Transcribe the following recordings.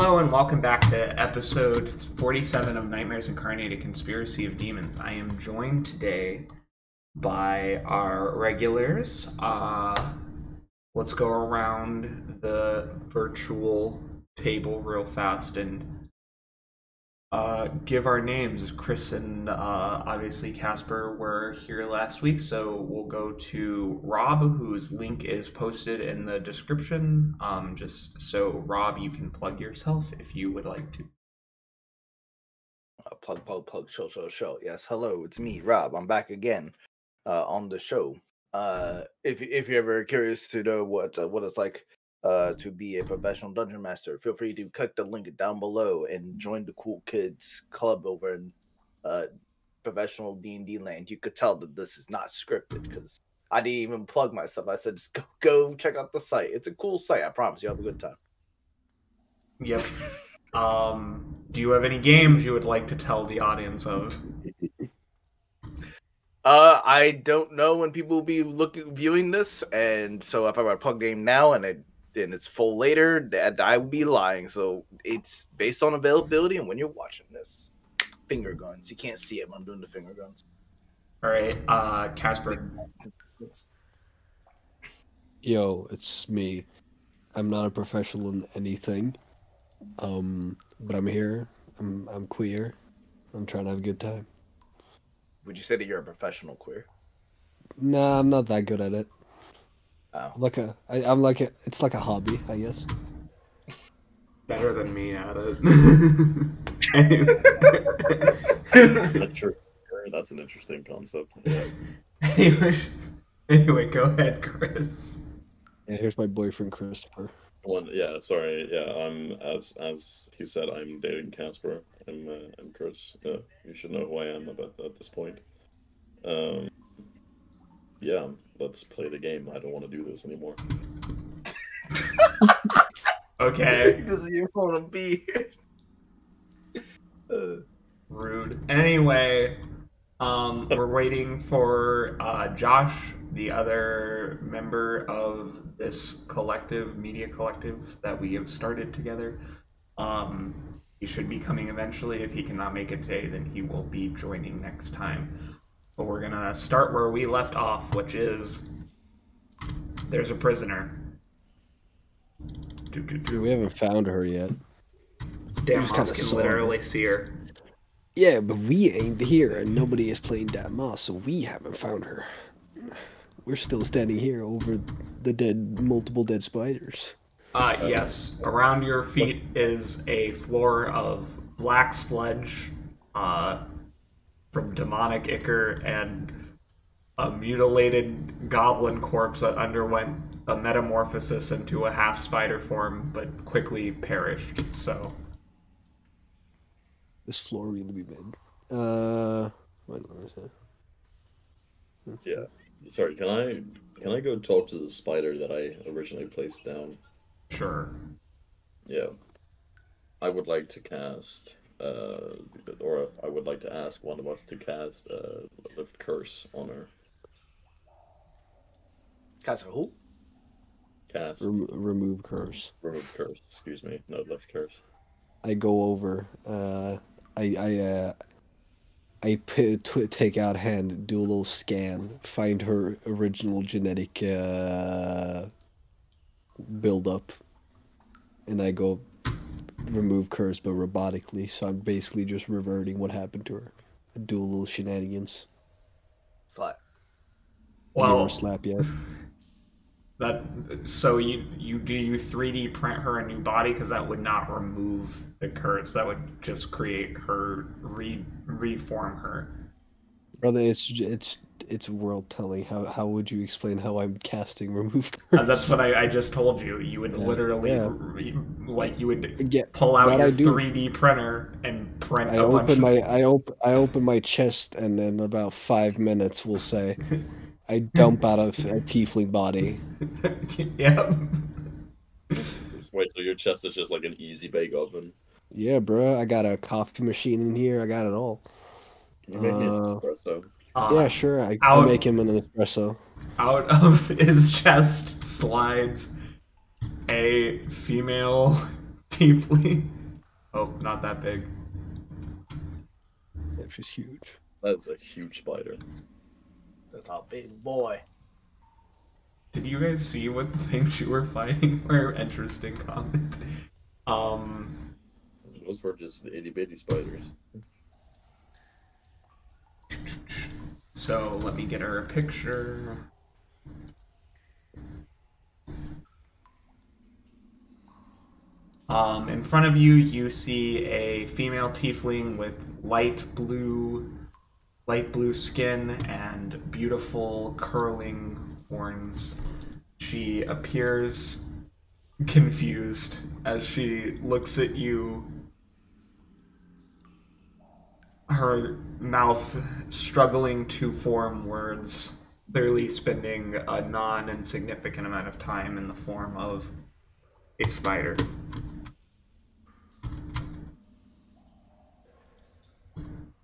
Hello and welcome back to episode 47 of Nightmares Incarnate, a Conspiracy of Demons. I am joined today by our regulars. Let's go around the virtual table real fast and give our names. Chris and obviously Casper were here last week, so we'll go to Rob, whose link is posted in the description. Just so Rob, you can plug yourself if you would like to. Plug, show. Yes, hello, it's me, Rob. I'm back again on the show. If you're ever curious to know what it's like to be a professional dungeon master, feel free to click the link down below and join the cool kids club over in professional D&D land. You could tell that this is not scripted because I didn't even plug myself. I said just go check out the site. It's a cool site. I promise you'll have a good time. Yep. Do you have any games you would like to tell the audience of? I don't know when people will be viewing this, and so if I were to plug game now and it's full later, that I would be lying. So it's based on availability and when you're watching this. Finger guns. You can't see it, but I'm doing the finger guns. All right, Casper. Yo, it's me. I'm not a professional in anything. But I'm here. I'm queer. I'm trying to have a good time. Would you say that you're a professional queer? Nah, I'm not that good at it. Oh. It's like a hobby, I guess. Better than me at it. That's true. That's an interesting concept. Yeah. Anyway, go ahead, Chris. And here's my boyfriend, Christopher. Sorry. As he said, I'm dating Casper. I'm Chris. You should know who I am at this point. Yeah, let's play the game. I don't want to do this anymore. Okay. Because you want to be Rude. Anyway, we're waiting for Josh, the other member of this media collective that we have started together. He should be coming eventually. If he cannot make it today, then he will be joining next time. But we're gonna start where we left off, which is there's a prisoner. We haven't found her yet. Damn, Moss can literally see her. Yeah, but we ain't here, and nobody is playing Damn Moss, so we haven't found her. We're still standing here over the multiple dead spiders. Yes. Around your feet is a floor of black sludge from demonic ichor and a mutilated goblin corpse that underwent a metamorphosis into a half spider form but quickly perished. So this floor really be big. Yeah. Sorry, can I go talk to the spider that I originally placed down? Sure. Yeah. I would like to cast or I would like to ask one of us to cast lift curse on her. Cast who? Cast remove curse. Remove curse, excuse me. No, lift curse. I go over. I take out hand, do a little scan, find her original genetic build-up, and I go remove curse, but robotically. So I'm basically just reverting what happened to her. I do a little shenanigans. Slap. Well, slap yet? So you 3D print her a new body, because that would not remove the curse. That would just create her, reform her. Brother, it's world telling. How would you explain how I'm casting remove curse? That's what I just told you. You would literally you would pull out your 3D printer and print a bunch of... I open my chest, and in about 5 minutes we'll say I dump out of a tiefling body. Yep. Wait, so your chest is just like an easy bake oven? Yeah, bro. I got a coffee machine in here. I got it all. Can you make me an espresso? Yeah, sure. I'll make him an espresso. Out of his chest slides a female Deeply. Oh, not that big. Yeah, she's huge. That's a huge spider. That's a big boy. Did you guys see what the things you were fighting were? Interesting comment. Those were just itty bitty spiders. So let me get her a picture. In front of you, you see a female tiefling with light blue skin and beautiful curling horns. She appears confused as she looks at you, her mouth struggling to form words, clearly spending a non-insignificant amount of time in the form of a spider.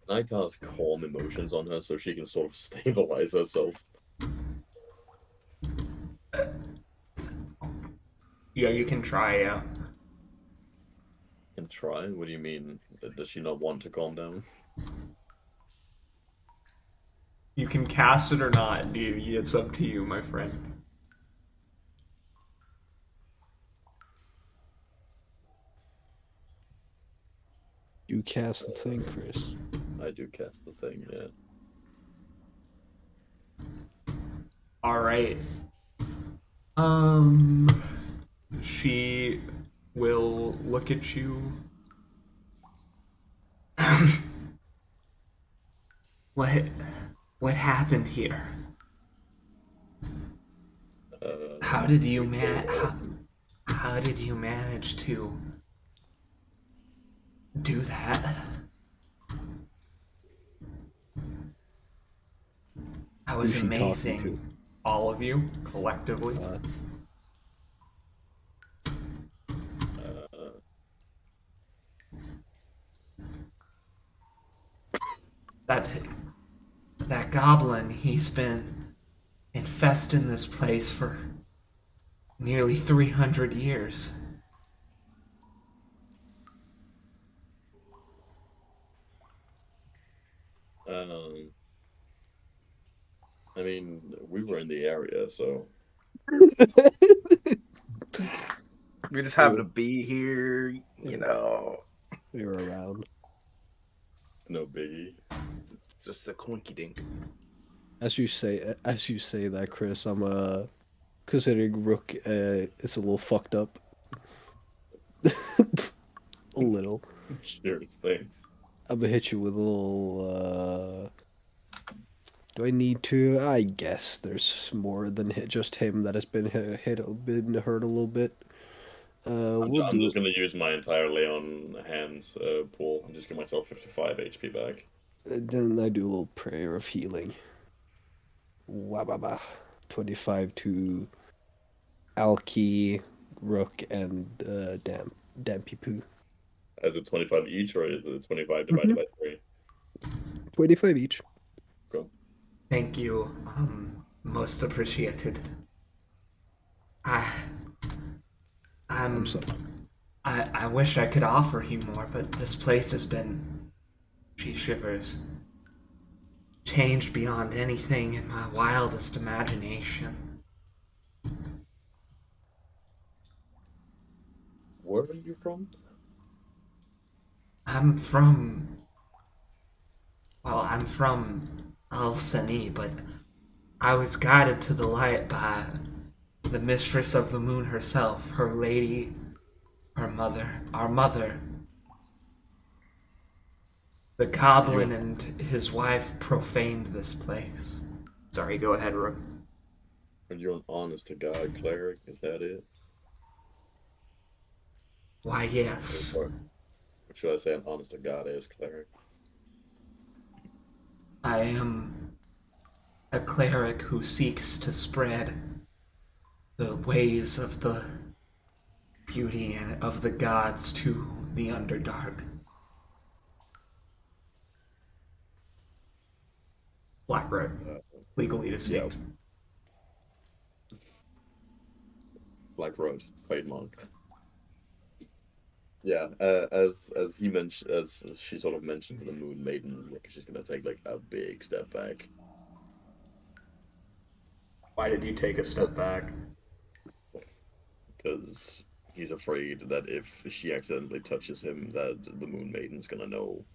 Can I cast calm emotions on her so she can sort of stabilize herself? Yeah, you can try, yeah. Can try? What do you mean? Does she not want to calm down? You can cast it or not. It's up to you, my friend. You cast the thing, Chris. I do cast the thing, yeah. Alright. She will look at you. What happened here? How did you how did you manage to do that? That was Who's she talking amazing. to? All of you, collectively. That goblin, he's been infesting this place for nearly 300 years. I mean, we were in the area, so We just happen to be here, you know. We were around. no biggie. Just a quinky dink. As you say that, Chris, I'm considering Rook. It's a little fucked up. A little. Sure, thanks. I'm gonna hit you with a little. Do I need to? I guess there's more than just him that has been been hurt a little bit. I'm just gonna use my entire lay on hands pool and just give myself 55 HP back. Then I do a little prayer of healing. Wababa. 25 to Alki, Rook, and Dampy Poo. Is it 25 each, or is it 25 divided by 3? 25 each. Cool. Thank you. Most appreciated. I'm sorry. I wish I could offer you more, but this place has been, she shivers, changed beyond anything in my wildest imagination. Where are you from? I'm from Al-Sani, but I was guided to the light by the mistress of the moon herself, her lady, our mother. The goblin and his wife profaned this place. Sorry, go ahead, Rook. Are you an honest to God cleric? Is that it? Why, yes. Or should I say an honest to God ass cleric? I am a cleric who seeks to spread the ways of the beauty and of the gods to the Underdark. Black Road, legally distinct. Black Road, trademark. Yeah, as he mentioned, as she sort of mentioned to the Moon Maiden, like she's gonna take like a big step back. Why did you take a step back? Because he's afraid that if she accidentally touches him, that the Moon Maiden's gonna know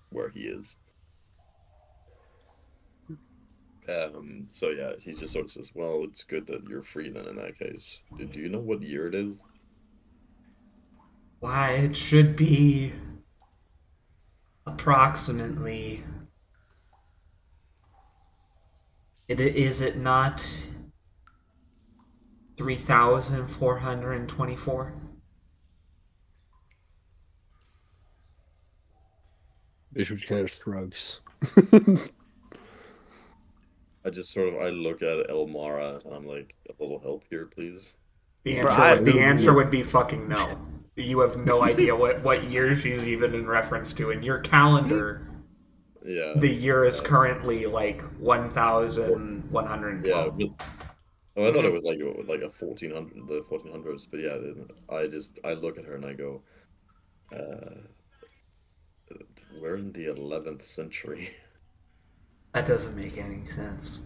where he is. So yeah, he just sort of says, "Well, it's good that you're free then. In that case, do you know what year it is?" Why, it should be approximately. Is it not 3,424? Bishop kind of shrugs. I just sort of I look at Elmara and I'm like, "A little help here, please." The Bro, answer would be fucking no. You have no idea what year she's even in reference to. In your calendar, Yeah. the year is currently like 1,112. Yeah. Oh, I thought it was like a 1400, the 1400s, but yeah, I look at her and I go, we're in the 11th century. That doesn't make any sense.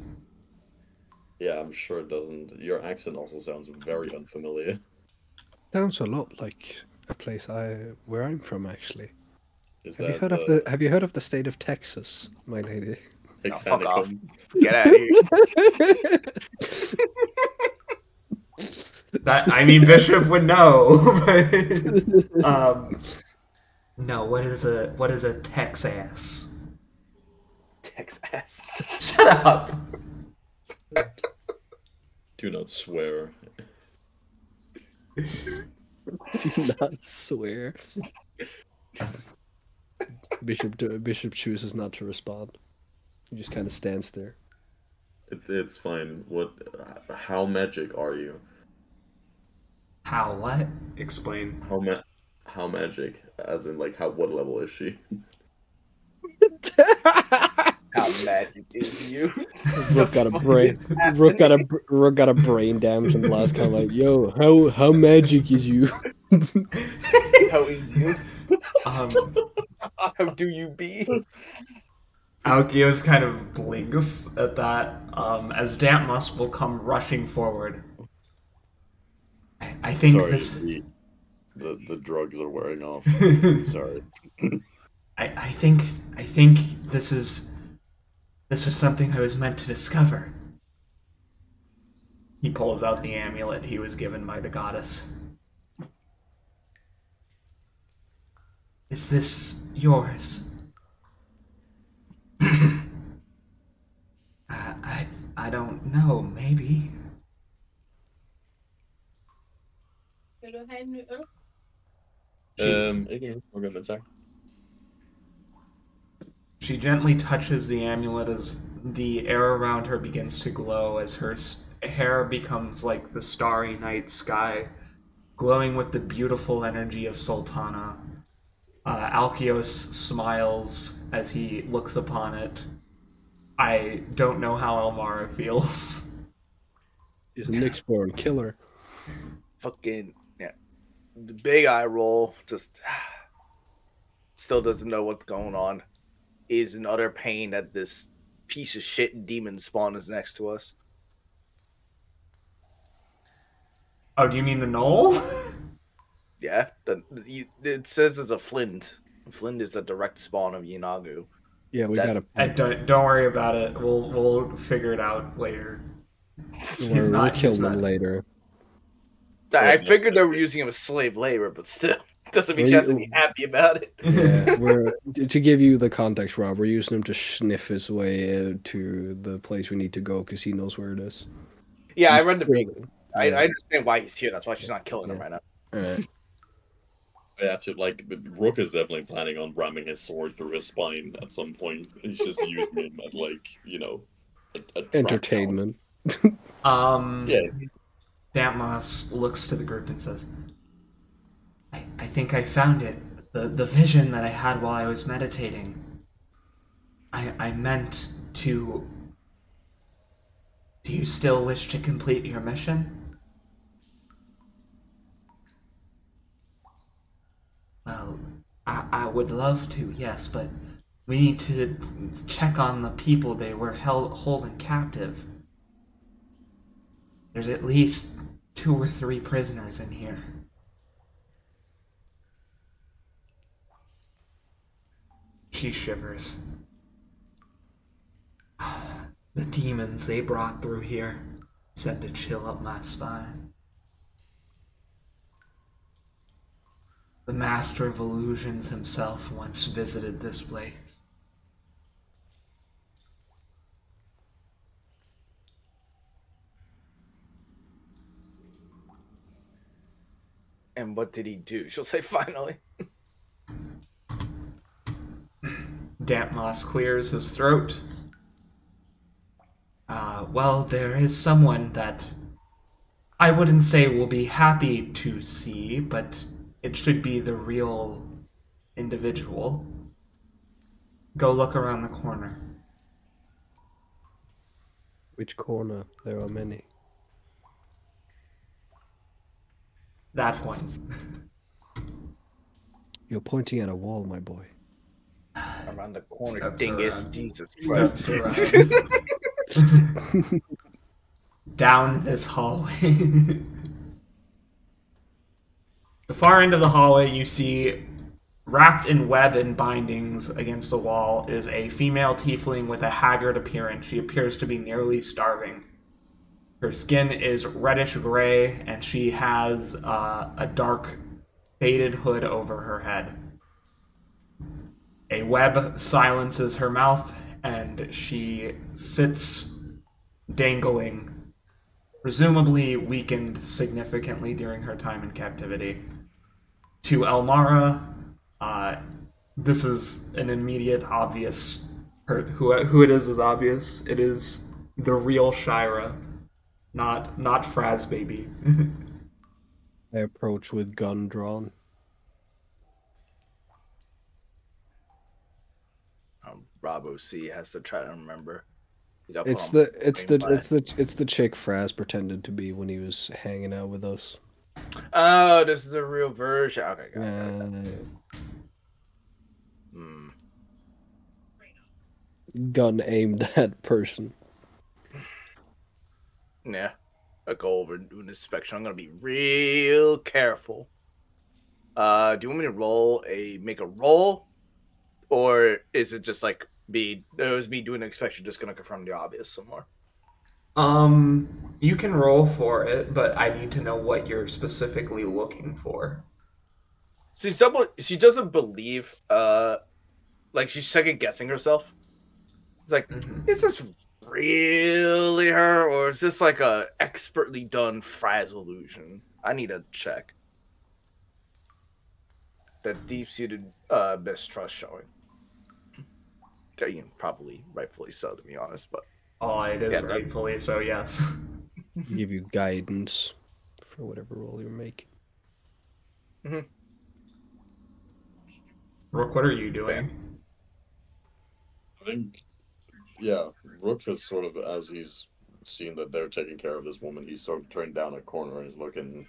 Yeah, I'm sure it doesn't. Your accent also sounds very unfamiliar. Sounds a lot like a place where I'm from, actually. Is Have you that heard of the Have you heard of the state of Texas, my lady? Oh, fuck off. Texanicum? Get out of here. That, I mean, Bishop would know. But, no. What is a Texas? Texas. Shut up. Do not swear. Do not swear. Bishop chooses not to respond. He just kind of stands there. It's fine. How magic are you? How? What? Explain. How magic? As in, like, what level is she? How magic is you? Rook got a brain. Rook got a brain damage and blast. Kind of like, yo, how magic is you? How is you? Um, How do you be? Alkios kind of blinks at that as Damp Musk will come rushing forward. I think Sorry, this. the drugs are wearing off. Sorry. I think this is something I was meant to discover. He pulls out the amulet he was given by the goddess. Is this yours? I don't know. Maybe. She gently touches the amulet as the air around her begins to glow as her hair becomes like the starry night sky, glowing with the beautiful energy of Soltanna. Alkios smiles as he looks upon it. I don't know how Elmara feels. He's a Nyxborn killer. Fucking, yeah. The big eye roll, just still doesn't know what's going on. Is in utter pain that this piece of shit demon spawn is next to us. Oh, do you mean the knoll? Yeah, it says it's a flint. Flint is a direct spawn of Yinagu. Yeah, we gotta. Don't worry about it. We'll figure it out later. We'll kill them later. I figured they were using him as slave labor, but still, doesn't mean she has to be happy about it. Yeah, to give you the context, Rob, we're using him to sniff his way to the place we need to go because he knows where it is. Yeah, I read the big. I understand why he's here. That's why she's not killing him right now. All right. Yeah, Rook is definitely planning on ramming his sword through his spine at some point. He's just using him as, like, you know, a Entertainment. Yeah. Dampmas looks to the group and says, I think I found it. The vision that I had while I was meditating. I meant to... Do you still wish to complete your mission? I would love to, yes, but we need to check on the people they were holding captive. There's at least 2 or 3 prisoners in here. She shivers. The demons they brought through here sent a chill up my spine. The Master of Illusions himself once visited this place. And what did he do? She'll say, finally. Damp Moss clears his throat. Well, there is someone that I wouldn't say will be happy to see, but it should be the real individual. Go look around the corner. Which corner? There are many. That one. You're pointing at a wall, my boy. Around the corner, Steps dingus. around. Jesus Steps Christ. around. Down this hallway. The far end of the hallway, you see, wrapped in web and bindings against the wall, is a female tiefling with a haggard appearance. She appears to be nearly starving. Her skin is reddish-gray, and she has a dark, faded hood over her head. A web silences her mouth, and she sits dangling, presumably weakened significantly during her time in captivity. To Elemara, this is an immediate, obvious... Who it is obvious. It is the real Shyra, not Fraz baby. I approach with gun drawn. Rob OC has to try to remember. It's the chick Fraz pretended to be when he was hanging out with us. Oh, this is the real version. Okay, got it. Gun aimed at person. Yeah. I go over and do an inspection. I'm gonna be real careful. Do you want me to make a roll? Or is it just like me doing an inspection just gonna confirm the obvious some more? You can roll for it, but I need to know what you're specifically looking for. She doesn't believe, like she's second guessing herself. It's like, is this really her, or is this like a expertly done Fraz illusion? I need to check. That deep-seated mistrust showing. Probably rightfully so, to be honest, but Oh, it is rightfully so, yes. Give you guidance for whatever roll you're making. Rook, what are you doing? I think, yeah, Rook has sort of, as he's seen that they're taking care of this woman, he's sort of turned down a corner and is looking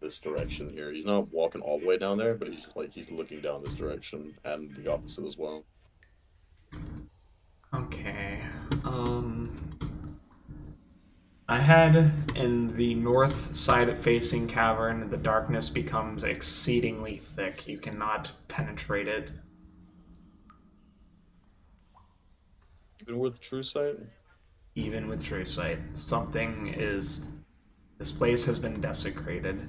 this direction here. He's not walking all the way down there, but he's looking down this direction and the opposite as well. Okay. Ahead in the north side facing cavern, the darkness becomes exceedingly thick. You cannot penetrate it. Even with true sight? Even with true sight. This place has been desecrated.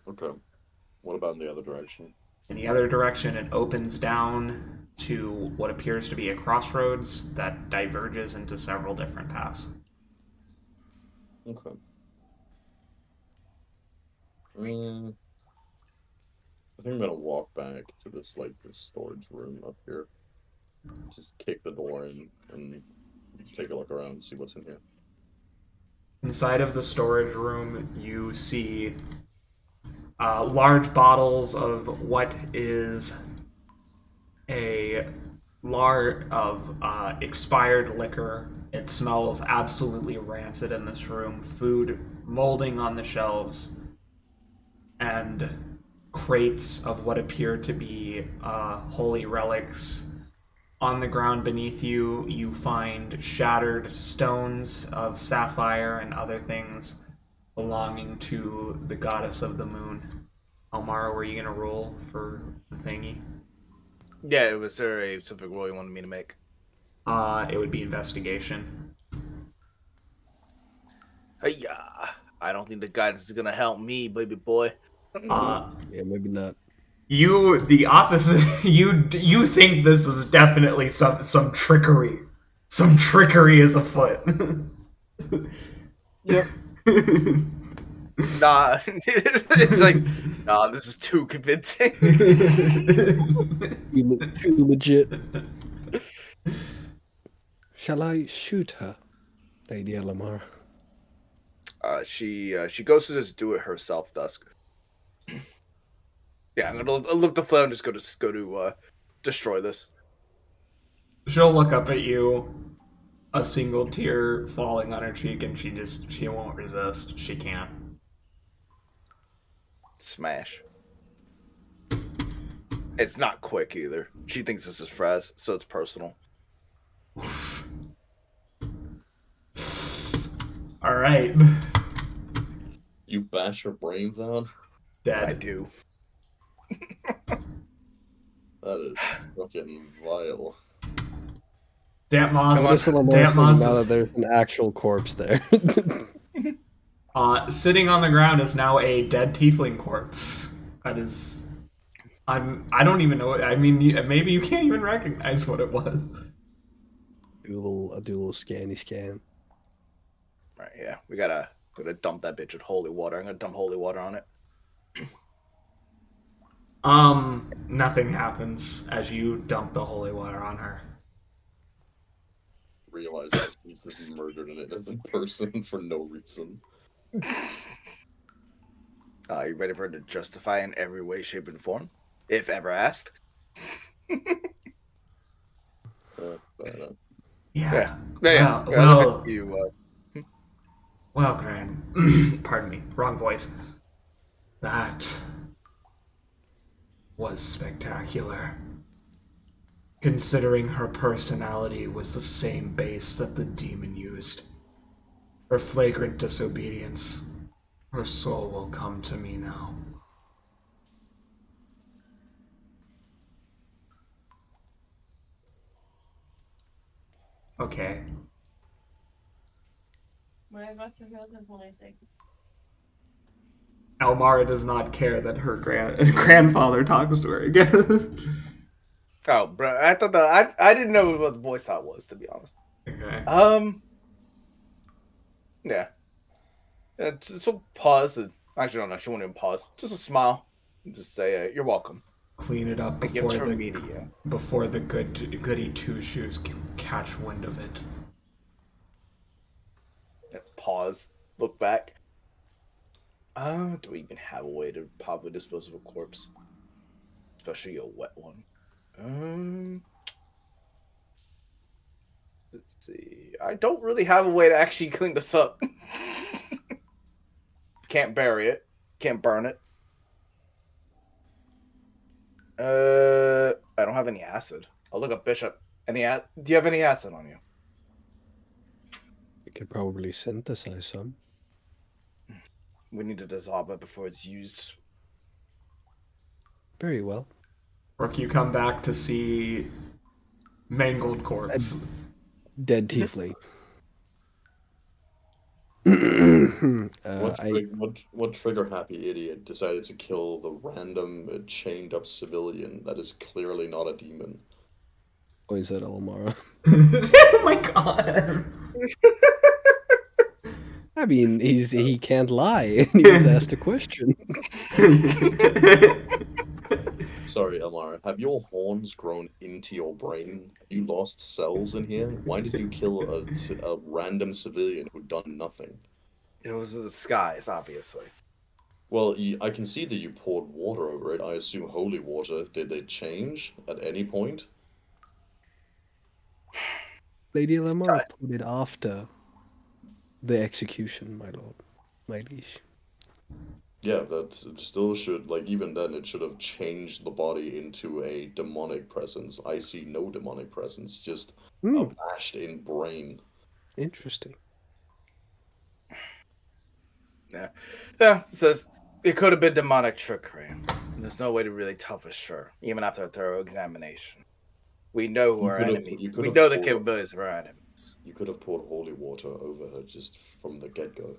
Okay. What about in the other direction? In the other direction, it opens down to what appears to be a crossroads that diverges into several different paths. Okay. I think I'm gonna walk back to this storage room up here. Just kick the door in and take a look around and see what's in here. Inside of the storage room, you see large bottles of what is a expired liquor. It smells absolutely rancid in this room. Food molding on the shelves. And crates of what appear to be holy relics. On the ground beneath you, you find shattered stones of sapphire and other things belonging to the goddess of the moon. Elmara, were you gonna roll for the thingy? Yeah, was there a specific roll you wanted me to make? It would be investigation. Yeah, I don't think the guidance is gonna help me, baby boy. Uh, Yeah, maybe not. You, the opposite. You think this is definitely some trickery. Some trickery is afoot. Yep. Nah, it's like, nah, this is too convincing. Too legit. Shall I shoot her, Lady Elemara? She goes to just do it herself, Dusk. Yeah, I'm gonna look the flare and just go to destroy this. She'll look up at you, a single tear falling on her cheek, and she won't resist. She can't. Smash. It's not quick either. She thinks this is Fraz, so it's personal. All right. You bash her brains out? Dead. I do. That is fucking vile. Damp Moss. Now that there's an actual corpse there. Sitting on the ground is now a dead tiefling corpse. That is... I don't even know. I mean, maybe you can't even recognize what it was. I'll do a little scanny scan. All right, yeah, we gotta dump that bitch with holy water. I'm gonna dump holy water on it. Nothing happens as you dump the holy water on her. Realize that he just murdered an innocent person for no reason. You ready for her to justify in every way, shape, and form, if ever asked? Yeah. Well, Well, Gran. Pardon me. Wrong voice. That was spectacular. Considering her personality was the same base that the demon used. Her flagrant disobedience. Her soul will come to me now. Okay. Elmara does not care that her grandfather talks to her again. Oh, bro, I thought I didn't know what the voice thought was, to be honest. Okay. Yeah. So pause. And, actually, no, she won't even pause. Just a smile. And just say, "You're welcome." Clean it up before the goody two shoes can catch wind of it. Pause. Look back. Do we even have a way to properly dispose of a corpse? Especially a wet one. Let's see. I don't really have a way to actually clean this up. Can't bury it. Can't burn it. I don't have any acid. I'll look up Bishop. Do you have any acid on you? We could probably synthesize some. We need to dissolve it before it's used. Very well. Rook, you come back to see mangled corpse. Dead tiefling. What trigger-happy idiot decided to kill the random chained-up civilian that is clearly not a demon? Oh, is that Elemara? Oh my god! I mean, he can't lie. He was asked a question. Sorry, Elmara. Have your horns grown into your brain? Have you lost cells in here? Why did you kill a random civilian who'd done nothing? It was the skies, obviously. Well, I can see that you poured water over it. I assume holy water. Did they change at any point? Lady Elemara put it after the execution, my lord, my liege. Yeah, that still should, like, even then, it should have changed the body into a demonic presence. I see no demonic presence, just a bashed in brain. Interesting. Yeah. Yeah, it says it could have been demonic trickery. There's no way to really tell for sure, even after a thorough examination. We know who You our could have, enemies. you could We have know the poured, capabilities of our enemies. you could have poured holy water over her just from the get-go.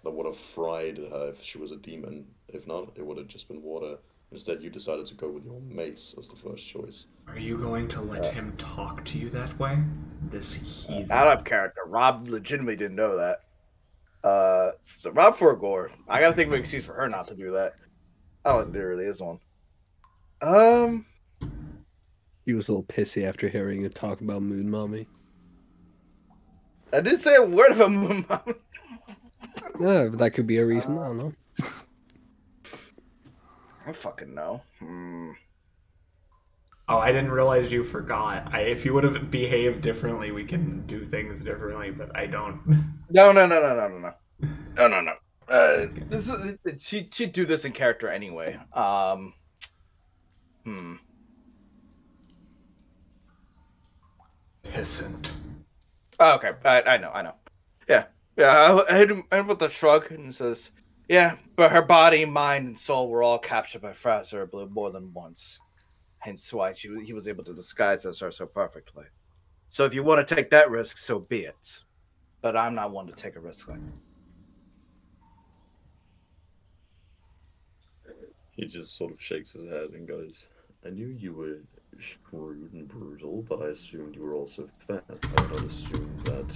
That would have fried her if she was a demon. If not, it would have just been water. Instead, you decided to go with your mace as the first choice. Are you going to let him talk to you that way? This heathen. Out of character. Rob legitimately didn't know that. So Rob Forgore. I gotta think of an excuse for her not to do that. I don't think there really is one. He was a little pissy after hearing you talk about Moon Mommy. I didn't say a word about Moon Mommy. Yeah, but that could be a reason. I don't know. I fucking know. Oh, I didn't realize you forgot. If you would have behaved differently, we can do things differently, but I don't. No. This is, she'd do this in character anyway. Pissant. Oh, okay, I know. Yeah. I hit him with a shrug and says, "Yeah, but her body, mind, and soul were all captured by Fraser more than once. Hence why he was able to disguise as her so perfectly. So if you want to take that risk, so be it. But I'm not one to take a risk like that." He just sort of shakes his head and goes, I knew you were shrewd and brutal, but I assumed you were also fat. I did not assume that...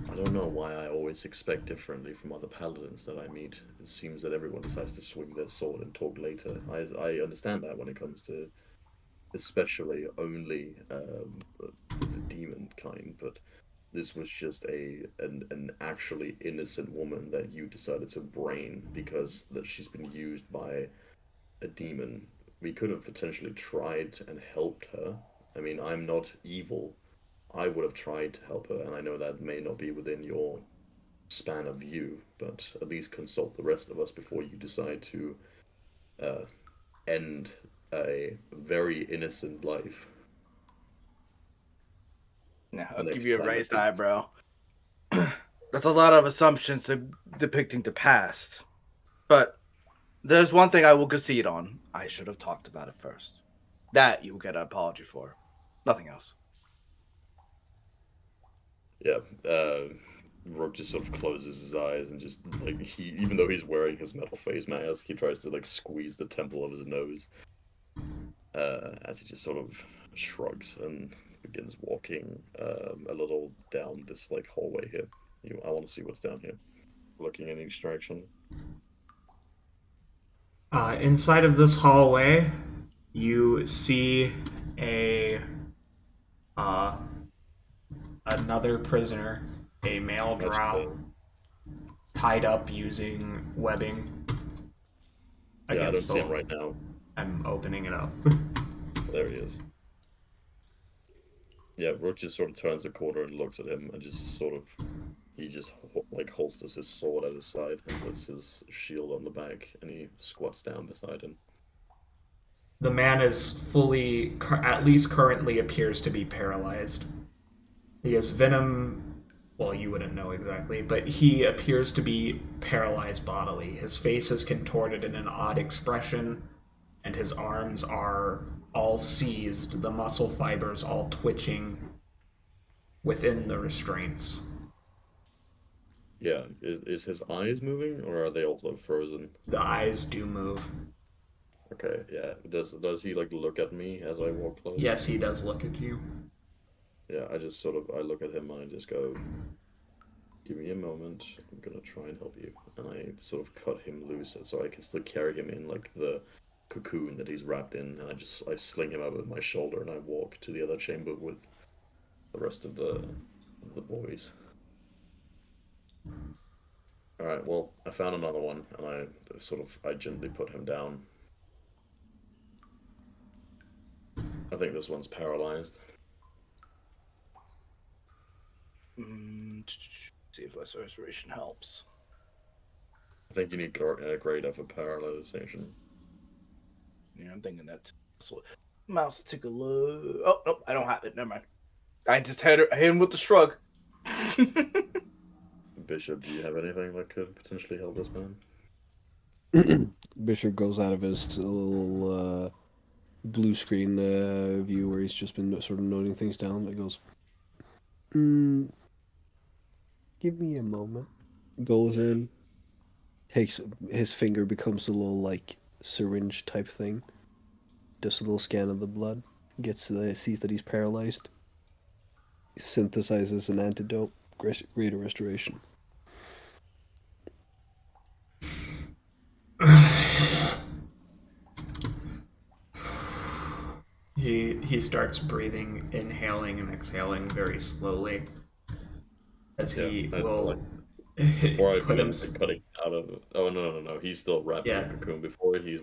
I don't know why I always expect differently from other paladins that I meet. It seems that everyone decides to swing their sword and talk later. I understand that when it comes to especially only the demon kind, but this was just an actually innocent woman that you decided to brain because that she's been used by a demon. We could have potentially tried and helped her. I mean, I'm not evil. I would have tried to help her, and I know that may not be within your span of view, but at least consult the rest of us before you decide to end a very innocent life. Yeah, I'll give you a raised eyebrow. That's a lot of assumptions depicting the past. But there's one thing I will concede on. I should have talked about it first. That you will get an apology for. Nothing else. Yeah, Rook just sort of closes his eyes and just, like, even though he's wearing his metal face mask, he tries to, like, squeeze the temple of his nose. As he just sort of shrugs and begins walking a little down this, like, hallway here. I want to see what's down here. Looking in each direction. Inside of this hallway, you see another prisoner, a male drow, tied up using webbing. Yeah, I don't see him right now. I'm opening it up. There he is. Yeah, Rook just sort of turns the corner and looks at him and just sort of, he just like holsters his sword at his side and puts his shield on the back and he squats down beside him. The man is fully, at least currently, appears to be paralyzed. He has venom, well, you wouldn't know exactly, but he appears to be paralyzed bodily. His face is contorted in an odd expression, and his arms are all seized, the muscle fibers all twitching within the restraints. Yeah, is his eyes moving, or are they also frozen? The eyes do move. Okay, yeah. Does he, like, look at me as I walk close? Yes, he does look at you. Yeah, I just sort of, I look at him and I just go, give me a moment, I'm gonna try and help you. And I sort of cut him loose so I can still carry him in, like, the cocoon that he's wrapped in, and I sling him over my shoulder and I walk to the other chamber with the rest of the boys. Alright, well, I found another one, and I gently put him down. I think this one's paralyzed. See if lesser restoration helps. I think you need grade F for paralyzation. Yeah, I'm thinking that. So, mouse, take a look. Oh, nope, I don't have it. Never mind. I just hit him with the shrug. Bishop, do you have anything that could potentially help this man? Bishop goes out of his little blue screen view where he's just been sort of noting things down. It goes, give me a moment. Goes in, takes his finger, becomes a little like syringe type thing. Does a little scan of the blood. Sees that he's paralyzed. Synthesizes an antidote. Greater restoration. He starts breathing, inhaling and exhaling very slowly, as he will before I put him. Cutting out of. Oh no! He's still wrapped in a cocoon. Before he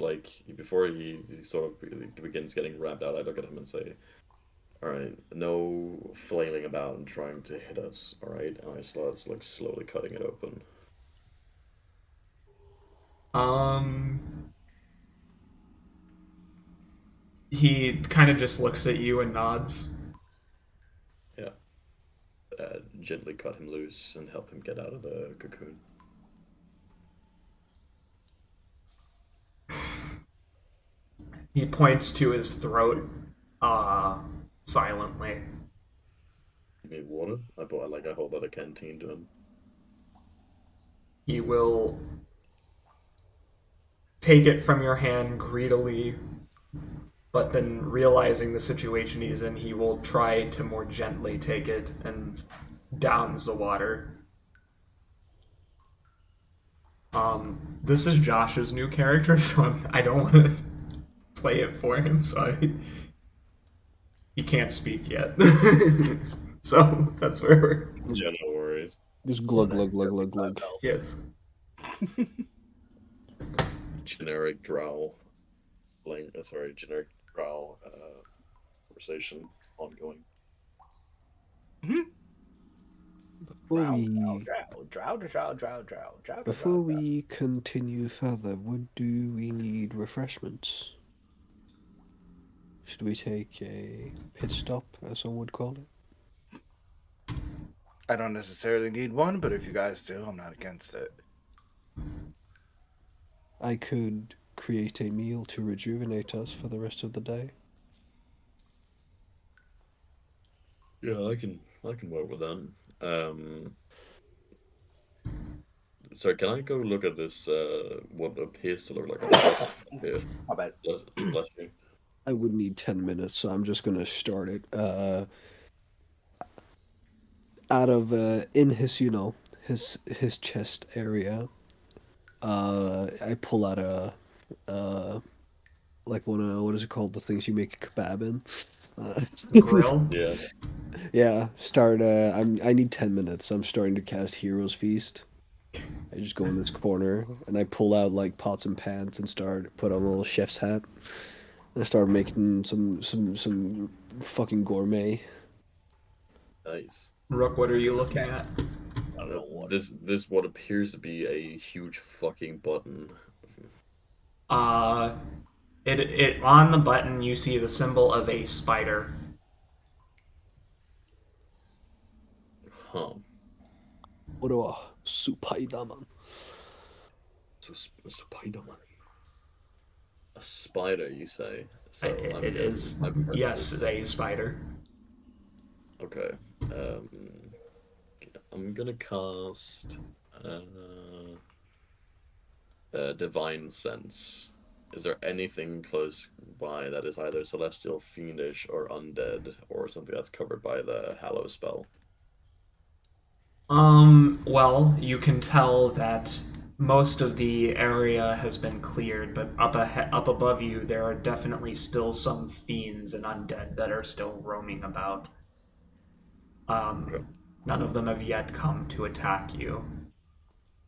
sort of begins getting wrapped out, I look at him and say, "All right, no flailing about and trying to hit us. All right," and I start like slowly cutting it open. He kind of just looks at you and nods. Yeah. Gently cut him loose and help him get out of the cocoon. He points to his throat, silently. You need water? I hold out a canteen to him. He will take it from your hand greedily, but then realizing the situation he's in, he will try to more gently take it and downs the water. This is Josh's new character, so I don't want to play it for him, so he can't speak yet. So that's where we're... Yeah, no worries. Just glug, glug, glug, glug, glug. Yes. Generic drow. Generic drow conversation ongoing. Before we continue further, do we need refreshments? Should we take a pit stop, as some would call it? I don't necessarily need one, but if you guys do, I'm not against it. I could create a meal to rejuvenate us for the rest of the day. Yeah, I can work with that. So can I go look at this? What appears to look like a here? My bad. Bless you. I would need 10 minutes, so I'm just gonna start it. Out of in his, his chest area, I pull out a like one of, what is it called? The things you make a kebab in. Grill. Yeah. Yeah. Start. I need 10 minutes. I'm starting to cast Hero's Feast. I just go in this corner and I pull out like pots and pans and put on a little chef's hat. And I start making some fucking gourmet. Nice. Rook, what are you looking at? I don't know what. This what appears to be a huge fucking button. It on the button you see the symbol of a spider. Huh. What do I? Spider-Man. Spider-Man. A spider, you say? So It is, yes, a spider. Okay. I'm gonna cast Divine Sense. Is there anything close by that is either celestial, fiendish, or undead, or something that's covered by the Hallow spell? Well, you can tell that most of the area has been cleared, but up above you there are definitely still some fiends and undead that are still roaming about. None of them have yet come to attack you.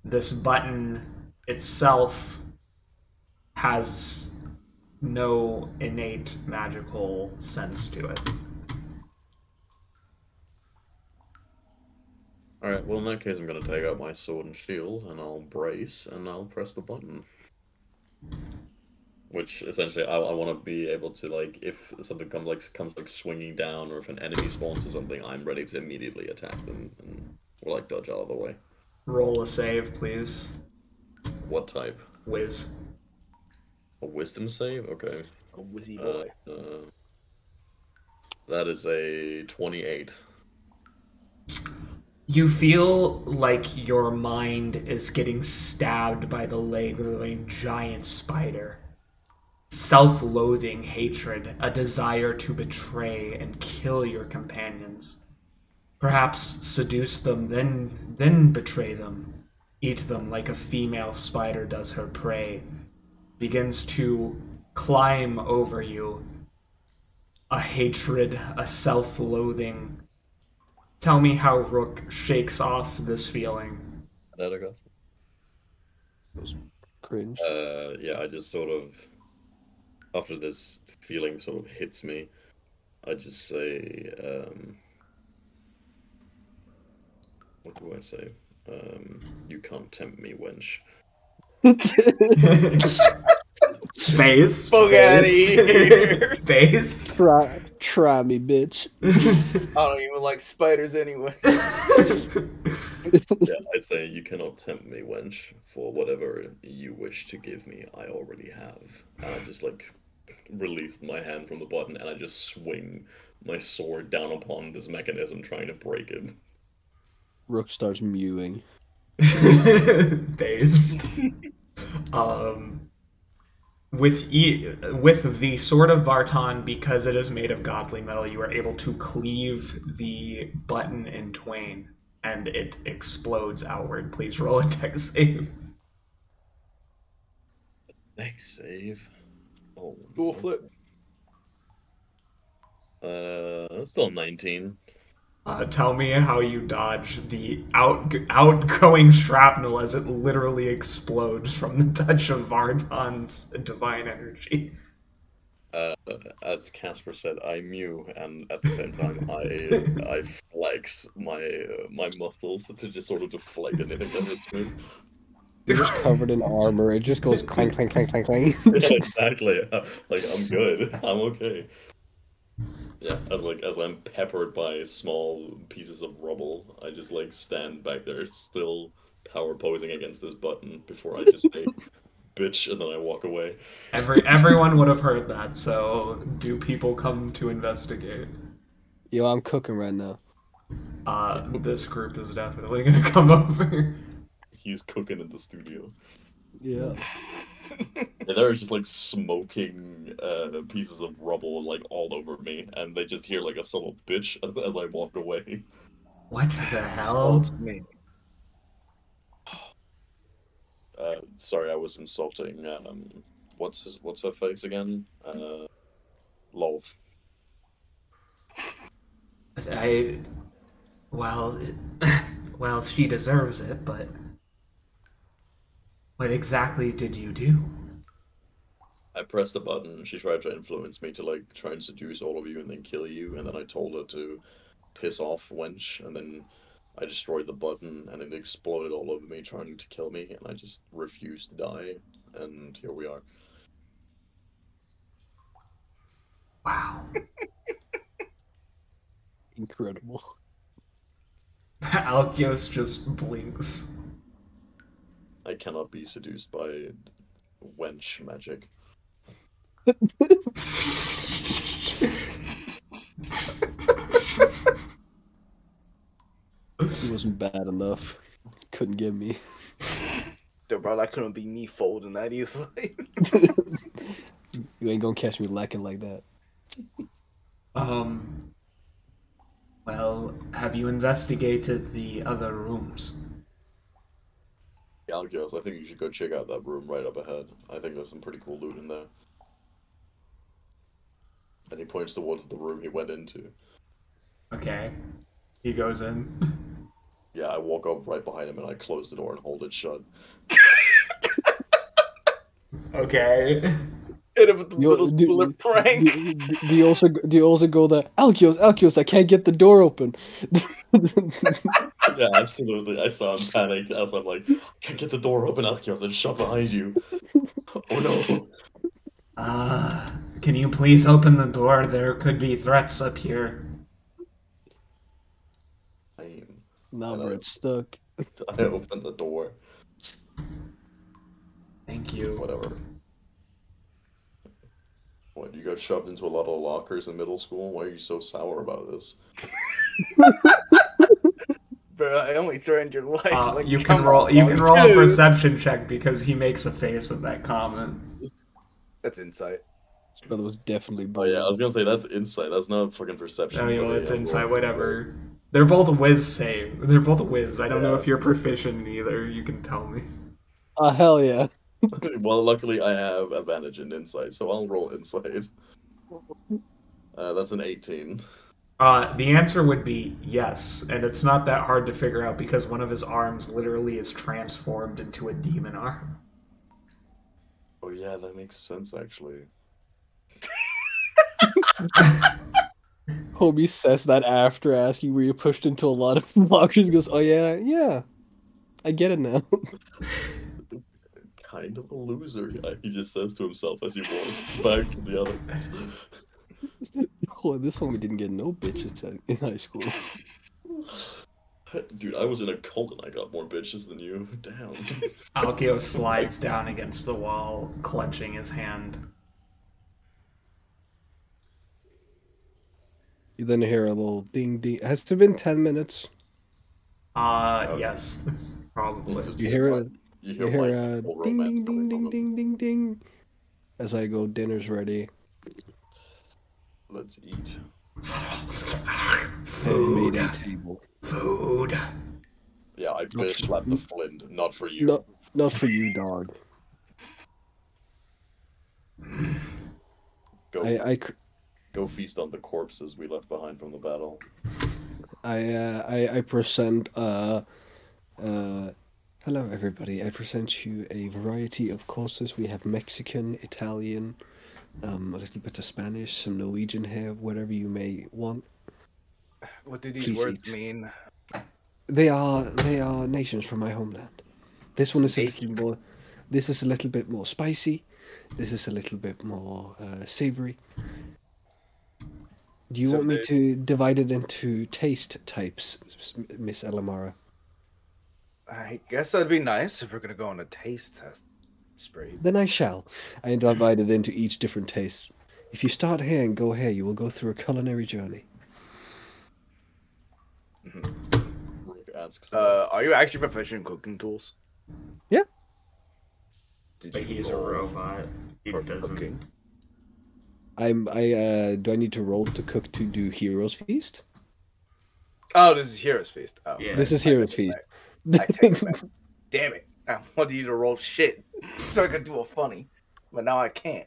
This button itself has no innate magical sense to it. Alright, well in that case I'm gonna take out my sword and shield, and I'll brace, and I'll press the button. Which essentially I want to be able to, like, if something comes swinging down, or if an enemy spawns or something, I'm ready to immediately attack them, or like dodge out of the way. Roll a save, please. What type? Whiz. A wisdom save? Okay. A wizzy boy. That is a 28. You feel like your mind is getting stabbed by the legs of a giant spider. Self-loathing hatred, a desire to betray and kill your companions. Perhaps seduce them, then betray them. Eat them like a female spider does her prey. Begins to climb over you. A hatred, a self-loathing. Tell me how Rook shakes off this feeling. That I guess. It was cringe. Yeah, I just sort of, after this feeling sort of hits me, I just say, what do I say? You can't tempt me, wench. Face. Fuck outta here. Face. Try me, bitch. I don't even like spiders anyway. Yeah, I'd say you cannot tempt me, wench, for whatever you wish to give me, I already have. And I just, like, released my hand from the button, and I just swing my sword down upon this mechanism, trying to break it. Rook starts mewing. Based. With the Sword of Vartan, because it is made of godly metal, you are able to cleave the button in twain, and it explodes outward. Please roll a dex save. Dex save. Oh, Dual flip. Still 19. Tell me how you dodge the outgoing shrapnel as it literally explodes from the touch of Vartan's divine energy. As Casper said, I mew, and at the same time, I flex my muscles to just sort of deflect anything that hits me. You're just covered in armor. It just goes clang, clang, clang, clang, clang. Yeah, exactly. Like, I'm good. I'm okay. Yeah, as I'm peppered by small pieces of rubble, I just like stand back there, still power posing against this button before I just say, "Bitch," and then I walk away. Everyone would have heard that. So, do people come to investigate? Yo, I'm cooking right now. This group is definitely gonna come over. He's cooking in the studio. Yeah. And there is just like smoking pieces of rubble like all over me, and they just hear like a subtle bitch as I walk away. What the hell? Sorry, I was insulting. What's her face again? Lolth. Well, she deserves it, but what exactly did you do? I pressed a button. She tried to influence me to like try and seduce all of you and then kill you, and then I told her to piss off, wench, and then I destroyed the button and it exploded all over me trying to kill me, and I just refused to die, and here we are. Wow. Incredible. Alkios just blinks. I cannot be seduced by wench magic. It wasn't bad enough. Couldn't get me. Dude, bro, that couldn't be me folding that easily. You ain't gonna catch me lacking like that. Well, have you investigated the other rooms? Algios, I think you should go check out that room right up ahead. I think there's some pretty cool loot in there. And he points towards the room he went into. Okay. He goes in. Yeah, I walk up right behind him and I close the door and hold it shut. Okay. Hit him with the little split prank. Do you also go there? Alkios, I can't get the door open. Yeah, absolutely. I saw him panic. I was like, can't get the door open, Alkios, and shut behind you. Oh no. Can you please open the door? There could be threats up here. Nah, And bro, it's stuck. I opened the door. Thank you. Whatever. What, you got shoved into a lot of lockers in middle school? Why are you so sour about this? Bro, I only threatened your life. Like, You can come roll. on, You dog. can roll a Dude. perception check because he makes a face at that comment. That's insight. This brother was definitely Oh yeah, I bullied. was gonna say that's insight. That's not fucking perception. Oh, you know, but it's yeah, insight. roll Whatever. They're both whiz save. They're both whiz. I don't know Yeah. if you're proficient in either. You can tell me. Oh, hell yeah. Well, luckily I have advantage in insight, so I'll roll insight. That's an 18. The answer would be yes, and it's not that hard to figure out because one of his arms literally is transformed into a demon arm. Oh yeah, that makes sense actually. Homie says that after asking were you pushed into a lot of lockers. He goes, oh yeah, yeah. I get it now. Kind of a loser, he just says to himself as he walks back to the other. Oh, this homie didn't get no bitches in high school. Dude, I was in a cult and I got more bitches than you. Damn. Alkio slides down against the wall, clenching his hand. You then hear a little ding ding. Has it been 10 minutes? Yes. Probably. You hear it? You You hear hear like a full ding romance ding ding coming from ding him. ding ding ding. As I go, dinner's ready. Let's eat. I made a table. Food. Yeah, I bitch slapped the flint, not for you. Not for you, dog. Go feast on the corpses we left behind from the battle. I present hello everybody. I present you a variety of courses. We have Mexican, Italian, a little bit of Spanish, some Norwegian here, whatever you may want. What do these Please words eat. mean? They are nations from my homeland. This one is a little more. This is a little bit more spicy. This is a little bit more savory. Do you want me to divide it into taste types, Miss Elemara? I guess that'd be nice if we're gonna go on a taste test spree. Then I shall. I divide it into each different taste. If you start here and go here, you will go through a culinary journey. Rook asks, Are you actually proficient in cooking tools? Yeah. Did But you he's a roll robot. He for doesn't. cooking? Do I need to roll to cook to do Hero's Feast? Oh, this is Hero's Feast. Oh, Yeah. This is Hero's Feast. I take it back. Damn it! I wanted you to roll shit so I could do a funny, but now I can't.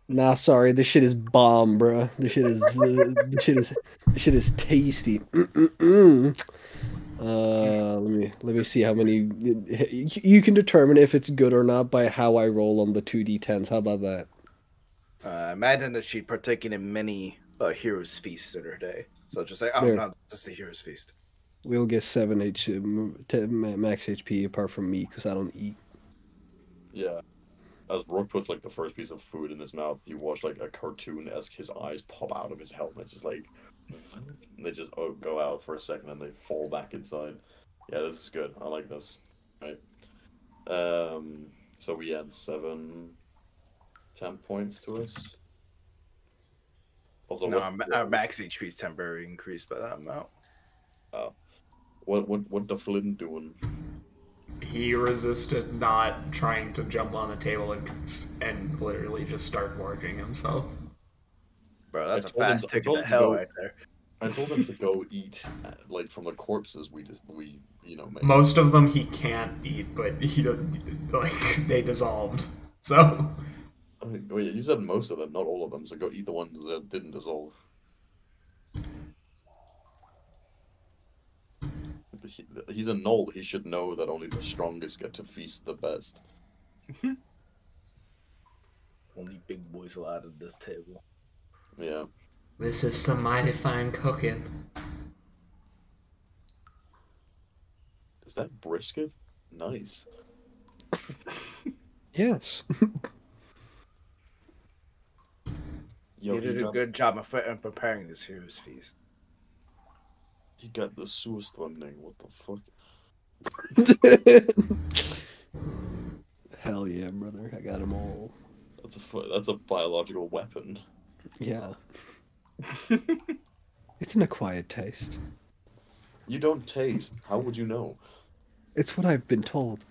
Nah, sorry. This shit is bomb, bro. This shit is this shit is tasty. Let me see how many. You can determine if it's good or not by how I roll on the 2d10s. How about that? Imagine that she'd partaken in many Hero's Feasts in her day. So just like, oh There. no, this is the Hero's Feast. We'll get 7 max HP apart from me because I don't eat. yeah. As Rook puts like the first piece of food in his mouth, you watch like a cartoon-esque his eyes pop out of his helmet, just like they just go out for a second and they fall back inside. Yeah, this is good. I like this. Right. So we add 7 temp points to us. Also, No, our max HP is temporarily increased by that amount. what the Flint doing? He resisted not trying to jump on the table and literally just start gorging himself. Bro, that's a I told him- fast I ticket told to him to hell go- right there. I told him to go eat like from the corpses we made. Most of them he can't eat, but he doesn't like they dissolved. So Oh yeah, you said most of them, not all of them. So go eat the ones that didn't dissolve. He's a gnoll. He should know that only the strongest get to feast the best. Only big boys allowed at this table. Yeah. this is some mighty fine cooking. that brisket? Nice. Yes. Yo, You did a good job of preparing this hero's feast. He got the Swiss thundering. What the fuck? Hell yeah, brother. I got them all. That's a biological weapon. Yeah. It's an acquired taste. You don't taste. How would you know? It's what I've been told.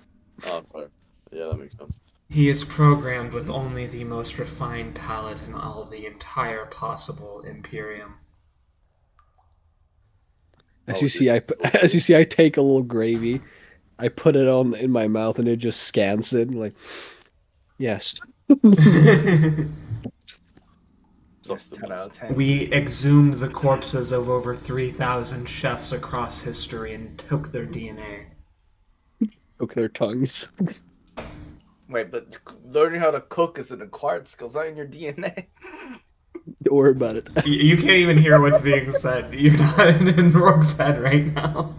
Oh, fair. Yeah, that makes sense. He is programmed with only the most refined palate in all the entire possible Imperium. As you see, I take a little gravy, I put it on in my mouth, and it just scans it. Like, yes. 10 out of 10. We exhumed the corpses of over 3,000 chefs across history and took their DNA. Took their tongues. Wait, but learning how to cook is an acquired skill. It's not in your DNA. Don't worry about it. You can't even hear what's being said. You're not in Rook's head right now.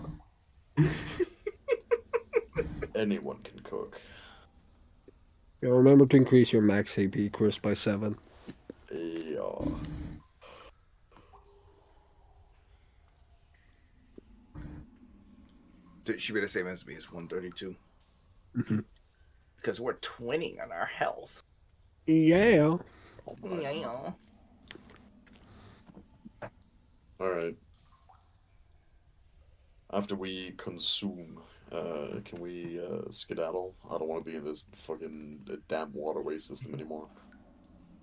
Anyone can cook. You'll remember to increase your max AP, Chris, by 7. Yeah. Dude, she be the same as me. It's 132. Mhm. Because we're twinning on our health. Yeah. Yeah. Alright. After we consume, can we skedaddle? I don't want to be in this fucking damn waterway system anymore.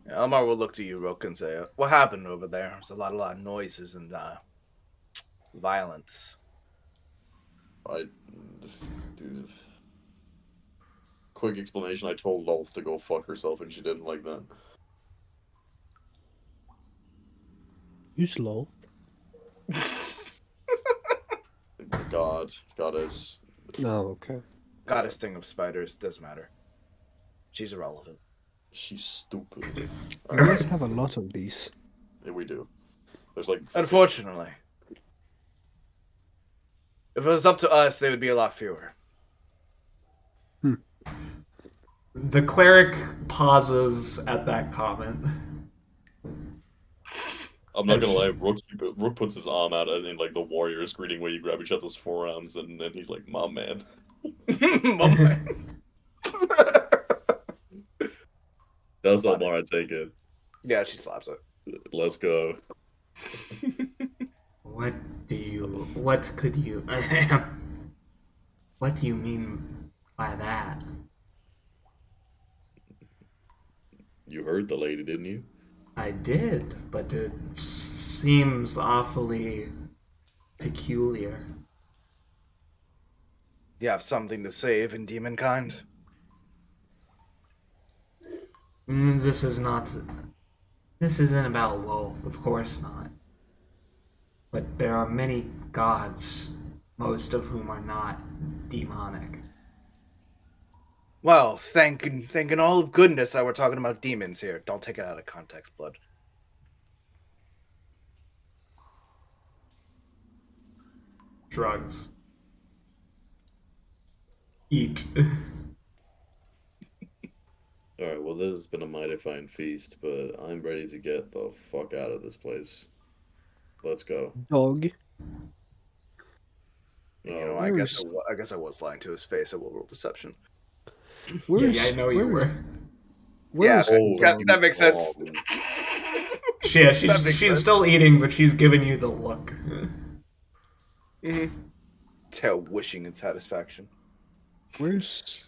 Elemara will look to you, Rook, and say, "What happened over there? There's a lot of noises and violence." Dude. Quick explanation: I told Lolth to go fuck herself, and she didn't like that. You slow. Goddess. Oh, okay. Goddess thing of spiders doesn't matter. She's irrelevant. She's stupid. You guys have a lot of these. Yeah, we do. There's like. Unfortunately. If it was up to us, they would be a lot fewer. The cleric pauses at that comment. I'm not gonna lie, Rook puts his arm out in like the warrior's greeting where you grab each other's forearms, and then he's like, "My man." My man. That's Elmara, take it. Yeah, she slaps it. Let's go. What could you what do you mean by that? You heard the lady, didn't you? I did, but it seems awfully peculiar. You have something to save in demonkind? This isn't about Wolf, of course not. But there are many gods, most of whom are not demonic. Well, thanking all of goodness that we're talking about demons here. Don't take it out of context, Blood. Drugs. Eat. Alright, well, this has been a mighty fine feast, but I'm ready to get the fuck out of this place. Let's go. Dog. I guess I was lying to his face. I will roll deception. Yeah, I know you were. Yeah, that makes sense. Yeah, she's still eating, but she's giving you the look. Tail wishing in satisfaction. Where's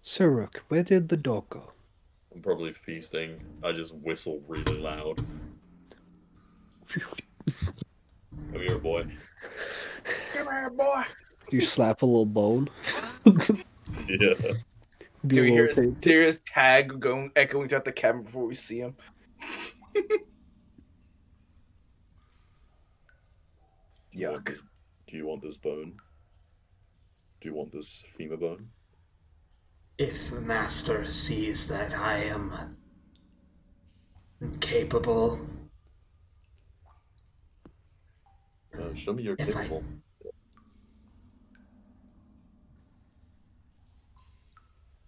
Siruk? Where did the dog go? I'm probably feasting. I just whistle really loud. Come here, boy. Come here, boy. You slap a little bone. Yeah. Do we hear his tag echoing throughout the cabin before we see him? Yuck. Do you want this bone? Do you want this femur bone? If Master sees that I am capable, Show me you're capable.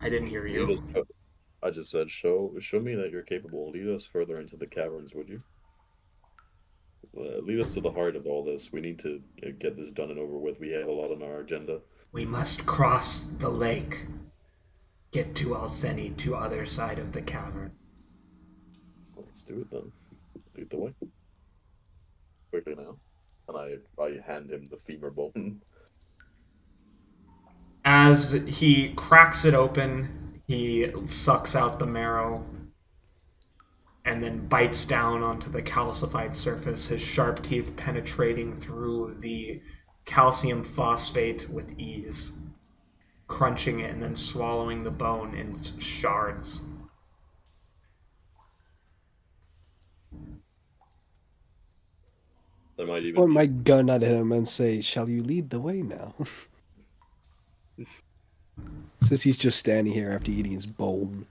I didn't hear Lead you. us I just said, show me that you're capable. Lead us further into the caverns, would you? Lead us to the heart of all this. We need to get this done and over with. We have a lot on our agenda. We must cross the lake. Get to Alseni, to other side of the cavern. Let's do it then. Lead the way. Quickly now. And I hand him the femur bone. As he cracks it open, he sucks out the marrow and then bites down onto the calcified surface, his sharp teeth penetrating through the calcium phosphate with ease, crunching it and then swallowing the bone in shards. There might even Point my gun at him and say, "Shall you lead the way now?" Since he's just standing here after eating his bone.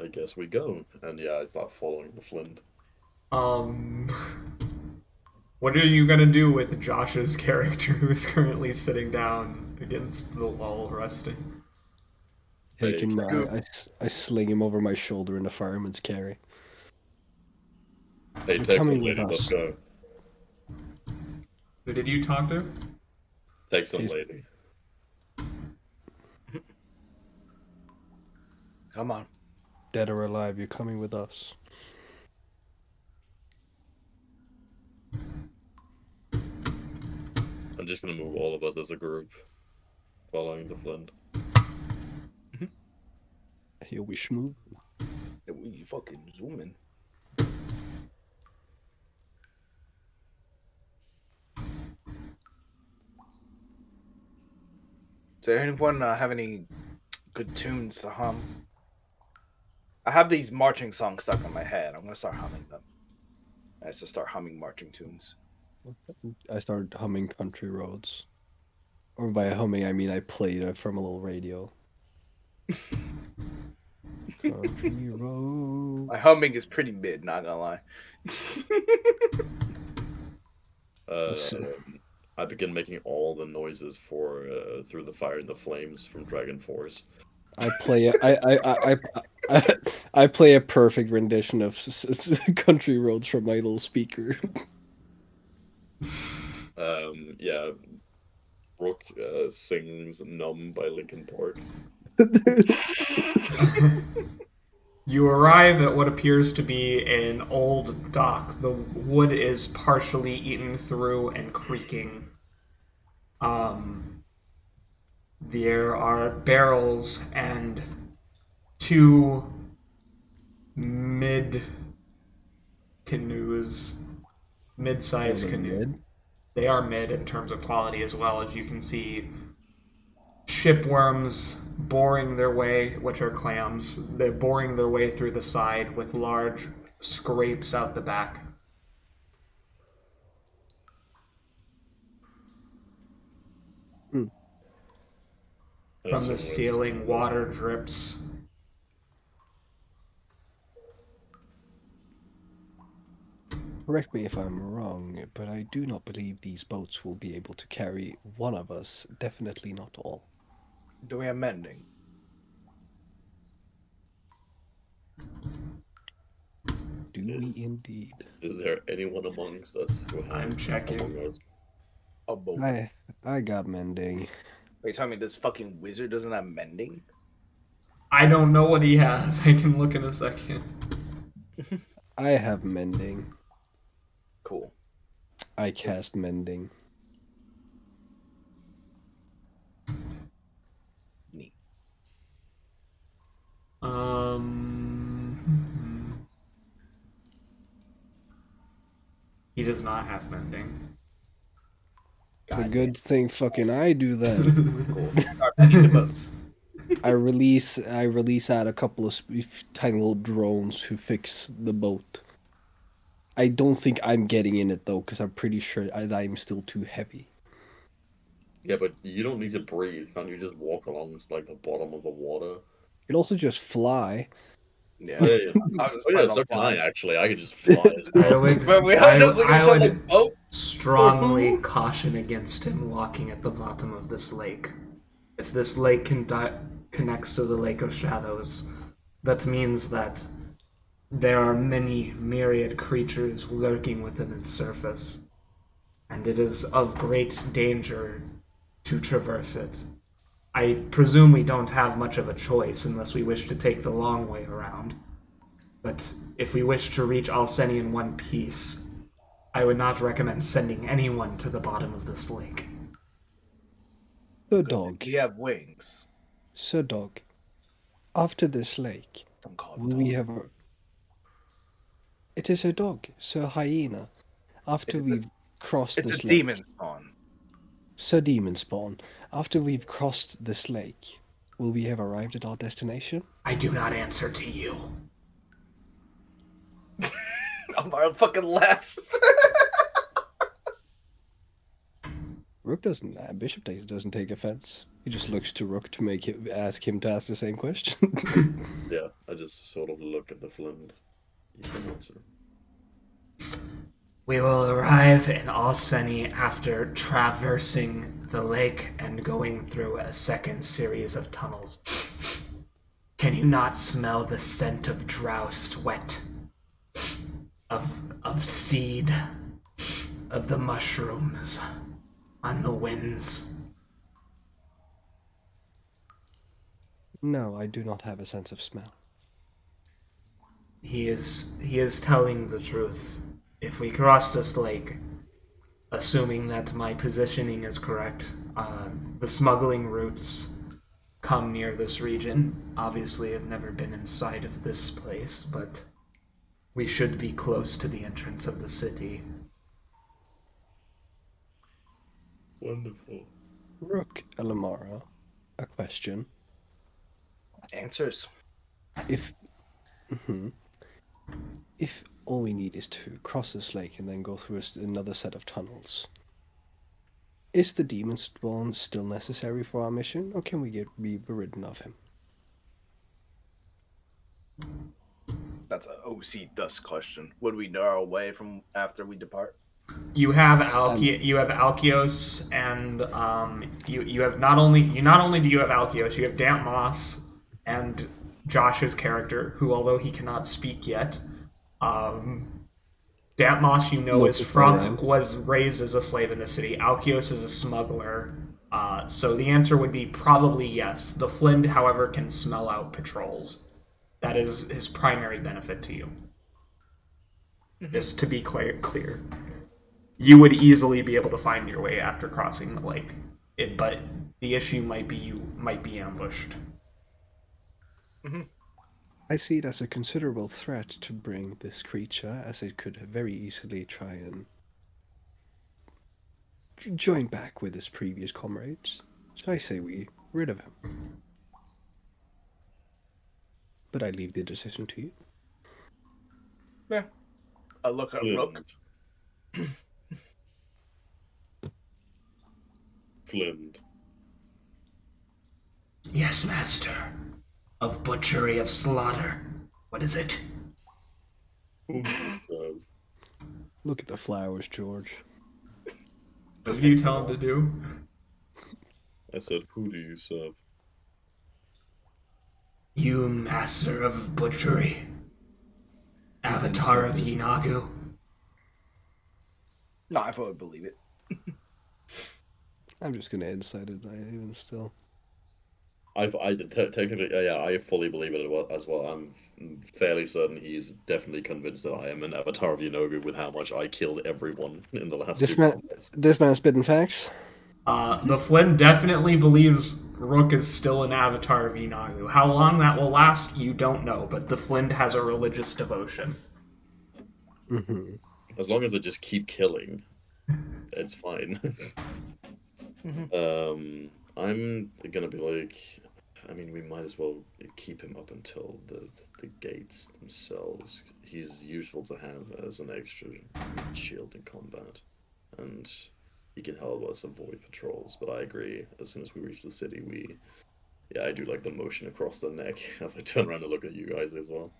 I guess we go. And yeah, I thought following the flint. What are you gonna do with Josh's character who is currently sitting down against the wall resting? Take him, I sling him over my shoulder in the fireman's carry. Hey, You're take some coming with lady, let's us. go. Who did you talk to? Take some He's- lady. Come on. Dead or alive, you're coming with us. I'm just gonna move all of us as a group. Following the flint. Here we schmoo. We fucking zooming. Does anyone have any good tunes to hum? I have these marching songs stuck in my head. I'm gonna start humming them. I have to start humming marching tunes. I started humming Country Roads. Or by humming, I mean I played it from a little radio. Country Road. My humming is pretty mid, not gonna lie. I begin making all the noises for Through the Fire and the Flames from Dragon Force. I play a perfect rendition of Country Roads from my little speaker. Yeah. Rook sings Numb by Linkin Park. You arrive at what appears to be an old dock. The wood is partially eaten through and creaking. There are barrels and two mid-sized canoes. They are mid in terms of quality as well. As you can see, shipworms boring their way, which are clams, they're boring their way through the side with large scrapes out the back. From the ceiling, water drips. Correct me if I'm wrong, but I do not believe these boats will be able to carry one of us, definitely not all. Do we have mending? Do we indeed? Is there anyone amongst us who has I'm checking. among us? A boat. I got mending. Wait, tell me this fucking wizard doesn't have mending? I don't know what he has. I can look in a second. I have mending. Cool. I cast mending. Neat. He does not have mending. The good thing fucking I do that. Cool. Start mending the boats. I release out a couple of tiny little drones who fix the boat. I don't think I'm getting in it though, because I'm pretty sure I'm still too heavy. Yeah, but you don't need to breathe. Can't you just walk along like the bottom of the water? You can also just fly. Yeah. Yeah, yeah. I was Oh yeah, planning so on can I flying. actually. I could just fly as well. But we have to look at each other. Oh, strongly caution against him walking at the bottom of this lake. If this lake connects to the Lake of Shadows, that means that there are many myriad creatures lurking within its surface, and it is of great danger to traverse it. I presume we don't have much of a choice unless we wish to take the long way around. But if we wish to reach Alseni in one piece, I would not recommend sending anyone to the bottom of this lake. Sir Dog. We have wings. Sir Dog. After this lake, Don't call it will we dog. have a... It is a dog, Sir Hyena. After we've crossed It's this a lake... demon spawn. Sir Demon Spawn. After we've crossed this lake, will we have arrived at our destination? I do not answer to you. Amara fucking laughs. Rook doesn't. Bishop doesn't take offense. He just looks to Rook to ask him to ask the same question. Yeah, I just sort of look at the flint. You can answer. We will arrive in Alseni after traversing the lake and going through a second series of tunnels. Can you not smell the scent of drow sweat? Of seed? Of the mushrooms? On the winds? No, I do not have a sense of smell. He is telling the truth. If we cross this lake, assuming that my positioning is correct, the smuggling routes come near this region. Obviously, I've never been inside of this place, but we should be close to the entrance of the city. Wonderful. Rook, Elemara, a question. Answers. If all we need is to cross this lake and then go through another set of tunnels, is the demon spawn still necessary for our mission, or can we be rid of him? That's an OC dust question. Would we know our way from after we depart? You have Alkios, and you have not only do you have Alkios, you have Damp Moss and Josh's character, who, although he cannot speak yet, Damp Moss, was raised as a slave in the city. Alkios is a smuggler. So the answer would be probably yes. The Flint, however, can smell out patrols. That is his primary benefit to you. Just to be clear. You would easily be able to find your way after crossing the lake. But the issue might be you might be ambushed. I see it as a considerable threat to bring this creature, as it could very easily try and join back with his previous comrades. So I say we rid of him. But I leave the decision to you. Yeah. I look at Rook. Flint. Yes, master. Of butchery, of slaughter. What is it? Look at the flowers, George. What do you tell him to do? I said, who do you serve? You, master of butchery. Avatar of Yinagu. No, I would believe it. I'm just gonna insight it, even still. Technically, yeah, I fully believe it as well. I'm fairly certain he's definitely convinced that I am an avatar of Yinogu with how much I killed everyone in the last This man's spitting facts? The Flynn definitely believes Rook is still an avatar of Yinagu. How long that will last, you don't know, but the Flynn has a religious devotion. Mm-hmm. As long as I just keep killing, it's fine. I'm gonna be like, I mean, we might as well keep him up until the gates themselves. He's useful to have as an extra shield in combat, and he can help us avoid patrols. But I agree, as soon as we reach the city, I do like the motion across the neck as I turn around to look at you guys as well.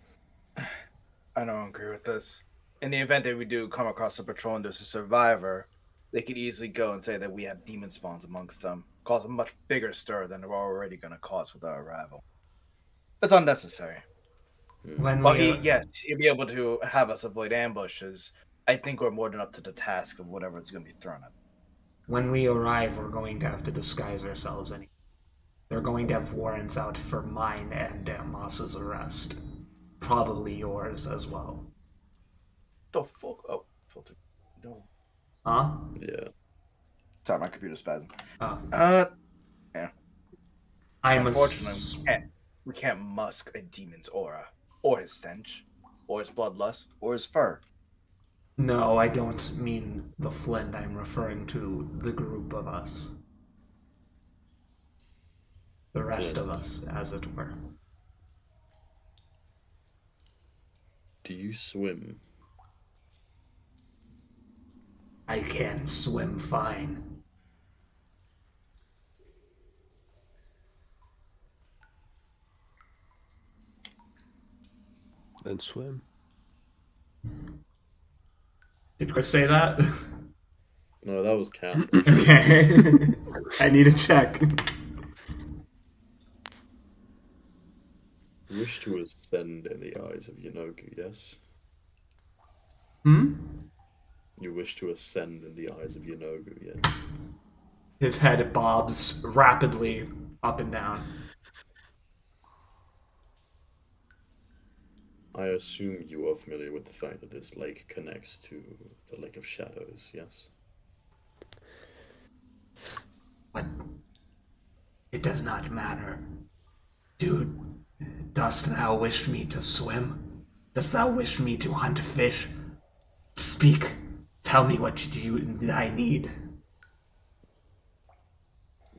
I don't agree with this. in the event that we do come across a patrol and there's a survivor, they could easily go and say that we have demon spawns amongst them, cause a much bigger stir than we're already going to cause with our arrival. It's unnecessary. When But we yes, he'll be able to have us avoid ambushes. I think we're more than up to the task of whatever it's going to be thrown at. when we arrive, we're going to have to disguise ourselves anyway. They're going to have warrants out for mine and Moss's arrest. Probably yours as well. The fuck? Oh, filter. No. Huh? Yeah. Sorry, my computer's bad. Oh. Yeah. I'm Unfortunately, we can't musk a demon's aura, or his stench, or his bloodlust, or his fur. No, I don't mean the Flint. I'm referring to the group of us. The rest of us, as it were. Do you swim? I can swim fine. Then swim. Did Chris say that? No, that was Casper. Okay. I need to check. You wish to ascend in the eyes of Yanogu, yes? Hmm? You wish to ascend in the eyes of Yanogu, yes? His head bobs rapidly up and down. I assume you are familiar with the fact that this lake connects to the Lake of Shadows, yes? But it does not matter. Dude, dost thou wish me to swim? Dost thou wish me to hunt fish? Speak. Tell me what I need.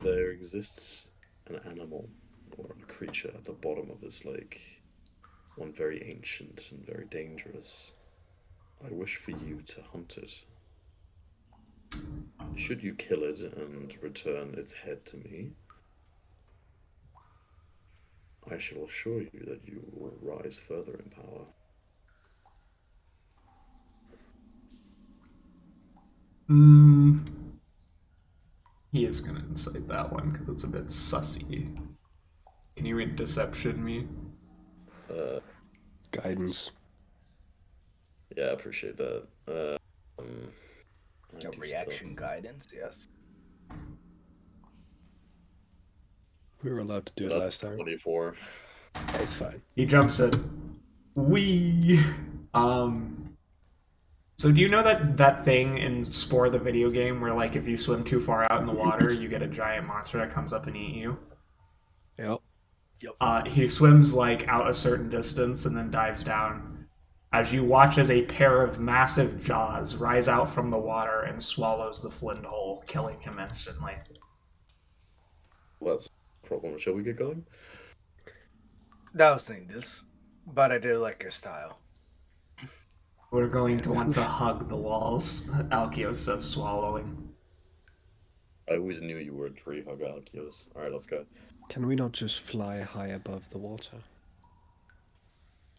There exists an animal or a creature at the bottom of this lake. One very ancient and very dangerous. I wish for you to hunt it. Should you kill it and return its head to me, I shall assure you that you will rise further in power. He is gonna incite that one because it's a bit sussy. Can you deception me? Guidance. Yeah, I appreciate that. Reaction guidance, yes. We were allowed to do it That's last time. 24. It's fine. He jumps in. Wee. So do you know that thing in Spore the video game where like if you swim too far out in the water, you get a giant monster that comes up and eat you? Yep. He swims like out a certain distance and then dives down. As you watch as a pair of massive jaws rise out from the water and swallows the flint whole, killing him instantly. Well, that's a problem. Shall we get going? That was thinking this, but I do like your style. We're going to want to hug the walls, Alkios says, swallowing. I always knew you were a tree hugger, Alkios. Alright, let's go. Can we not just fly high above the water?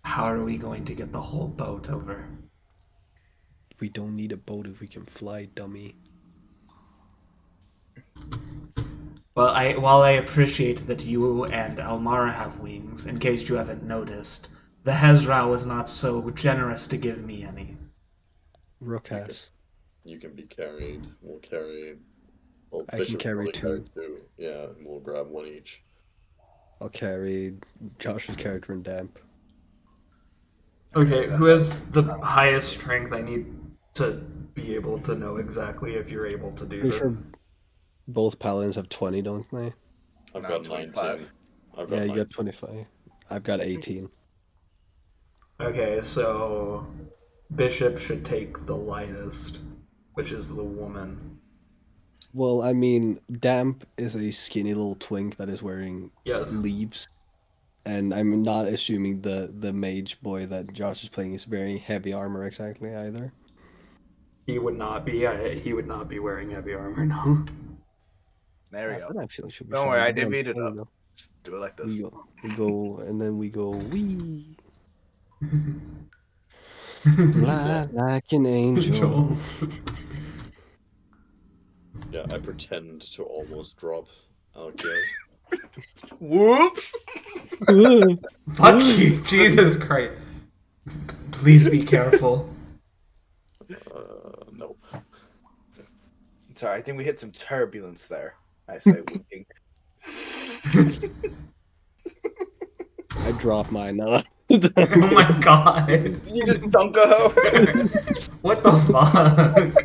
How are we going to get the whole boat over? We don't need a boat if we can fly, dummy. Well, while I appreciate that you and Elemara have wings, in case you haven't noticed, the Hezra was not so generous to give me any. Rook has. You can be carried. We'll carry. Well, I can Bishop carry will two. Yeah, and we'll grab one each. I'll carry Josh's character in damp. Okay, who has the highest strength? I need to be able to know exactly if you're able to do Pretty this. sure both paladins have 20, don't they? I've No, got 25. 19. I've Yeah, got you 19. got 25. I've got 18. Okay, so Bishop should take the lightest, which is the woman. Well, I mean, Damp is a skinny little twink that is wearing Yes. leaves. And I'm not assuming the mage boy that Josh is playing is wearing heavy armor exactly either. He would not be. He would not be wearing heavy armor. No. There we go. But I feel it should be Don't fine. worry, I We're on divvied it 20 up. now. Just do it like this. We go, and then we go, wee. Fly like an angel. Yeah, I pretend to almost drop Alkios. Whoops! Fuck you, Jesus Christ. Please be careful. No. Sorry, I think we hit some turbulence there. I say winking. I dropped mine now. Oh my god. You just dunk a hoe. What the fuck?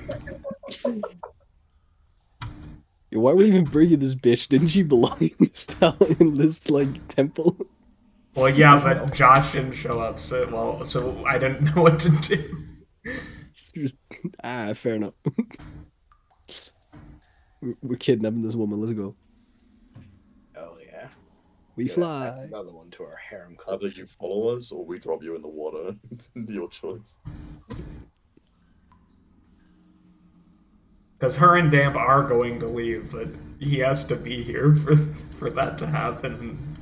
Yo, why are we even bringing this bitch? Didn't she belong in this like temple? Well, yeah, but Josh didn't show up, so I didn't know what to do. Fair enough. We're kidnapping this woman. Let's go. Oh yeah. We Yeah, fly. another one to our harem. Either you follow us or we drop you in the water. Your choice. Because her and Damp are going to leave, but he has to be here for that to happen.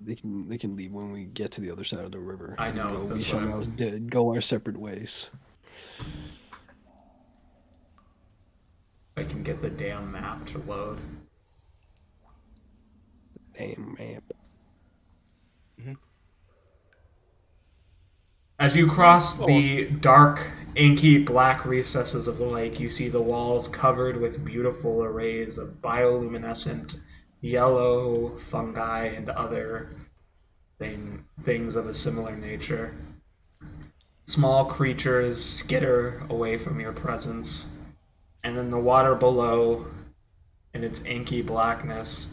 They can leave when we get to the other side of the river. I know. We shall now go our separate ways. I can get the damn map to load. Damn map. As you cross the dark, inky black recesses of the lake, you see the walls covered with beautiful arrays of bioluminescent yellow fungi and other things of a similar nature. Small creatures skitter away from your presence, and in the water below, in its inky blackness,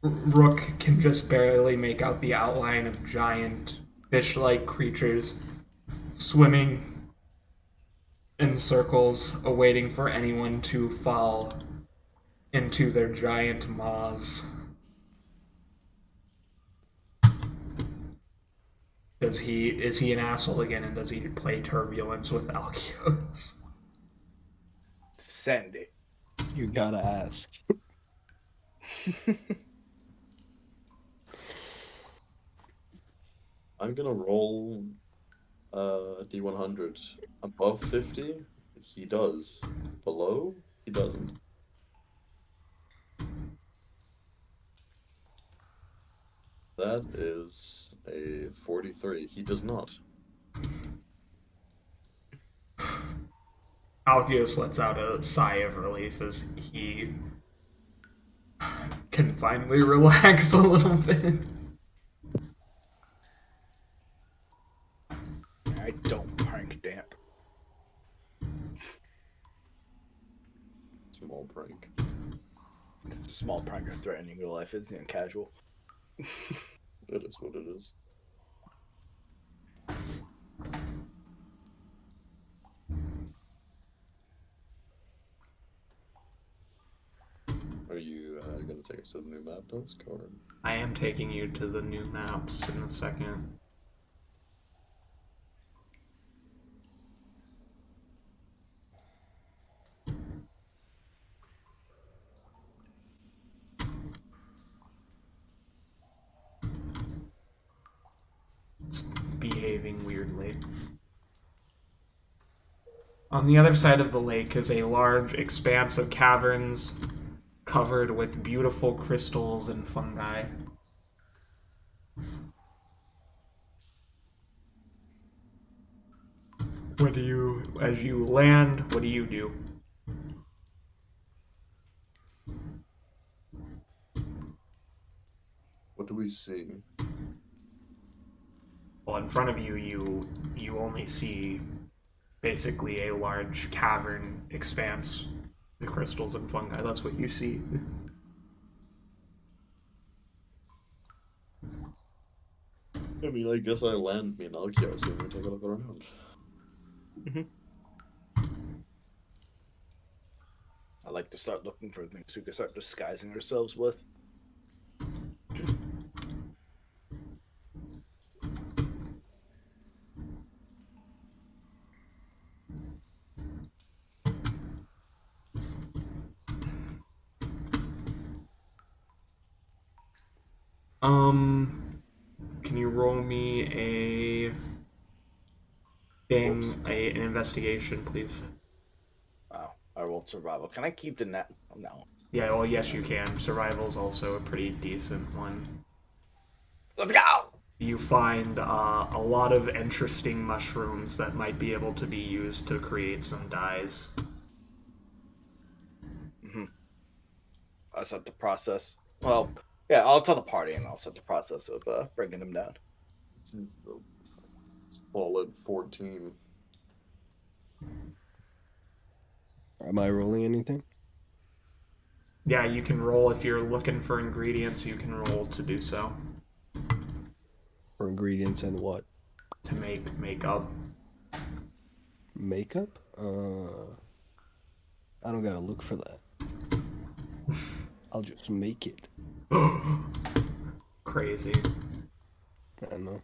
Rook can just barely make out the outline of giant fish-like creatures swimming in circles, awaiting for anyone to fall into their giant maws. Is he an asshole again, and does he play turbulence with Alkios? Send it. You gotta ask. I'm gonna roll D100. Above 50, he does. Below, he doesn't. That is a 43. He does not. Alkios lets out a sigh of relief as he can finally relax a little bit. I don't prank Damp. Small prank. It's a small prank or threatening real life. It's casual. It is what it is. Are you going to take us to the new map, Dusk, or? I am taking you to the new maps in a second. It's behaving weirdly. On the other side of the lake is a large expanse of caverns covered with beautiful crystals and fungi. As you land, what do you do? What do we see? Well, in front of you, you only see basically a large cavern expanse with crystals and fungi. That's what you see. I mean, I guess I land me and Alkios and we take a look around. I like to start looking for things we can start disguising ourselves with. can you roll me an investigation, please? Wow, I rolled survival. Can I keep the net? Oh, no. Yeah, well, yes, you can. Survival's also a pretty decent one. Let's go! You find a lot of interesting mushrooms that might be able to be used to create some dyes. Mm-hmm. I'll start the process. Well, yeah, I'll tell the party and I'll start the process of bringing them down. Solid 14. Am I rolling anything? Yeah, you can roll if you're looking for ingredients. You can roll to do so. For ingredients and what? To make makeup. Makeup? I don't gotta look for that. I'll just make it. Crazy. I don't know.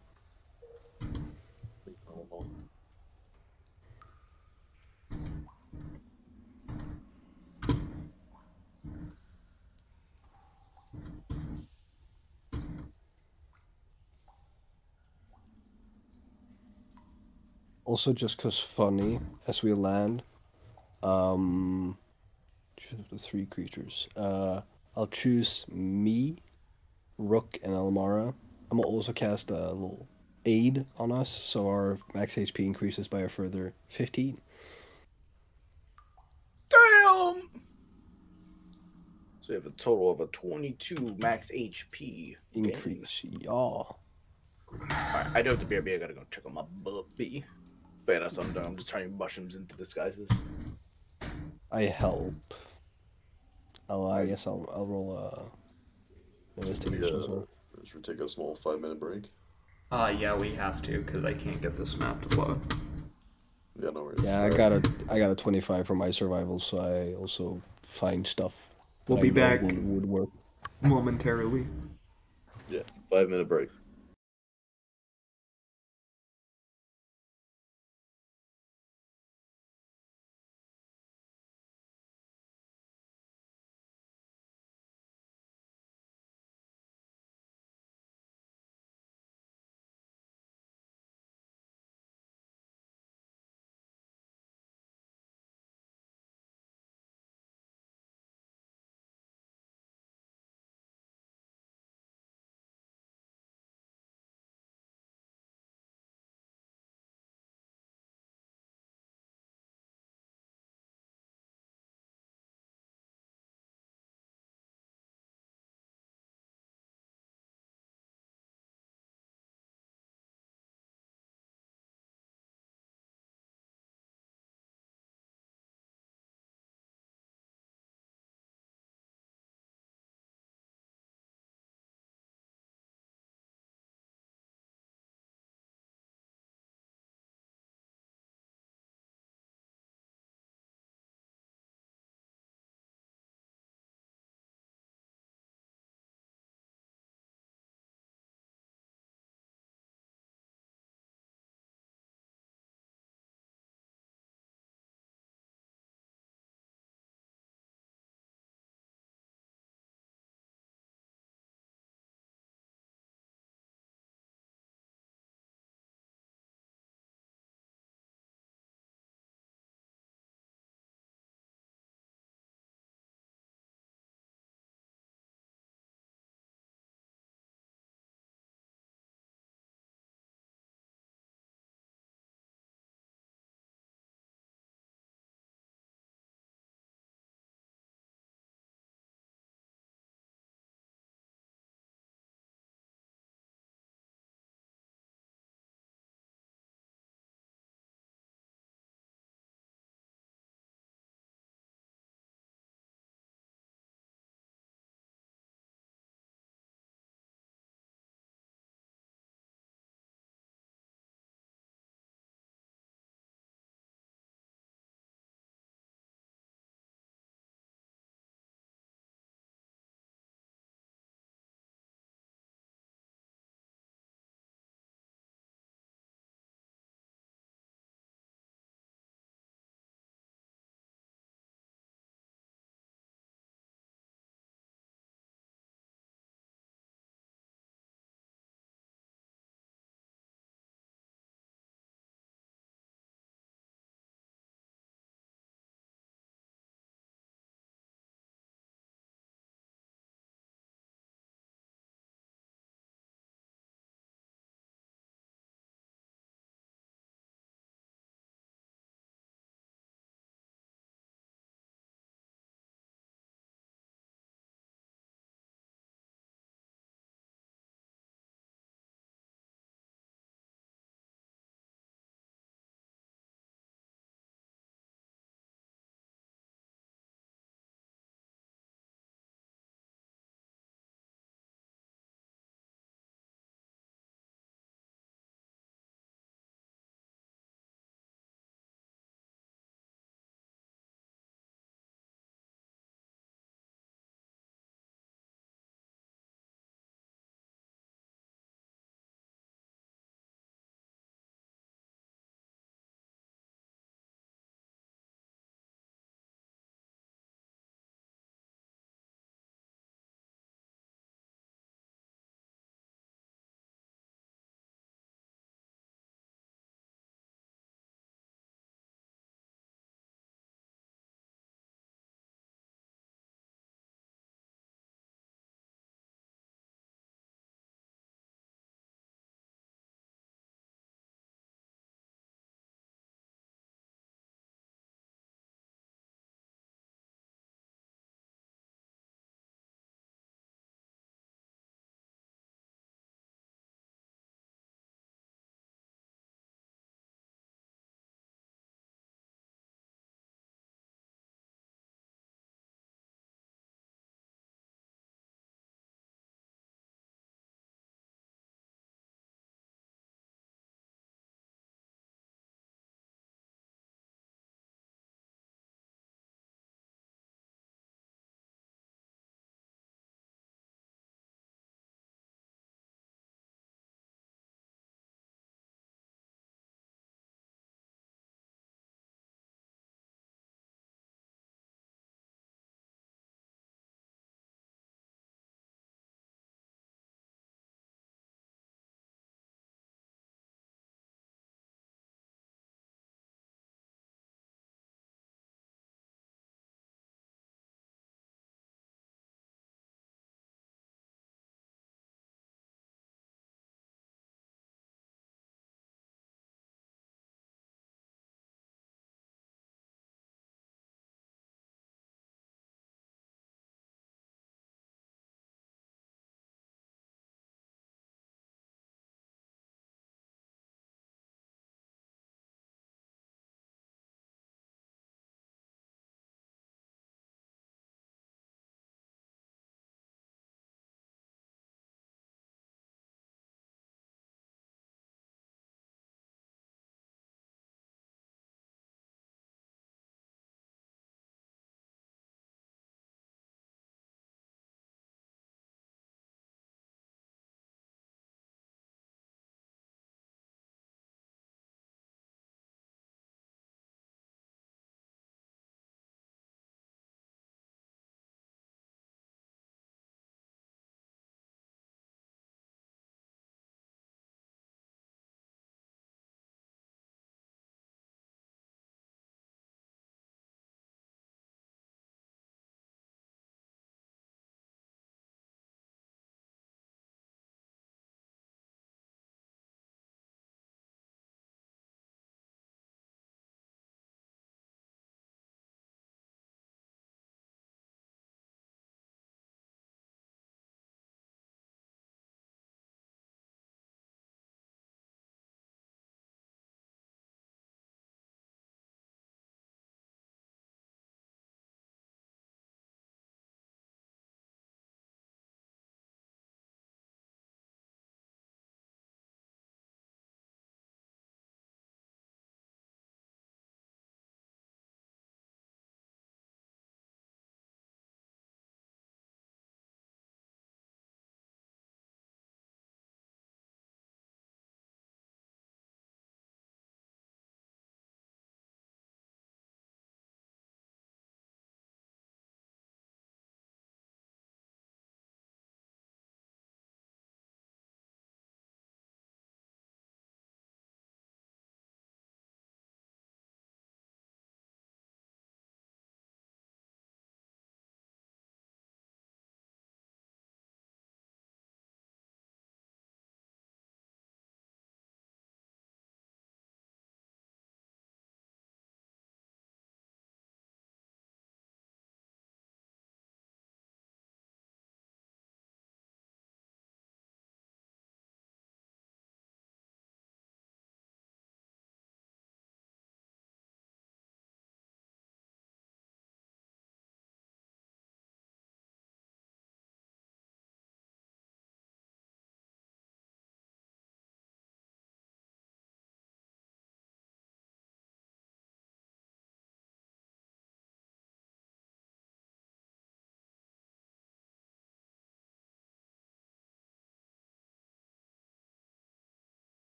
Also, just cause funny, as we land, choose the three creatures. I'll choose me, Rook, and Elemara. I'm gonna also cast a little aid on us, so our max HP increases by a further 15. Damn! So we have a total of a 22 max HP. Increase, y'all. Alright, I do have to BRB. I gotta go check on my B. But yeah, that's what I'm doing. I'm just turning mushrooms into disguises. I help. Oh, I guess I'll roll investigation as well. Should we take a small 5-minute break? Yeah, we have to because I can't get this map to load. Yeah, no worries. Yeah, I got a 25 for my survival, so I also find stuff. We'll be back would work momentarily. Yeah, 5-minute break.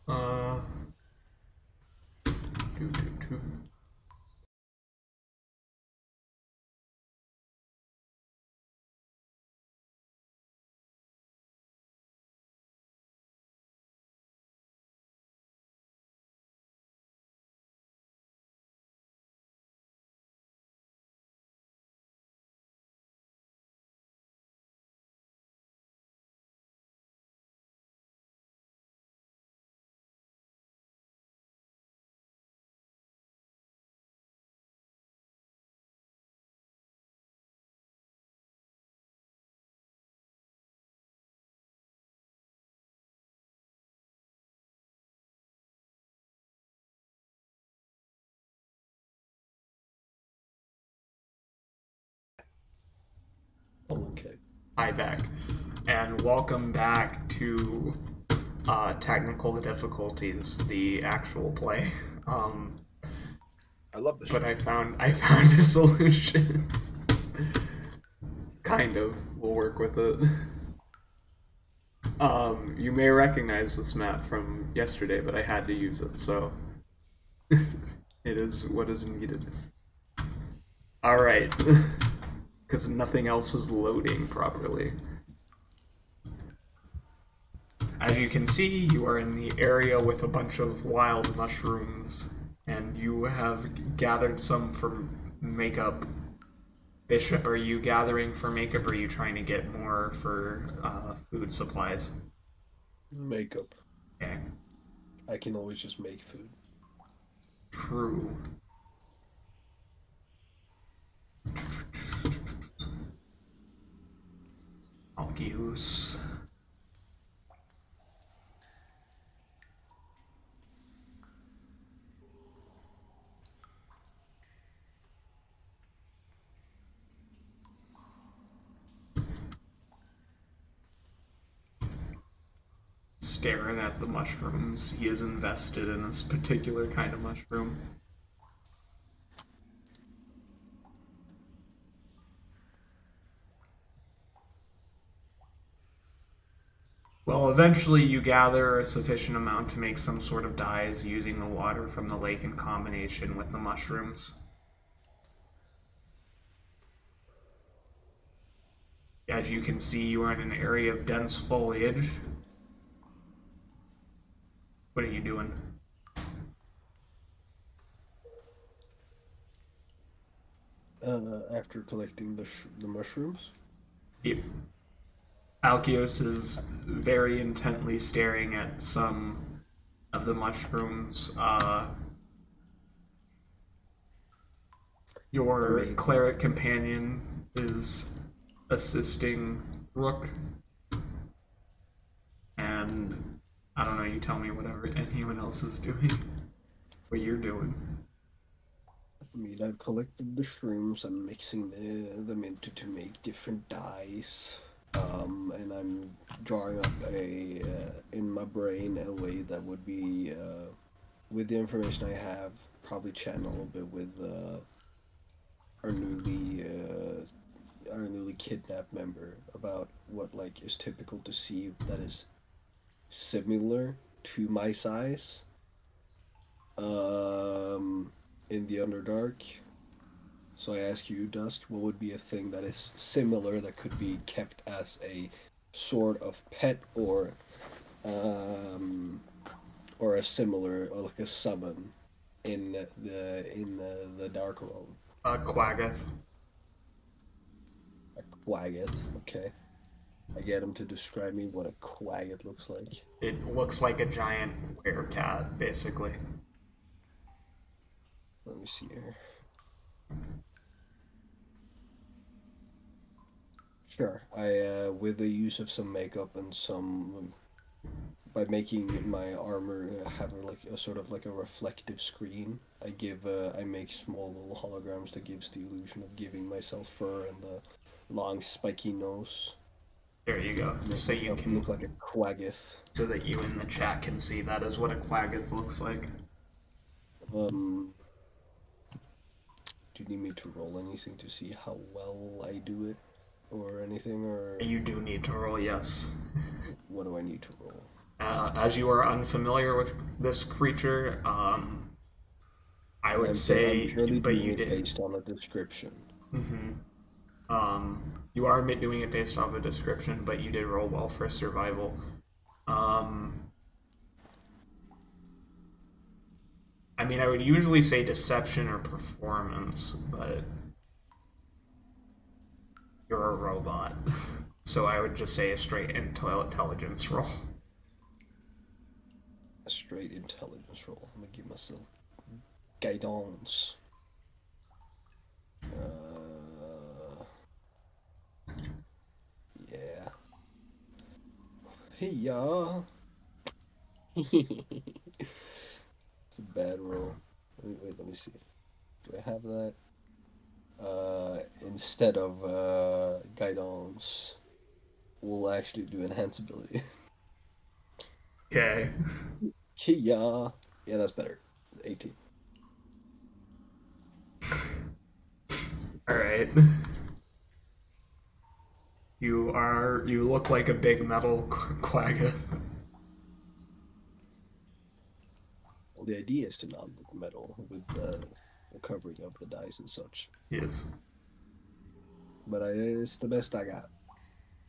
Uh. Do, do, do. Okay. Hi back, and welcome back to technical difficulties, the actual play. I love this. But I found a solution. Kind of. We'll work with it. You may recognize this map from yesterday, but I had to use it, so it is what is needed. All right, because nothing else is loading properly. As you can see, you are in the area with a bunch of wild mushrooms, and you have gathered some for makeup. Bishop, are you gathering for makeup, or are you trying to get more for food supplies? Makeup. Okay. I can always just make food. True. Alkius. Staring at the mushrooms. He is invested in this particular kind of mushroom. Well, eventually you gather a sufficient amount to make some sort of dyes using the water from the lake in combination with the mushrooms. As you can see, you are in an area of dense foliage. What are you doing? After collecting the mushrooms. Yep. Alkios is very intently staring at some of the mushrooms. Your Amazing. cleric companion is assisting Rook. And I don't know, you tell me whatever anyone else is doing. What you're doing. I mean, I've collected the shrooms. I'm mixing them into to make different dyes. And I'm drawing up in my brain a way that would be with the information I have, probably channel a little bit with our newly kidnapped member about what like is typical to see that is similar to my size. In the Underdark. So I ask you, Dusk, what would be a thing that is similar that could be kept as a sort of pet um, or a similar or like a summon in the Dark World? Quaggoth. A Quaggoth, okay. I get him to describe me what a Quaggoth looks like. It looks like a giant werecat, basically. Let me see here. Sure. I with the use of some makeup and some by making my armor have like a sort of like a reflective screen. I make small little holograms that gives the illusion of giving myself fur and the long spiky nose. There you go. So you can look like a Quaggoth. So that you in the chat can see that is what a Quaggoth looks like. Do you need me to roll anything to see how well I do it? Or anything, or... You do need to roll, yes. What do I need to roll? As you are unfamiliar with this creature, I would say, I'm purely but doing you it did. based on a description. You are doing it based off a description, but you did roll well for survival. I mean, I would usually say deception or performance, but you're a robot, so I would just say a straight intelligence roll. A straight intelligence roll. I'm gonna give myself guidance. Yeah. Hey, y'all. It's a bad roll. Wait, let me see. Do I have that? Instead of guidance, we'll actually do enhanceability. Okay. Yeah. Yeah, that's better. 18. All right. You look like a big metal quagga. Well, the idea is to not look metal with the covering of the dice and such. Yes. But it's the best I got.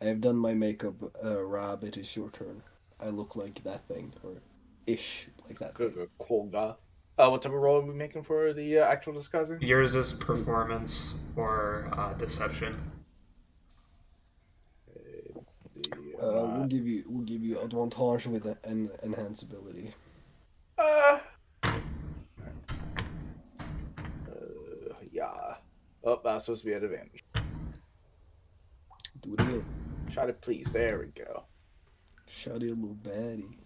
I have done my makeup. Rob, it is your turn. I look like that thing, or ish like that thing. Good, cool guy. What type of roll are we making for the actual disguising? Yours is performance or deception. We'll give you advantage with an enhanceability. Yeah. Oh, that's supposed to be at advantage. Do it again. Shot it, please. There we go. Shot it, little baddie.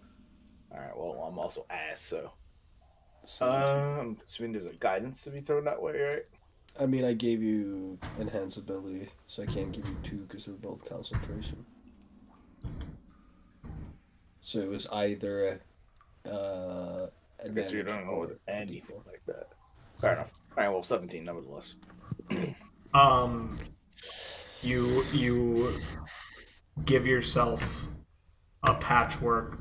Alright, well, I'm also ass, so. 17. Assuming there's a guidance to be thrown that way, right? I mean, I gave you enhanceability, so I can't give you 2 because they're both concentration. So it was either Okay, so you don't go with anything like that. Fair enough. Alright, well, 17 nevertheless. You give yourself a patchwork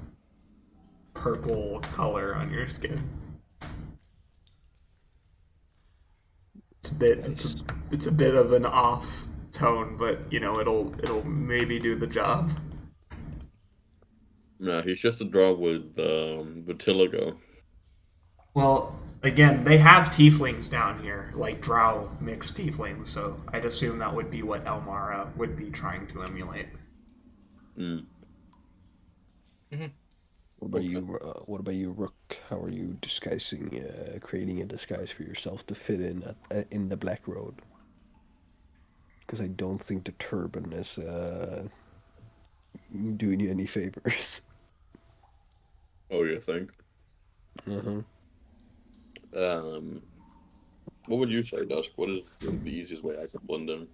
purple color on your skin. It's a bit of an off tone, but you know it'll maybe do the job. No, he's just a draw with vitiligo. Well, again, they have tieflings down here, like drow mixed tieflings, so I'd assume that would be what Elemara would be trying to emulate. Mm. Mm-hmm. What about you, Rook? How are you disguising, creating a disguise for yourself to fit in the Black Road? Because I don't think the turban is doing you any favors. Oh, you think? Mm-hmm. What would you say, Dusk? What is the easiest way I can blend in?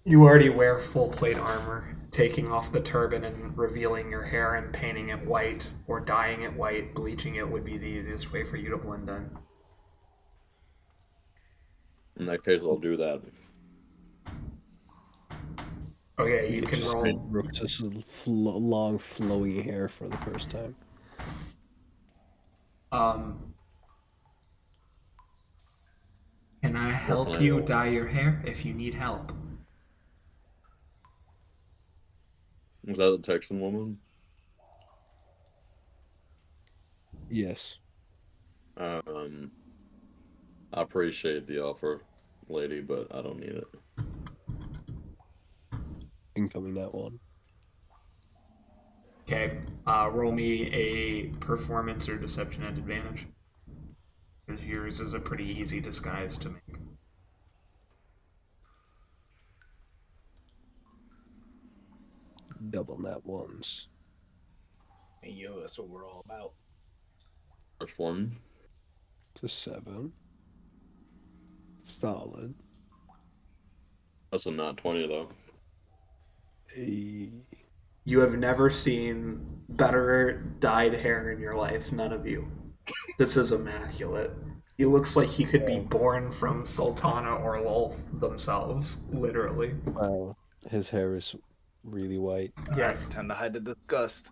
You already wear full plate armor. Taking off the turban and revealing your hair and painting it white, or dyeing it white, bleaching it would be the easiest way for you to blend in. In that case, I'll do that. Okay, you can roll. Rook just long flowing hair for the first time. Can I help you dye your hair if you need help? Was that the Texan woman? Yes. I appreciate the offer, lady, but I don't need it. Incoming that one. Okay, roll me a performance or deception at advantage. Because yours is a pretty easy disguise to make. Double nat ones. Hey, yo, that's what we're all about. First one. It's a 7. Solid. That's a not 20, though. You have never seen better dyed hair in your life, none of you. This is immaculate. He looks like he could be born from Soltanna or Lolth themselves, literally. Wow. His hair is really white. Yes. I tend to hide the disgust.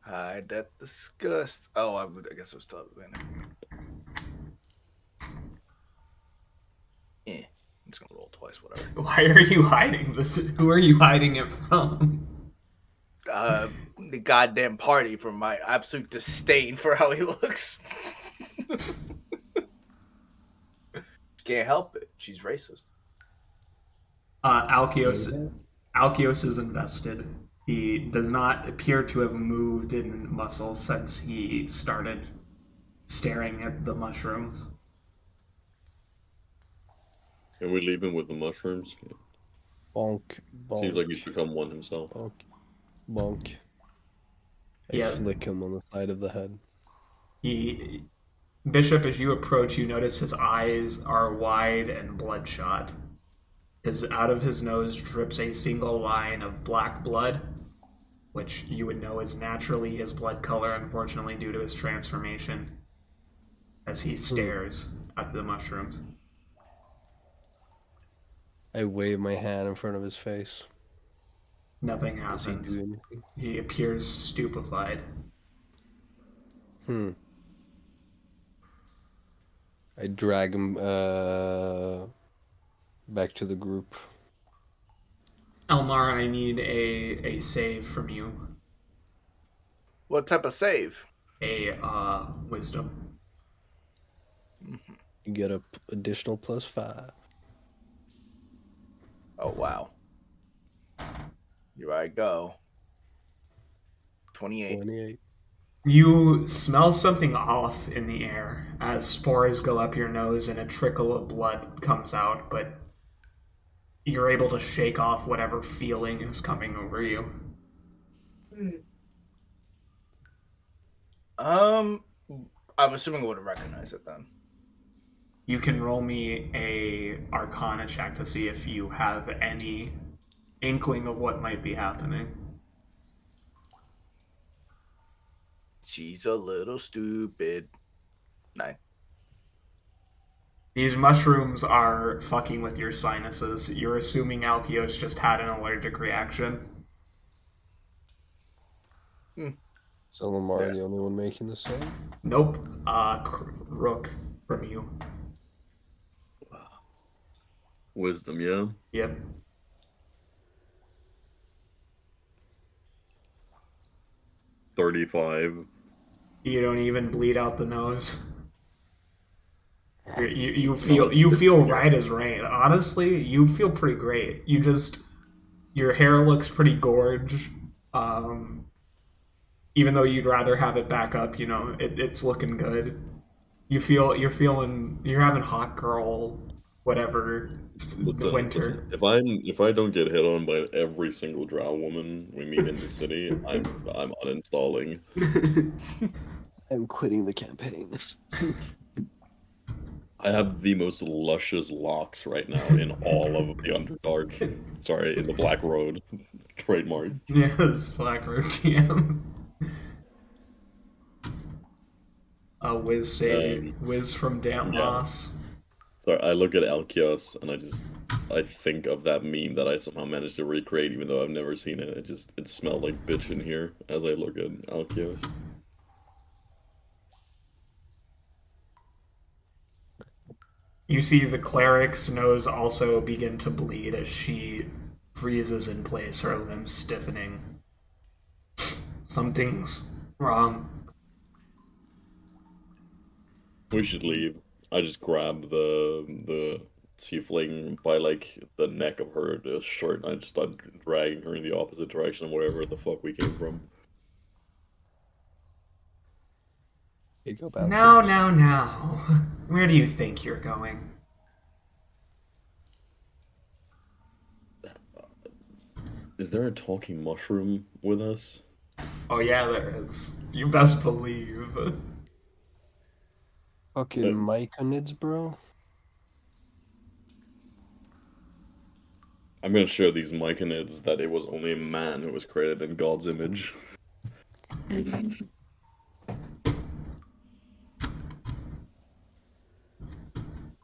Hide that disgust. Oh, I guess it was still in there. Yeah, I'm just gonna roll twice, whatever. Why are you hiding this? Who are you hiding it from? The goddamn party from my absolute disdain for how he looks. Can't help it. She's racist. Alkios is invested. He does not appear to have moved in muscle since he started staring at the mushrooms. Can we leave him with the mushrooms? Bonk, bonk. Seems like he's become one himself. Bonk, bonk. I flick him on the side of the head. Bishop, as you approach, you notice his eyes are wide and bloodshot. Out of his nose drips a single line of black blood, which you would know is naturally his blood color, unfortunately, due to his transformation, as he stares at the mushrooms. I wave my hand in front of his face. Nothing happens. Does he do anything? He appears stupefied. I drag him back to the group. Elemara, I need a save from you. What type of save? A wisdom. You get a additional +5. Oh, wow. Here I go. 28. 28. You smell something off in the air as spores go up your nose and a trickle of blood comes out, but you're able to shake off whatever feeling is coming over you. I'm assuming I would have recognized it then. You can roll me a Arcana check to see if you have any inkling of what might be happening. She's a little stupid. 9. These mushrooms are fucking with your sinuses. You're assuming Alkios just had an allergic reaction. Is Elemara the only one making the same? Nope. Rook from you. Wisdom, yeah? Yep. $35. You don't even bleed out the nose. You feel right as rain. Honestly, you feel pretty great. Your hair looks pretty gorge. Even though you'd rather have it back up, it's looking good. You're having hot girl whatever winter. Listen, if I don't get hit on by every single drow woman we meet in the city, I'm uninstalling. I'm quitting the campaign. I have the most luscious locks right now in all of the Underdark. Sorry, in the Black Road. Trademark. Yes, Black Road TM. Wiz from Damp Moss. Sorry, I look at Alkios and I think of that meme that I somehow managed to recreate, even though I've never seen it. It smelled like bitch in here as I look at Alkios. You see the cleric's nose also begin to bleed as she freezes in place, her limbs stiffening. Something's wrong. We should leave. I just grab the tiefling by the neck of her shirt and I just start dragging her in the opposite direction of wherever the fuck we came from. You go back. No. Where do you think you're going? Is there a talking mushroom with us? Oh yeah, there is. You best believe. Fucking myconids, bro. I'm gonna show these myconids that it was only a man who was created in God's image.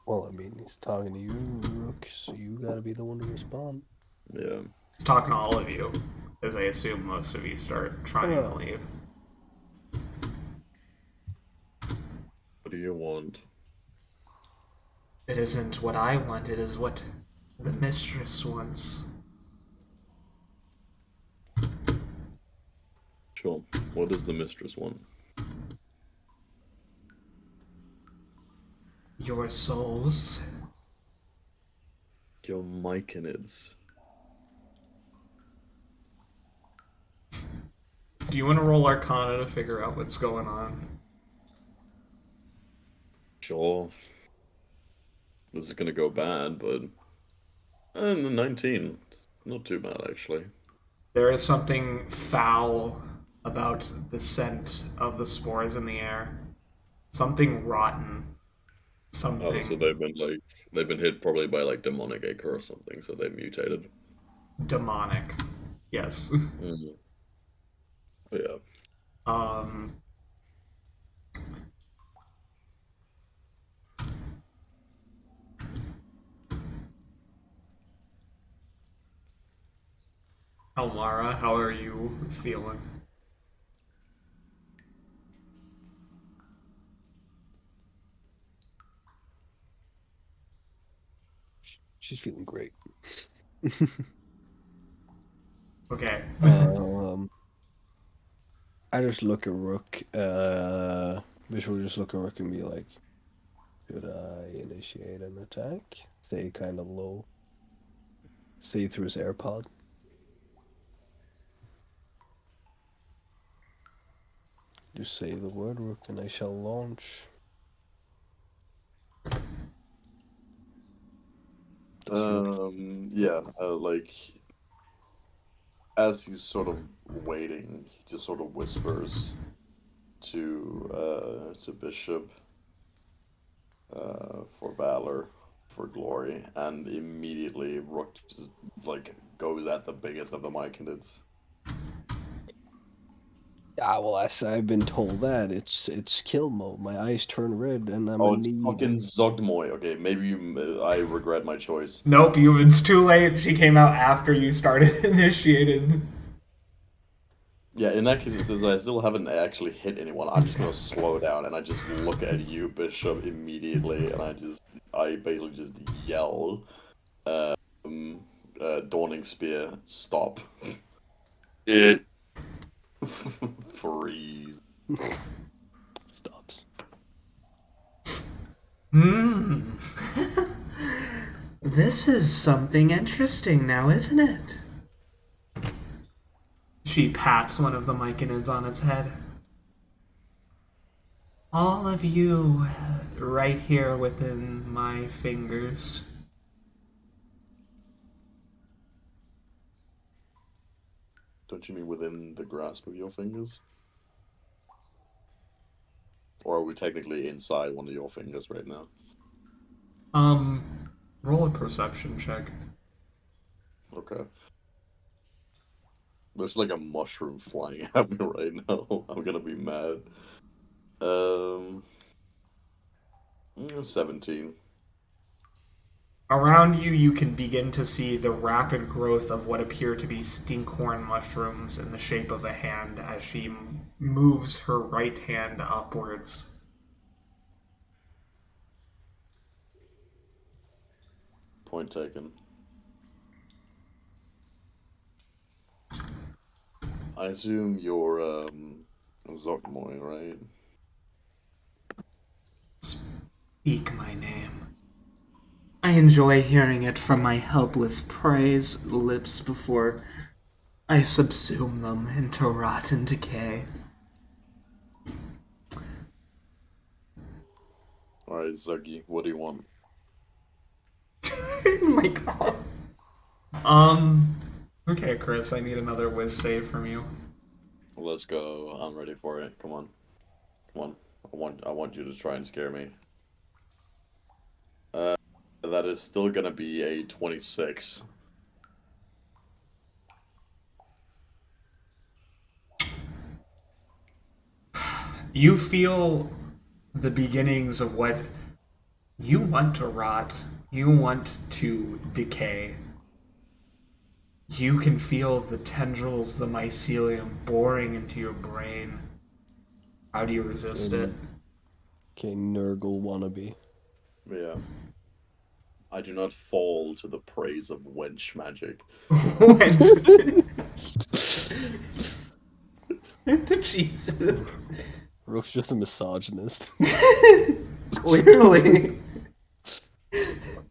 Well, I mean, he's talking to you, Rook, so you gotta be the one to respond. Yeah. He's talking to all of you, as I assume most of you start trying to leave. do you want? It isn't what I want, it is what the mistress wants. Sure. What does the mistress want? Your souls. Your myconids. Do you want to roll Arcana to figure out what's going on? Sure. This is gonna go bad, but... And the 19. Not too bad, actually. There is something foul about the scent of the spores in the air. Something rotten. Something. Oh, so they've been hit probably by like demonic acre or something, so they mutated. Demonic. Yes. Mm. Yeah. Elemara, how are you feeling? She's feeling great. Okay. I just look at Rook. Visual just look at Rook and be like, should I initiate an attack? Say kind of low. Say through his AirPod. Just say the word, Rook, and I shall launch. Yeah, like, as he's sort of waiting, he just sort of whispers to Bishop, for valor, for glory, and immediately Rook just, like, goes at the biggest of the myconids. Yeah, well, I've been told that it's kill mode. My eyes turn red, and I'm Oh, a it's need. fucking Zuggtmoy. Okay, maybe I regret my choice. Nope, it's too late. She came out after you started initiating. Yeah, in that case, since I still haven't actually hit anyone, I'm just gonna slow down and I just look at you, Bishop, immediately, and I basically just yell, Dawning Spear, stop. Freeze. Stops. This is something interesting now, isn't it? She pats one of the myconids on its head. All of you right here within my fingers. Don't you mean within the grasp of your fingers? Or are we technically inside one of your fingers right now? Roll a perception check. Okay. There's like a mushroom flying at me right now. I'm gonna be mad. 17. Around you, you can begin to see the rapid growth of what appear to be stinkhorn mushrooms in the shape of a hand as she moves her right hand upwards. Point taken. I assume you're, Zuggtmoy, right? Speak my name. I enjoy hearing it from my helpless prey's lips before I subsume them into rotten decay. Alright, Zuggy, what do you want? Oh my god. Okay, Chris, I need another whiz save from you. Let's go. I'm ready for it. Come on. Come on. I want you to try and scare me. That is still gonna be a 26. You feel the beginnings of what you want to rot. You want to decay. You can feel the tendrils, the mycelium boring into your brain. How do you resist it? Okay, Nurgle wannabe. Yeah. I do not fall to the praise of wench magic. Jesus. Rook's just a misogynist. Clearly.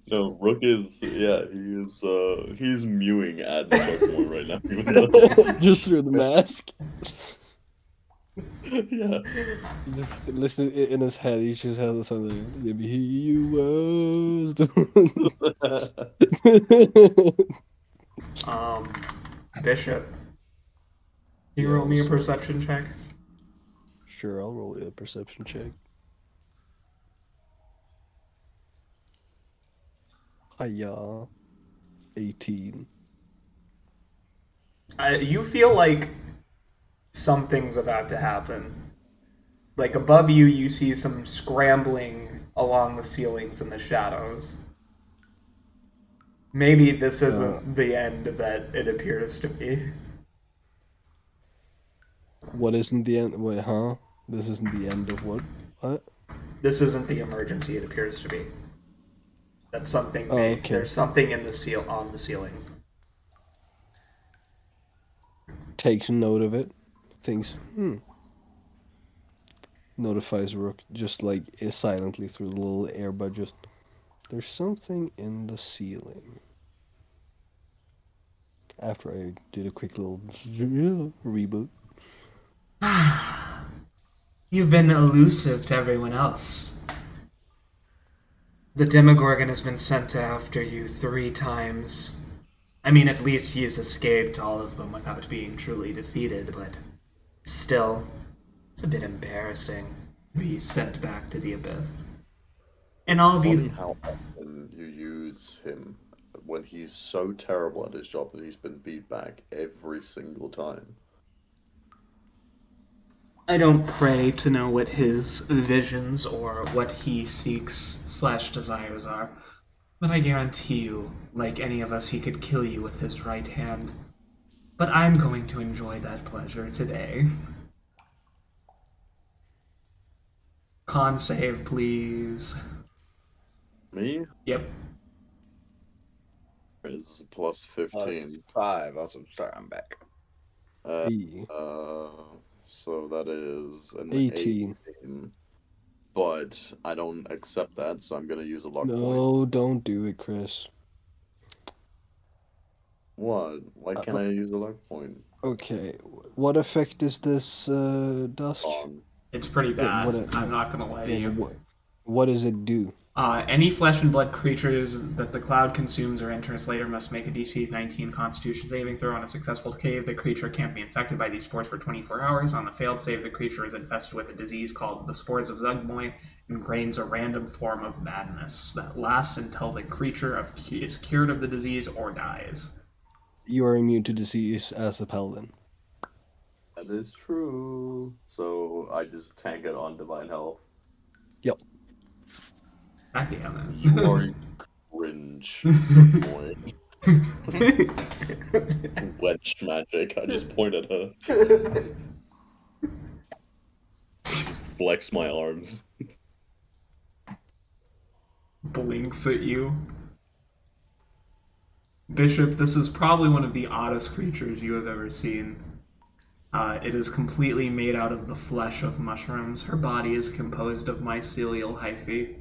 No, Rook is he's mewing at Zuggtmoy right now. Even though... Just through the mask. Yeah. He just listen in his head. He just has something. Maybe he was the Bishop. Can you Yeah, roll me a so- perception check? Sure, I'll roll you a perception check. Hiya. 18. You feel like something's about to happen. Like above you, you see some scrambling along the ceilings in the shadows. Maybe this isn't the end that it appears to be. What isn't the end? Wait, huh? This isn't the end of what? What? This isn't the emergency it appears to be. That's something. Oh, okay. There's something in the on the ceiling. Takes note of it. Thinks, notifies Rook just like silently through the little airbud. Just there's something in the ceiling. After I did a quick little reboot. You've been elusive to everyone else. The Demogorgon has been sent after you 3 times. I mean, at least he's escaped all of them without being truly defeated, but still, it's a bit embarrassing to be sent back to the Abyss. And I'll Funny be... how often you use him when he's so terrible at his job that he's been beat back every single time. I don't pray to know what his visions or what he seeks/desires are, but I guarantee you, like any of us, he could kill you with his right hand. But I'm going to enjoy that pleasure today. Con save, please. Me? Yep. Is plus 15. 5. Also, sorry, I'm back. E. So that is an 18. 18. But I don't accept that, so I'm gonna use a luck point. No, don't do it, Chris. What? Why can't I use a luck point? Okay, what effect is this, Dusk? It's pretty bad. what I'm not gonna lie to Yeah, you. what does it do? Any flesh and blood creatures that the cloud consumes or enters later must make a DC 19 Constitution saving throw. On a successful save, the creature can't be infected by these spores for 24 hours. On the failed save, the creature is infested with a disease called the spores of Zuggtmoy and gains a random form of madness that lasts until the creature is cured of the disease or dies. You are immune to disease as a paladin. That is true. So I just tank it on divine health. Yep. God damn it. You are cringe, boy. Wench magic. I just point at her. Just flex my arms. Blinks at you. Bishop, this is probably one of the oddest creatures you have ever seen. It is completely made out of the flesh of mushrooms. Her body is composed of mycelial hyphae,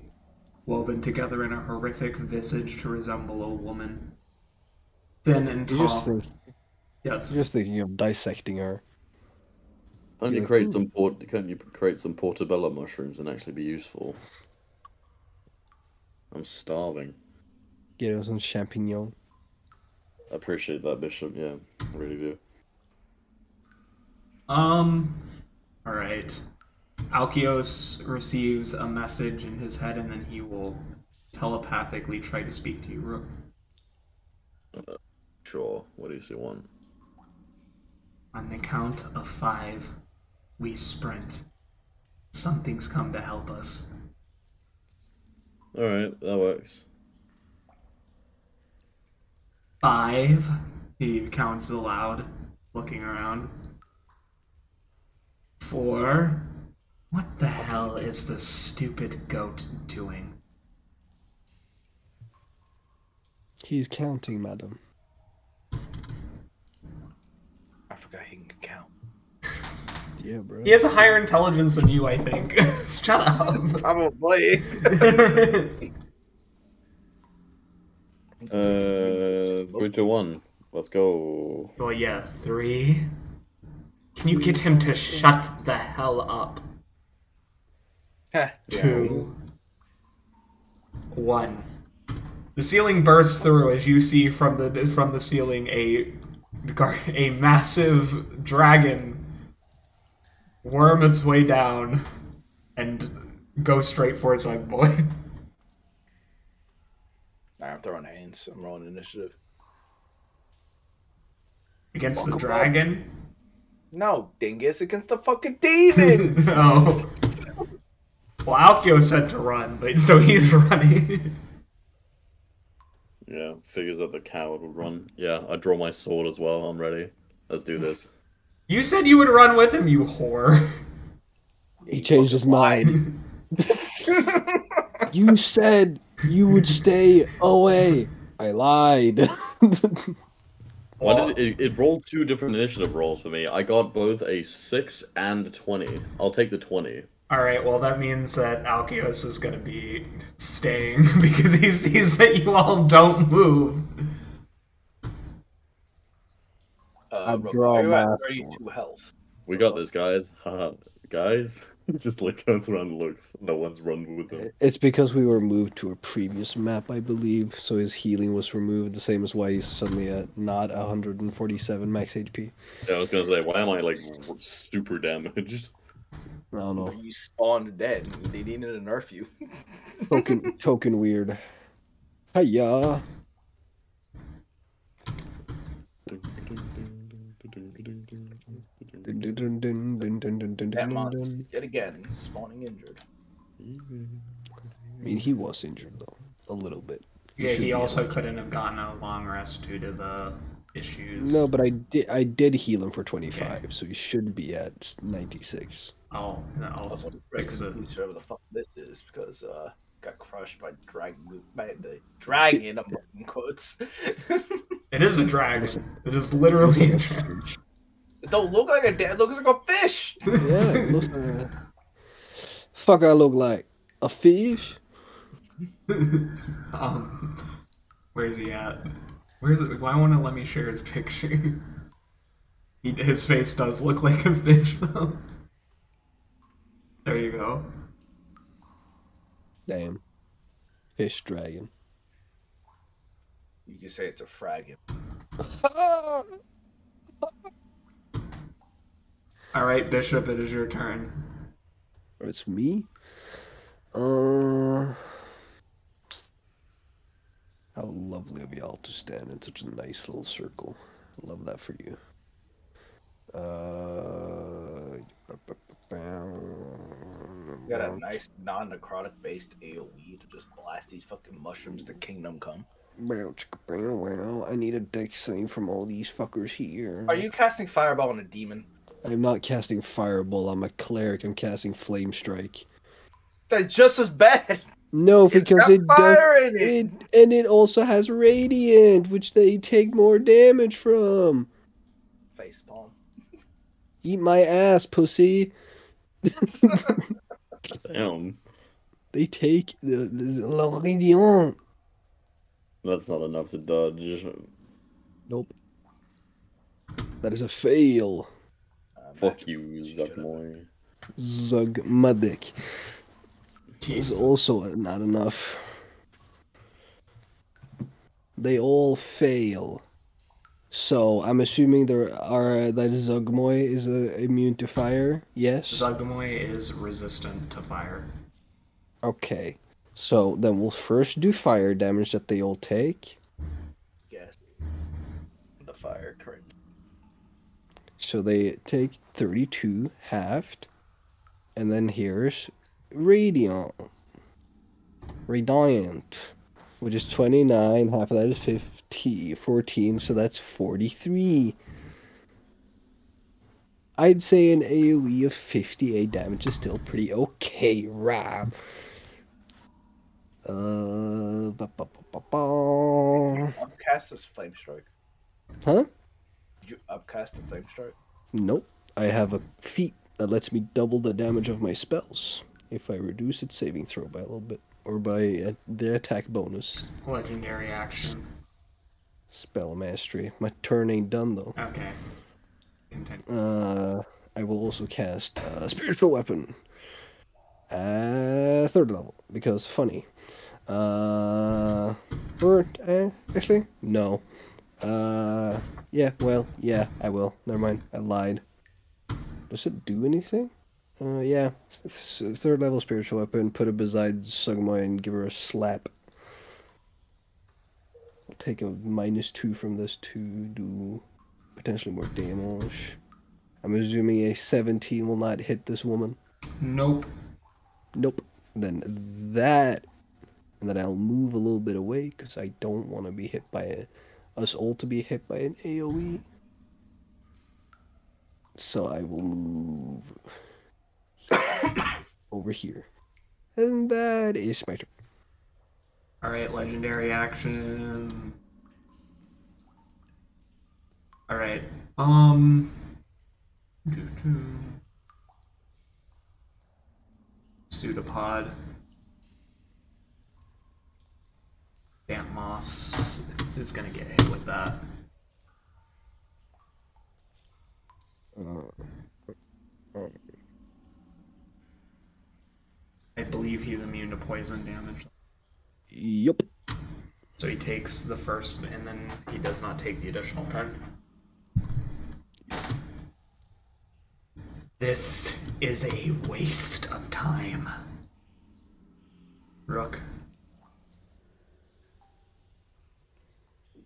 woven together in a horrific visage to resemble a woman. Thin and tall. Yes. You're just thinking of dissecting her. Can't you create some portobello mushrooms and actually be useful? I'm starving. Get some champignon. I appreciate that, Bishop. Yeah, I really do. Alright. Alkios receives a message in his head, and then he will telepathically try to speak to you, Rook. Sure. What does he want? On the count of 5, we sprint. Something's come to help us. Alright, that works. 5. He counts aloud, looking around. 4. What the hell is this stupid goat doing? He's counting, madam. I forgot he can count. Yeah, bro. He has a higher intelligence than you, I think. Shut up. Probably. 3, 2, 1. Let's go. Well, yeah, 3. Can you get him to shut the hell up? 2, 1. The ceiling bursts through as you see from the ceiling a massive dragon worm its way down and go straight for Zuggtmoy. I'm throwing hands. I'm rolling initiative. Against the dragon? No, dingus, against the fucking demons! Oh. Well, Alkio said to run, but so he's running. Yeah, figures that the coward would run. Yeah, I draw my sword as well. I'm ready. Let's do this. You said you would run with him, you whore. He changed his mind. You said you would stay away. I lied. Why did it rolled 2 different initiative rolls for me? I got both a 6 and a 20. I'll take the 20. Alright, well that means that Alkios is gonna be staying because he sees that you all don't move. I Rook, draw are you at my 32 health? We got this, guys. Haha, guys. Just like turns around and looks. No one's run with him. It's because we were moved to a previous map, I believe, so his healing was removed, the same as why he's suddenly at not 147 max HP. Yeah, I was gonna say, why am I like super damaged? I don't know. You spawned dead. They needed to nerf you. Token weird. Hiya. That monster, yet again, spawning injured. I mean, he was injured though, a little bit. Yeah, should he be also able- couldn't have gotten a long rest due to the issues. No, but I did heal him for 25, so he should be at 96. Oh, no. Also, Because whoever the fuck this is, because got crushed by the dragon. I'm in quotes. It is a dragon. It is literally a dragon. It don't look like a dead. It looks like a fish. Yeah, it looks like fuck. I look like a fish. Where's he at? Why won't it let me share his picture? His face does look like a fish, though. There you go. Damn. Fish dragon. You can say it's a fragging. Alright, Bishop, it is your turn. It's me. How lovely of y'all to stand in such a nice little circle. Love that for you. You got a nice non-necrotic based AoE to just blast these fucking mushrooms to kingdom come. I need a deck save from all these fuckers here. Are you casting fireball on a demon? I'm not casting fireball. I'm a cleric. I'm casting flame strike. That's just as bad. No, It's because got it fire does. in it. And it also has radiant, which they take more damage from. Facepalm. Eat my ass, pussy. Damn. They take the radiant. That's not enough to dodge. Nope. That is a fail. Fuck you, Zuggtmoy. Zuggtmoy. Is also not enough. They all fail. So I'm assuming that Zuggtmoy is immune to fire. Yes. Zuggtmoy is resistant to fire. Okay. So then we'll first do fire damage that they all take. Yes. The fire crit. So they take 32 halved. And then here's Radiant, which is 29. Half of that is 14, so that's 43. I'd say an AoE of 58 damage is still pretty okay, Rob. Ba, ba, ba, ba, ba. Upcast this flame strike. Huh? Did you upcast the flame strike? Nope. I have a feat that lets me double the damage of my spells if I reduce its saving throw by a little bit, or by the attack bonus. Legendary action. Spell mastery. My turn ain't done though. Okay. Continue. I will also cast spiritual weapon. Third level because funny. Or actually no. Yeah. Well, yeah. I will. Never mind. I lied. Does it do anything? Yeah. Third level spiritual weapon. Put it beside Zuggtmoy and give her a slap. I'll take a -2 from this to do potentially more damage. I'm assuming a 17 will not hit this woman. Nope. Nope. Then that, and then I'll move a little bit away because I don't want to be hit by us all to be hit by an AoE. So I will move over here. And that is my turn. Alright, legendary action. Alright. Pseudopod. Damp Moss is gonna get hit with that. I believe he's immune to poison damage. Yup. So he takes the first, and then he does not take the additional 10. This is a waste of time. Rook.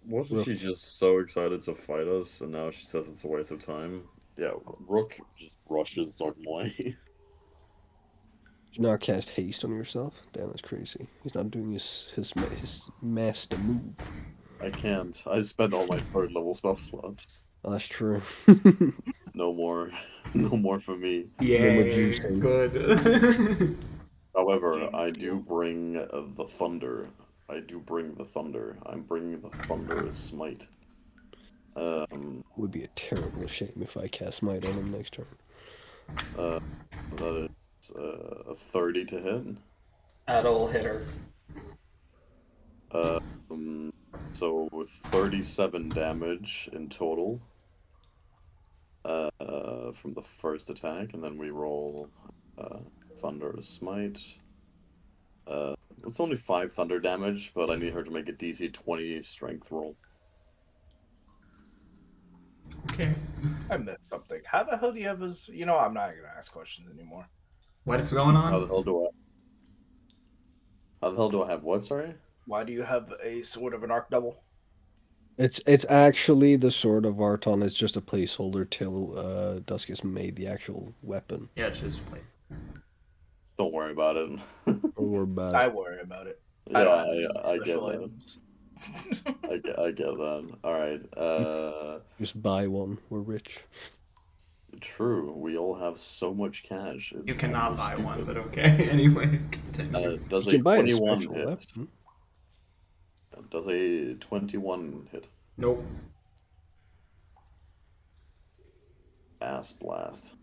Wasn't she just so excited to fight us, and now she says it's a waste of time? Yeah, Rook just rushes Zuggtmoy. Do not cast haste on yourself. Damn, that's crazy. He's not doing his master move. I can't. I spent all my third level spell slots. Oh, that's true. No more. No more for me. Yay, juicing. good. However, I do bring the thunder. I do bring the thunder. I'm bringing the thunderous smite. Would be a terrible shame if I cast Might on him next turn. That is a 30 to hit. That'll hit her. So 37 damage in total. From the first attack, and then we roll thunderous smite. It's only 5 thunder damage, but I need her to make a DC 20 strength roll. Okay. I missed something. How the hell do you have his... You know, I'm not going to ask questions anymore. What is going on? How the hell do I have what, sorry? Why do you have a Sword of an Arc Double? It's actually the Sword of Arton. It's just a placeholder till Dusk is made the actual weapon. Yeah, it's just place. Don't worry about it. Don't worry about I it. worry about it. Yeah, I I get that. I get that. Alright, Just buy one. We're rich. true. We all have so much cash. You It's cannot almost buy one, stupid. but okay. Anyway, continue. Does You a can buy a 21 special hit? weapon. Does a 21 hit? Nope. Ass blast.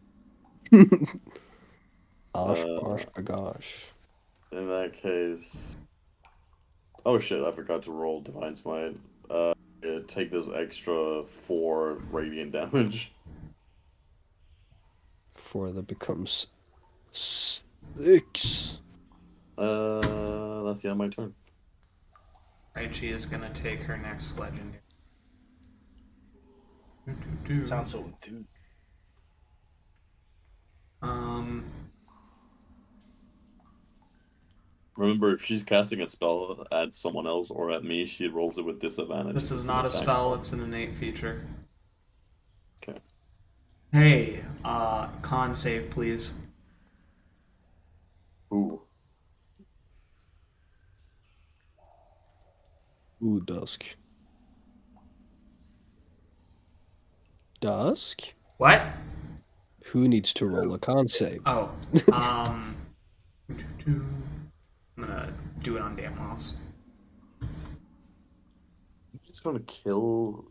Osh, bosh, bagosh. In that case... Oh shit, I forgot to roll Divine Smite. Take this extra 4 radiant damage. 4 that becomes 6. That's the end of my turn. Right, she is gonna take her next legendary. Sounds so enthused. Remember, if she's casting a spell at someone else or at me, she rolls it with disadvantage. This is not a spell, it's an innate feature. Okay. Hey, con save, please. Ooh. Ooh, Dusk. Dusk? What? Who needs to roll a con save? Oh, I'm gonna do it on damn moss. You just want to kill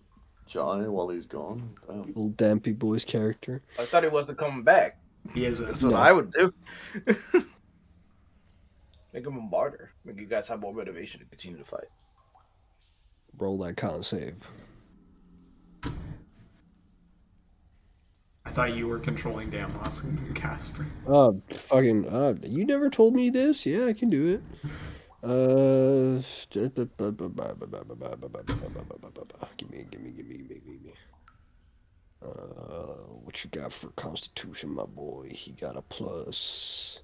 Jai while he's gone? Damn. Little Dampy Boy's character. I thought he wasn't coming back. He is That's a what No. I would do. Make him a martyr. Make you guys have more motivation to continue to fight. Roll that con save. I thought you were controlling damn moss and Casper. Oh, fucking, you never told me this? Yeah, I can do it. Give me. What you got for Constitution, my boy? He got a plus.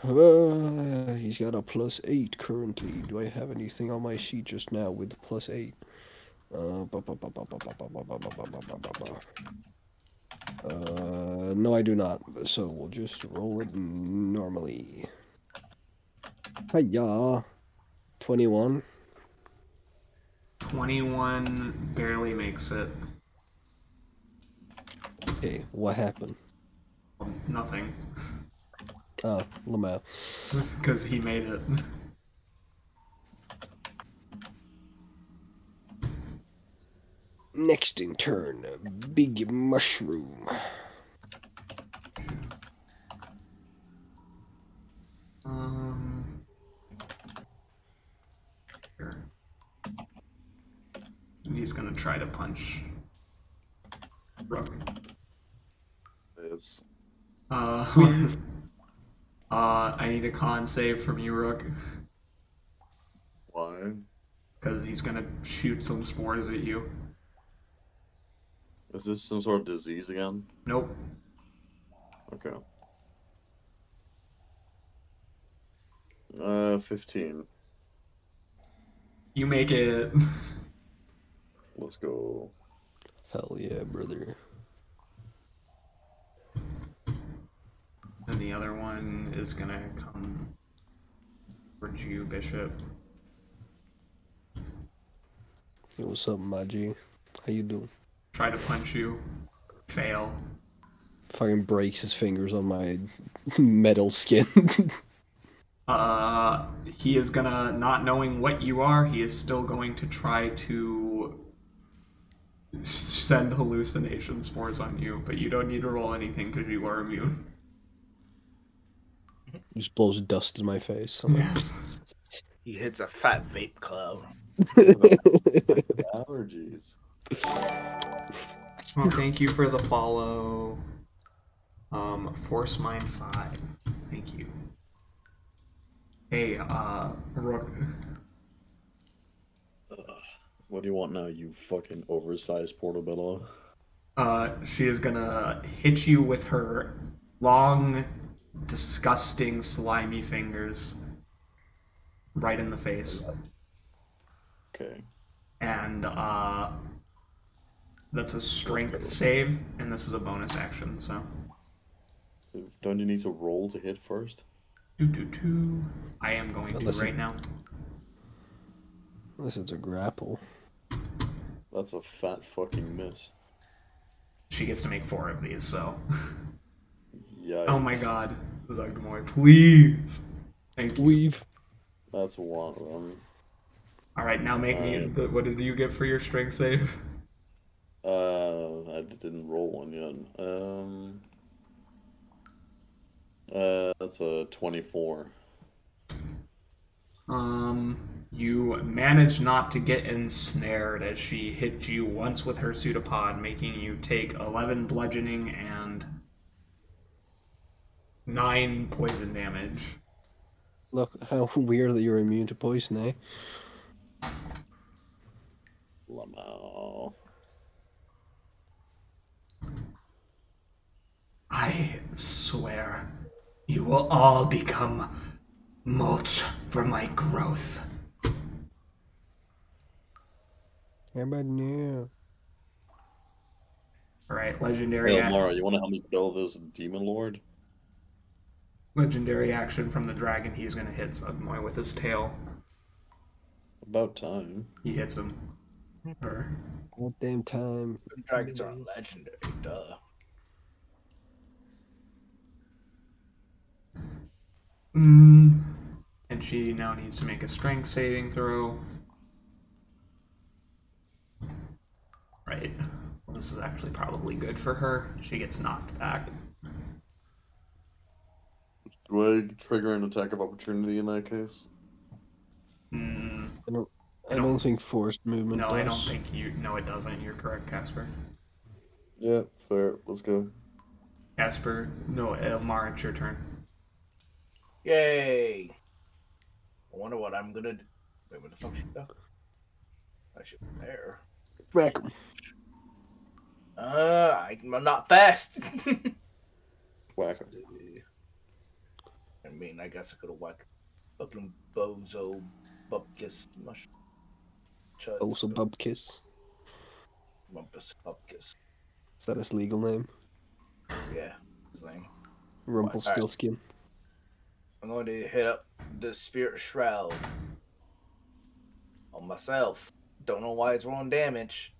He's got a +8 currently. Do I have anything on my sheet just now with +8? No, I do not. So we'll just roll it normally. Hiya. 21. 21 barely makes it. Okay, what happened? Nothing. Oh, Lamau. Because he made it. Next in turn, Big Mushroom. Here. He's gonna try to punch Rook. It's I need a con save from you, Rook. why? Because he's gonna shoot some spores at you. Is this some sort of disease again? Nope. Okay. 15. You make it. Let's go. Hell yeah, brother. And the other one is gonna come towards you, Bishop. Yo, what's up, my G? How you doing? Try to punch you. Fail. Fucking breaks his fingers on my metal skin. He is gonna, not knowing what you are, he is still going to try to send hallucination spores on you, but you don't need to roll anything because you are immune. Just blows dust in my face. I'm like, Yes. He hits a fat vape cloud. Allergies. Well, thank you for the follow. Force Mind 5. Thank you. Hey, Rook. What do you want now, you fucking oversized portobello? She is gonna hit you with her long, disgusting, slimy fingers right in the face. Okay. And, that's a strength save, and this is a bonus action, so. Don't you need to roll to hit first? I am going to Unless right now. Unless it's a grapple. That's a fat fucking miss. She gets to make 4 of these, so. Yikes. Oh my god. Zuggtmoy, please! Thank you. Weave. That's one of them. Alright, now make me. What did you get for your strength save? I didn't roll one yet. That's a 24. You manage not to get ensnared as she hit you once with her pseudopod, making you take 11 bludgeoning and 9 poison damage. Look how weird that you're immune to poison, eh? Lamau. I swear, you will all become mulch for my growth. How about now? Alright, Hey, legendary Elemara, you want to help me kill this demon lord? legendary action from the dragon. He's gonna hit Zuggtmoy with his tail. About time. He hits him. Or Goddamn time. Dragons are legendary, duh. And she now needs to make a strength saving throw. Right. Well, this is actually probably good for her. She gets knocked back. Do I trigger an attack of opportunity in that case? I don't think forced movement No, does. I don't think you... No, it doesn't. You're correct, Casper. Yeah, fair. Let's go. Casper, no, Elmar, it's your turn. Yay! I wonder what I'm gonna do. Wait, where the fuck should go? I should prepare. Wreck 'em. I'm not fast. Whack. I mean, I guess I could have whacked fucking bozo bupkis mush. Also Bubkiss. Rumpus bupkis. Is that his legal name? Yeah, his name. Rumpelstiltskin. I'm going to hit up the Spirit Shroud on myself. Don't know why it's rolling damage,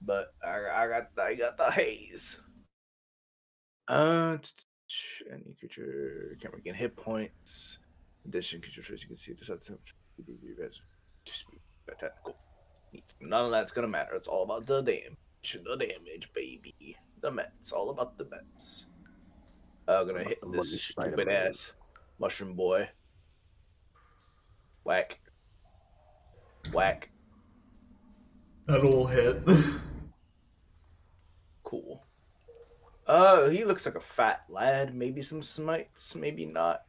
but I got the haze. Any creature can't regain hit points. In addition, creature traits you can see this cool. None of that's gonna matter. It's all about the damage. The damage, baby. The Mets. All about the Mets. I'm gonna hit this stupid ass mushroom boy. Whack. Whack. That'll hit. Cool. He looks like a fat lad. Maybe some smites, maybe not.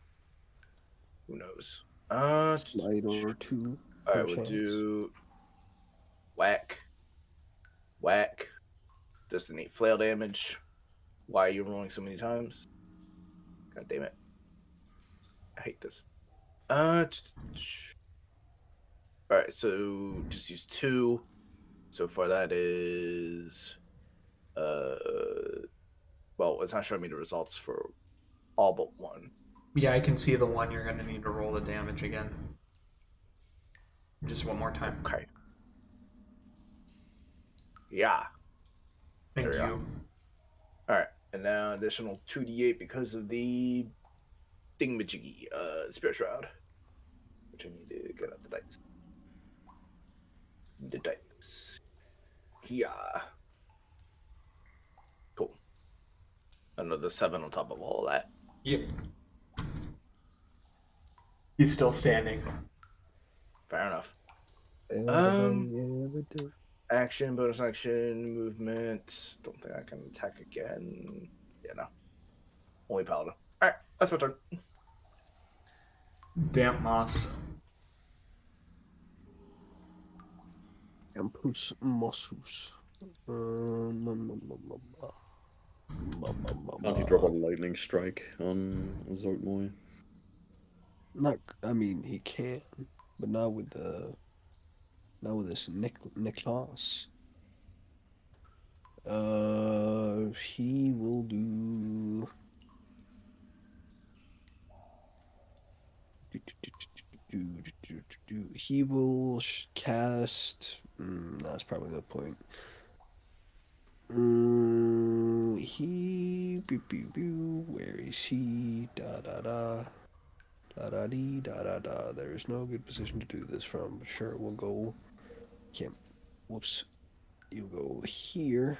Who knows? Slide or two. Alright, we'll do whack. Whack. Just need flail damage. Why are you rolling so many times? God damn it. I hate this. Alright, so just use 2. So far that is well, it's not showing me the results for all but 1. Yeah, I can see the one. You're going to need to roll the damage again. Just one more time. Okay. Yeah. Thank There we you. Alright, and now additional 2d8 because of the thingamajiggy, Spirit Shroud. Which I need to get out the dice. The dice. Yeah. Cool. Another 7 on top of all that. Yep. He's still standing. Fair enough. Action, bonus action, movement. Don't think I can attack again. Yeah, no. Only paladin. Alright, that's my turn. Damp moss. Campus Mossus. Can't you drop a lightning strike on Zuggtmoy? Not, I mean, he can, but not with this Nicholas. He will do. He will cast. That's probably the point. Where is he? Da da da. Da da dee da da da. There is no good position to do this from. Sure, we'll go. Can't. Whoops. You'll go here.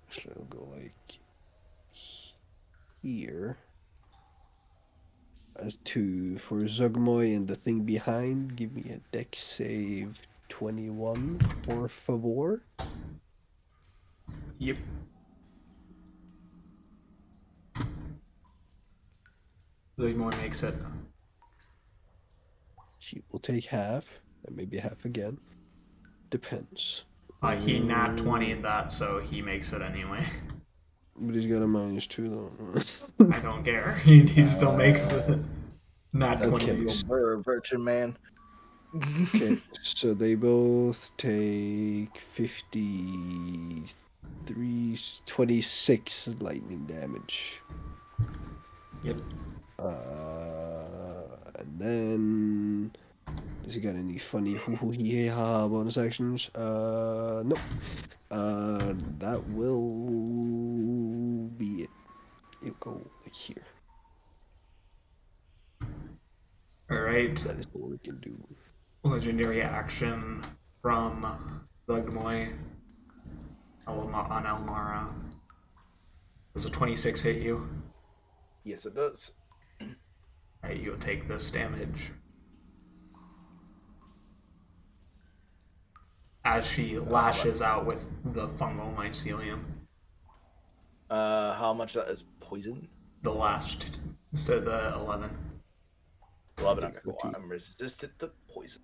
Actually, I'll go like here. As to for Zuggtmoy and the thing behind, give me a dex save 21 por favor. Yep. Zuggtmoy makes it. She will take half, and maybe half again. Depends. He nat 20'd that, so he makes it anyway. But he's got a -2 though. I don't care. He still makes it. Nat 20. Okay. Virgin man. Okay, so they both take 53, 26 lightning damage. Yep. And then does he got any funny hoo-hoo-hee-ha bonus actions? Nope. That will be it. You'll go like here. All right. That is what we can do. Legendary action from Zuggtmoy on Elemara. Does a 26 hit you? Yes, it does. Alright, you'll take this damage. As she lashes out with the fungal mycelium. How much that is poison? The last, so the 11. 11. Okay, cool. I'm resistant to poison.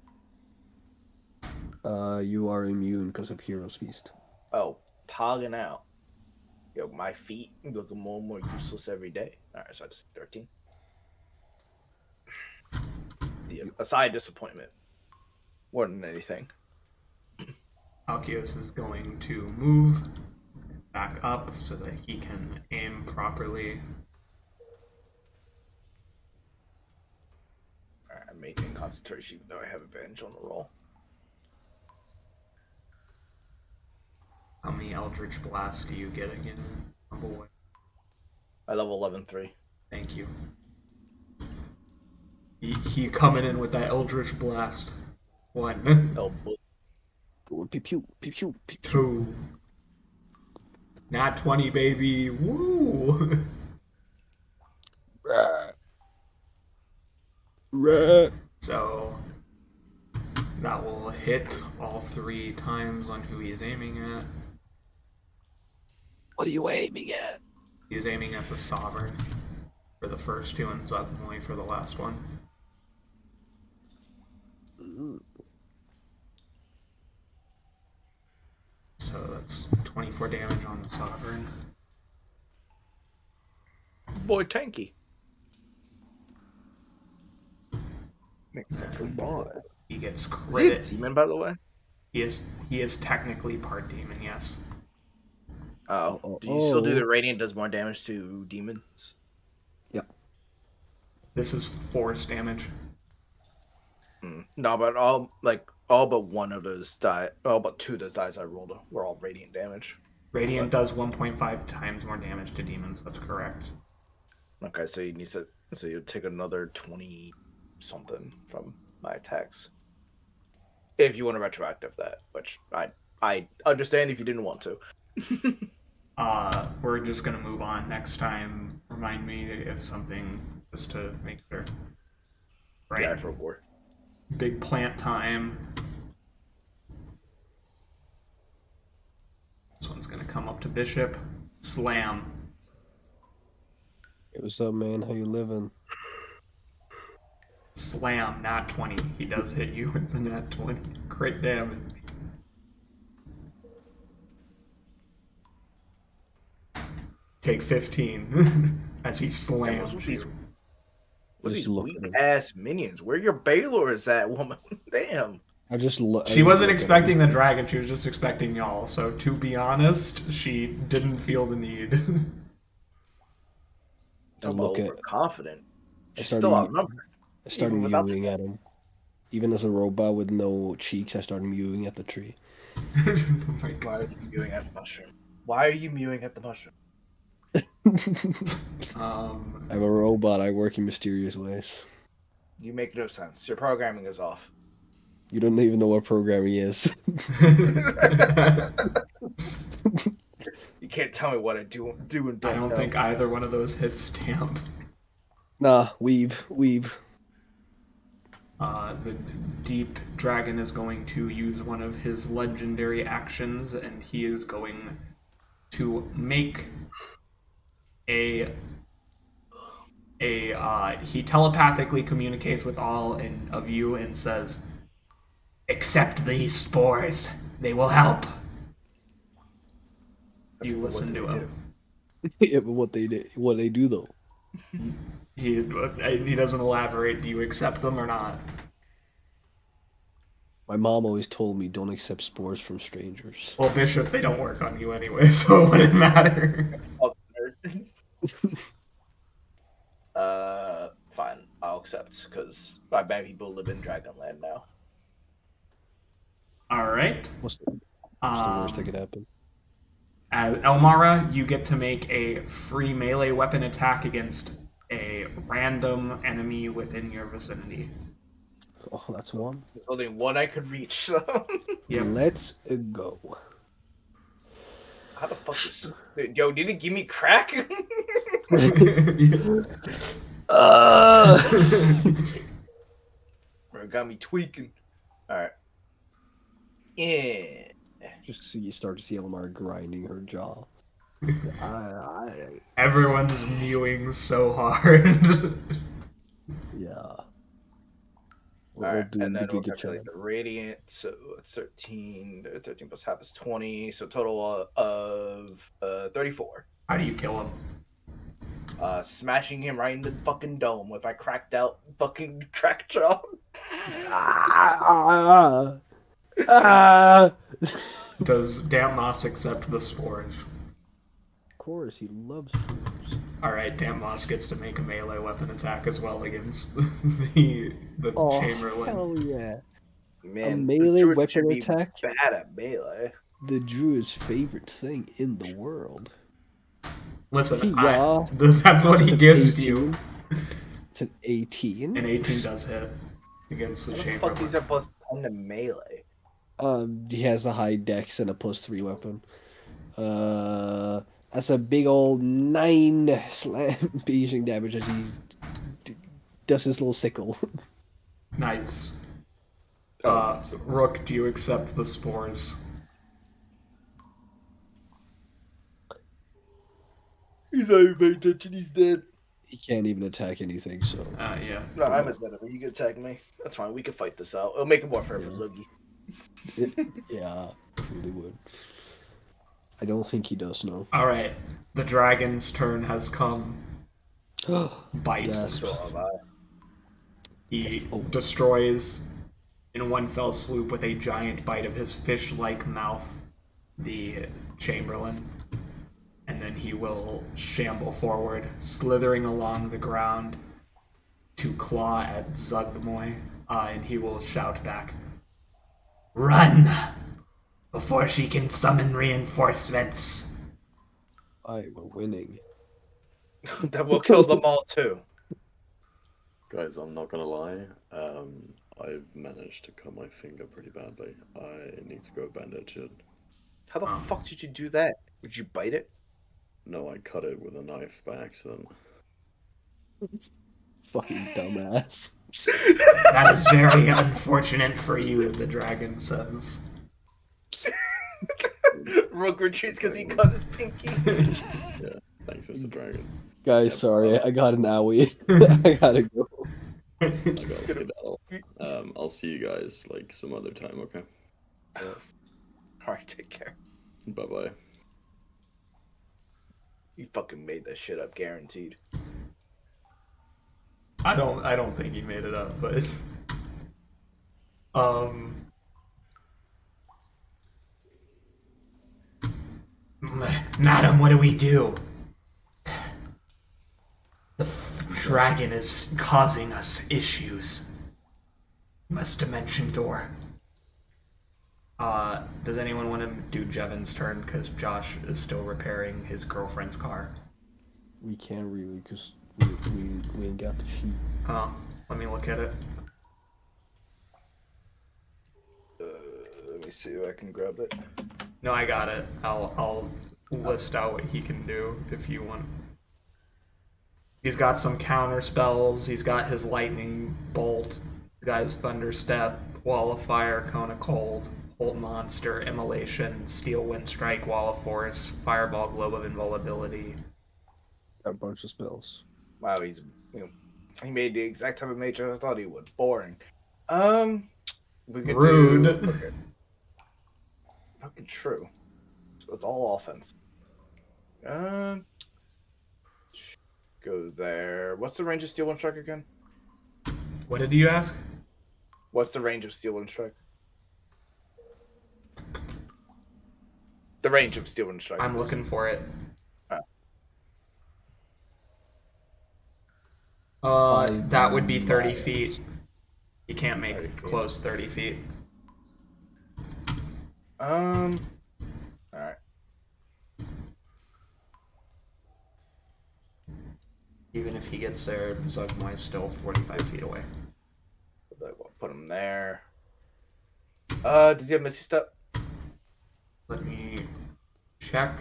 You are immune because of Hero's Feast. Oh, pogging out. Yo, my feet looking more and more useless every day. Alright, so I just 13. Yeah, a side disappointment. More than anything. Alkios is going to move back up so that he can aim properly. Alright, I'm maintaining concentration even though I have advantage on the roll. How many Eldritch Blasts do you get again, boy? I level 11-3. Thank you. He coming in with that Eldritch Blast. 1. Oh, boy. Pew pew pew pew pew. 2. Nat 20, baby. Woo! So that will hit all 3 times on who he is aiming at. What are you aiming at? He is aiming at the Sovereign for the first 2 and Zuggtmoy for the last one. So that's 24 damage on the Sovereign. Boy, tanky. Makes sense for boy. He gets Is he a credit. demon, by the way? He is technically part demon, yes. Oh, do you still do the radiant does more damage to demons? Yep. This is force damage. No, but all but one of those all but 2 of those dice I rolled were all radiant damage. Radiant does 1.5 times more damage to demons. That's correct. Okay, so you take another 20 something from my attacks. If you want to retroactive that, which I understand if you didn't want to. We're just gonna move on. Next time, remind me if something, just to make sure. Right. Yeah, for war. Big plant time. This one's gonna come up to Bishop. Slam. Hey, what's up, man? How you living? Slam, nat 20. He does hit you with the nat 20. Crit damage. Take 15 as he slams you. What Just these look weak at him. ass minions? Where your Baylors at, woman? Damn. I just She wasn't expecting the dragon, she was just expecting y'all. So to be honest, she didn't feel the need. I look at. Confident. I She's started still outnumbered. I started even without mewing at him. Even as a robot with no cheeks, I started mewing at the tree. Oh my Why god. are you mewing at the mushroom? Why are you mewing at the mushroom? I'm a robot. I work in mysterious ways. You make no sense. Your programming is off. You don't even know what programming is. You can't tell me what I do and don't I don't know. think either one of those hits stamp. Nah, weave. The deep dragon is going to use one of his legendary actions, and he is going to make he telepathically communicates with all of you and says, "Accept these spores. They will help." You listen to him. Yeah, but what they do though? He doesn't elaborate. Do you accept them or not? My mom always told me don't accept spores from strangers. Well, Bishop, they don't work on you anyway, so it wouldn't matter. Fine. I'll accept, because my bad people live in Dragonland now. Alright. What's the worst that could happen? As Elemara, you get to make a free melee weapon attack against a random enemy within your vicinity. Oh, that's one. There's only one I could reach, so. Yep. Let's go. How the fuck is... Yo, did it give me crack? It got me tweaking. Alright. Yeah. Just see, you start to see Elemara grinding her jaw. Everyone's mewing so hard. Yeah. Alright, and then we'll calculate the radiant. So it's 13. 13 plus half is 20. So total of 34. How do you kill him? Smashing him right in the fucking dome with my cracked out fucking crack jaw. Does Damp Moss accept the spores? Of course, he loves shrooms. Alright, Damp Moss gets to make a melee weapon attack as well against the Chamberlain. Hell yeah. Man, a melee the druid weapon should be attack? Bad at melee. The druid's favorite thing in the world. Listen, Yeah. that's what he It's an gives 18. you. It's an 18. An 18 does hit against the How the fuck Chamberlain. these are plus 10 to melee? He has a high dex and a +3 weapon. That's a big old 9 slam piercing damage as he does his little sickle. Nice. Oh, Rook, do you accept the spores? He's not even paying attention, he's dead. He can't even attack anything, so. Yeah. No, I'm a Zenith. You can attack me. That's fine, we can fight this out. It'll make it more fair for Zuggy. Yeah, truly would. I don't think he does know. Alright, the dragon's turn has come. Bite. Yes. So have I. He destroys in one fell swoop with a giant bite of his fish-like mouth the Chamberlain. And then he will shamble forward, slithering along the ground to claw at Zuggtmoy, and he will shout back, "Run! Before she can summon reinforcements!" We're winning. Then we'll kill them all too. Guys, I'm not gonna lie. I've managed to cut my finger pretty badly. I need to go bandage it. How the fuck did you do that? Did you bite it? No, I cut it with a knife by accident. Fucking dumbass. That is very unfortunate for you, the dragon says. Rook retreats because he cut his pinky. Yeah, thanks, Mr. Dragon. Guys, Yep. sorry, I got an owie. I gotta go. I gotta skedaddle. I'll see you guys like some other time, okay? Alright, take care. Bye bye. You fucking made that shit up, guaranteed. I don't think he made it up, but Madam, what do we do? The dragon is causing us issues. Must dimension door. Does anyone want to do Jevon's turn? Because Josh is still repairing his girlfriend's car. We can't really, because we ain't got the sheet. Oh, let me look at it. Let me see if I can grab it. No, I got it. I'll list out what he can do if you want. He's got some counter spells. He's got his lightning bolt. He's got his thunder step, wall of fire, cone of cold, hold monster, immolation, steel wind strike, wall of force, fireball, globe of invulnerability. Got a bunch of spells. Wow, he made the exact type of nature I thought he would. Boring. We could Rude. do. Okay. Fucking true. So it's all offense. Go there. What's the range of Steel Wind Strike again? What did you ask? What's the range of Steel Wind Strike? The range of Steel Wind Strike. I'm looking for it. That would be 30 feet. You can't make close 30 feet. Alright. Even if if he gets there, Zuggtmoy is still 45 feet away. Put him there. Does he have Misty Step? Let me check.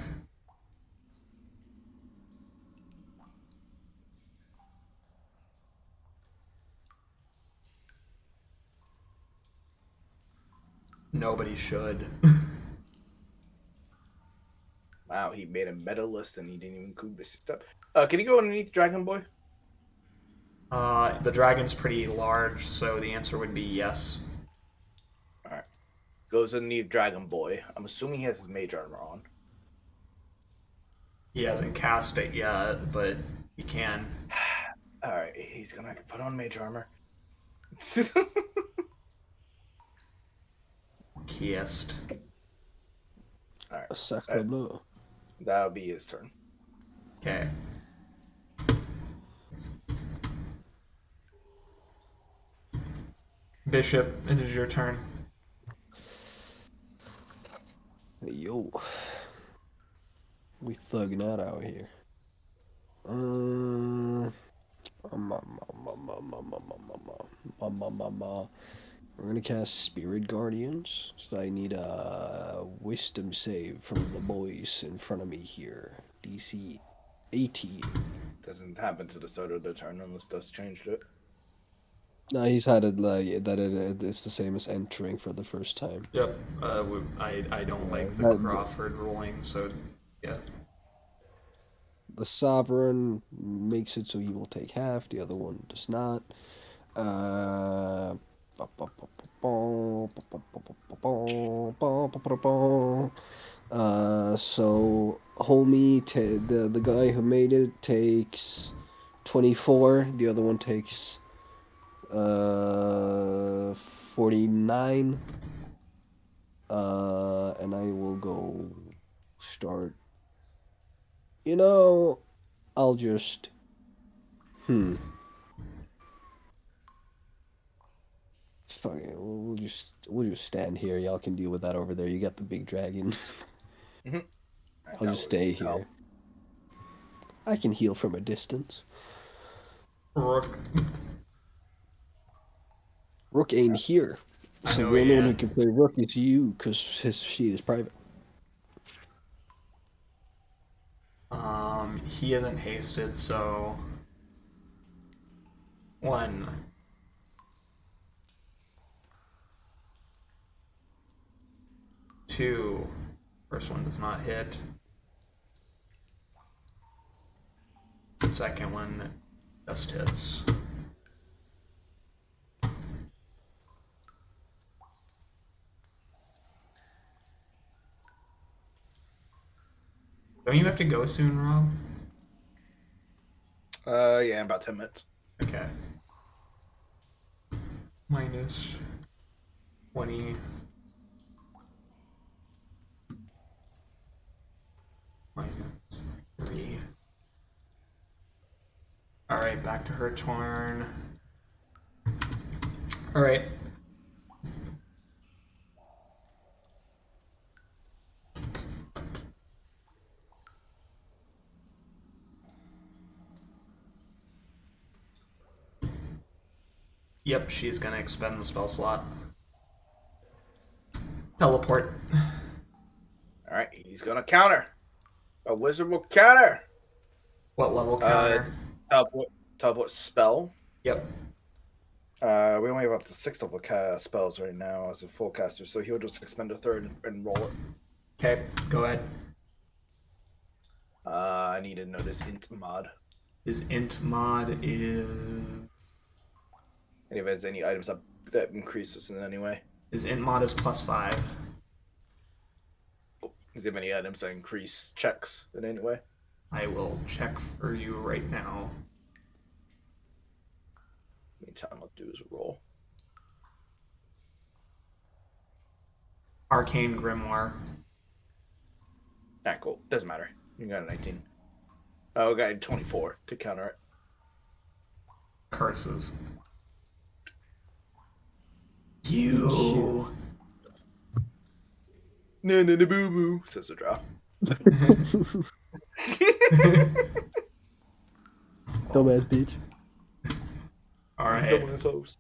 Nobody should. Wow, he made a meta list and he didn't even include Misty Step. Can you go underneath Dragon Boy? The dragon's pretty large, so the answer would be yes. Alright. Goes underneath Dragon Boy. I'm assuming he has his mage armor on. He hasn't cast it yet, but he can. Alright, he's gonna put on mage armor. Kissed. Alright. Sacre bleu. That'll be his turn. Okay. Bishop, it is your turn. Yo. We thugging out here. We're gonna cast Spirit Guardians, so I need a Wisdom save from the boys in front of me here. DC 18. Doesn't happen to the start of the turn unless Dust changed it. No, he's had it like that. It's the same as entering for the first time. Yep. I don't like the that- Crawford ruling, so yeah. The Sovereign makes it so he will take half. The other one does not. So homie, the guy who made it takes 24. The other one takes 49. And I will go start. You know, I'll just Fuck it, we'll just stand here. Y'all can deal with that over there. You got the big dragon. I'll just stay here. I can heal from a distance. Rook. Rook ain't here. I So know the he only one who ain't. can play Rook is you, because his sheet is private. He isn't hasted, so 1, 2. First one does not hit. Second one just hits. Don't you have to go soon, Rob? Yeah, about 10 minutes. Okay. Minus 20. Minus 3. Alright, back to her turn. Alright. Yep, she's gonna expend the spell slot. Teleport. Alright, he's gonna counter. A wizard will counter. What level counter? It's teleport spell. Yep. We only have up to 6 level spells right now as a full caster, so he'll just expend a third and roll it. Okay, go ahead. I need to know this int mod. His int mod is... And if there's any items that increases in any way. His int mod is +5. Does he have any items that increase checks in any way? I will check for you right now. Meantime, I'll do is roll. Arcane Grimoire. Alright, cool. Doesn't matter. You got a 19. Oh, we got a 24 to counter it. Curses. You. No, no, no, boo, boo, says the draw. Dumbass bitch. All right. Dumbass host.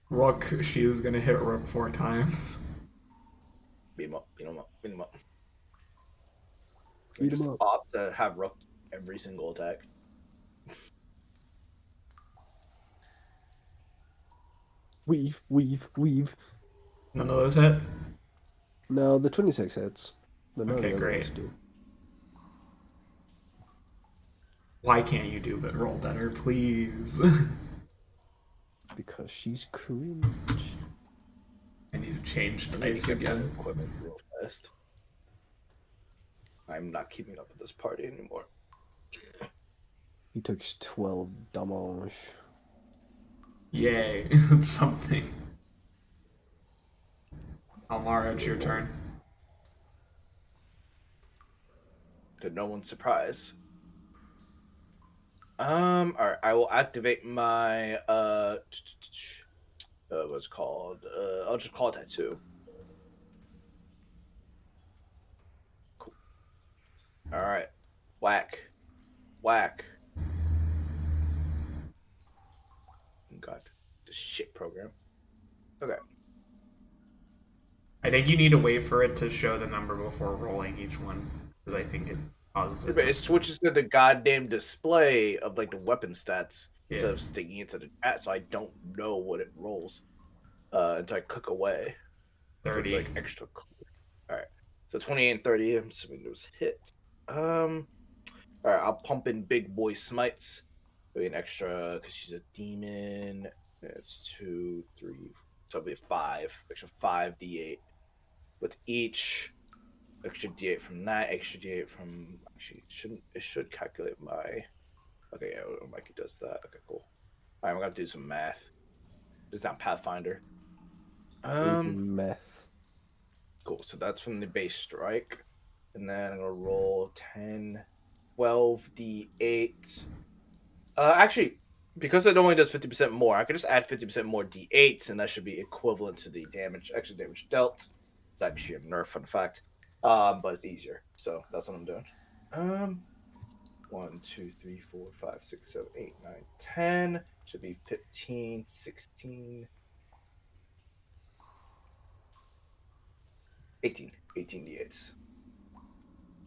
Rook, she is gonna hit Rook 4 times. Beat him up. Beat him up. Beat him up. Beat Just him up. opt to have Rook every single attack. Weave, weave, weave. None of those hit? No, the 26 hits. But none of Okay, the other great. ones do. Why can't you do but roll better, please? Because she's cringe. I need to change I need dice to get better again. equipment real fast. I'm not keeping up with this party anymore. He took 12 damage. Yay, it's something. Elemara, it's your turn. To no one's surprise. Alright, I will activate my what's it called? I'll just call it tattoo. Cool. Alright. Whack. Whack. God, this shit program. Okay. I think you need to wait for it to show the number before rolling each one, because I think it causes it. It switches to the goddamn display of like the weapon stats instead Yeah. of sticking into the chat, so I don't know what it rolls until I click away. 30. So it's like extra clicks. All right, so 28 and 30. I'm assuming those hit. All right, I'll pump in big boy smites. Maybe an extra because she's a demon. It's 2, 3, so it'll be 5. Extra 5 d8 with each. Extra d8 from that, extra d8 from actually it should calculate my okay, yeah, Mikey does that. Okay, cool. Alright, I'm gonna do some math. It's not Pathfinder. Meth. Cool, so that's from the base strike. And then I'm gonna roll 10, 12 d8. Actually, because it only does 50% more, I could just add 50% more d8s, and that should be equivalent to the extra damage dealt. It's actually a nerf, fun fact. But it's easier, so that's what I'm doing. 1, 2, 3, 4, 5, 6, 7, 8, 9, 10. Should be 15, 16, 18 d8s,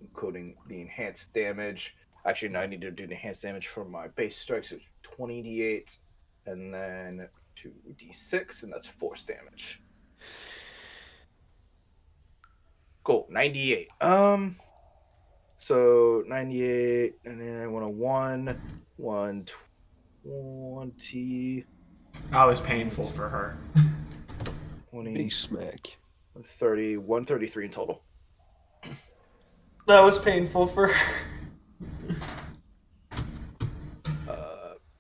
including the enhanced damage. Actually, no, I need to do the enhanced damage for my base strike, so 20 d8, and then 2d6, and that's force damage. Cool, 98. So 98, and then I want a 120. That was painful for her. 20, Big smack. 30, 133 in total. That was painful for her.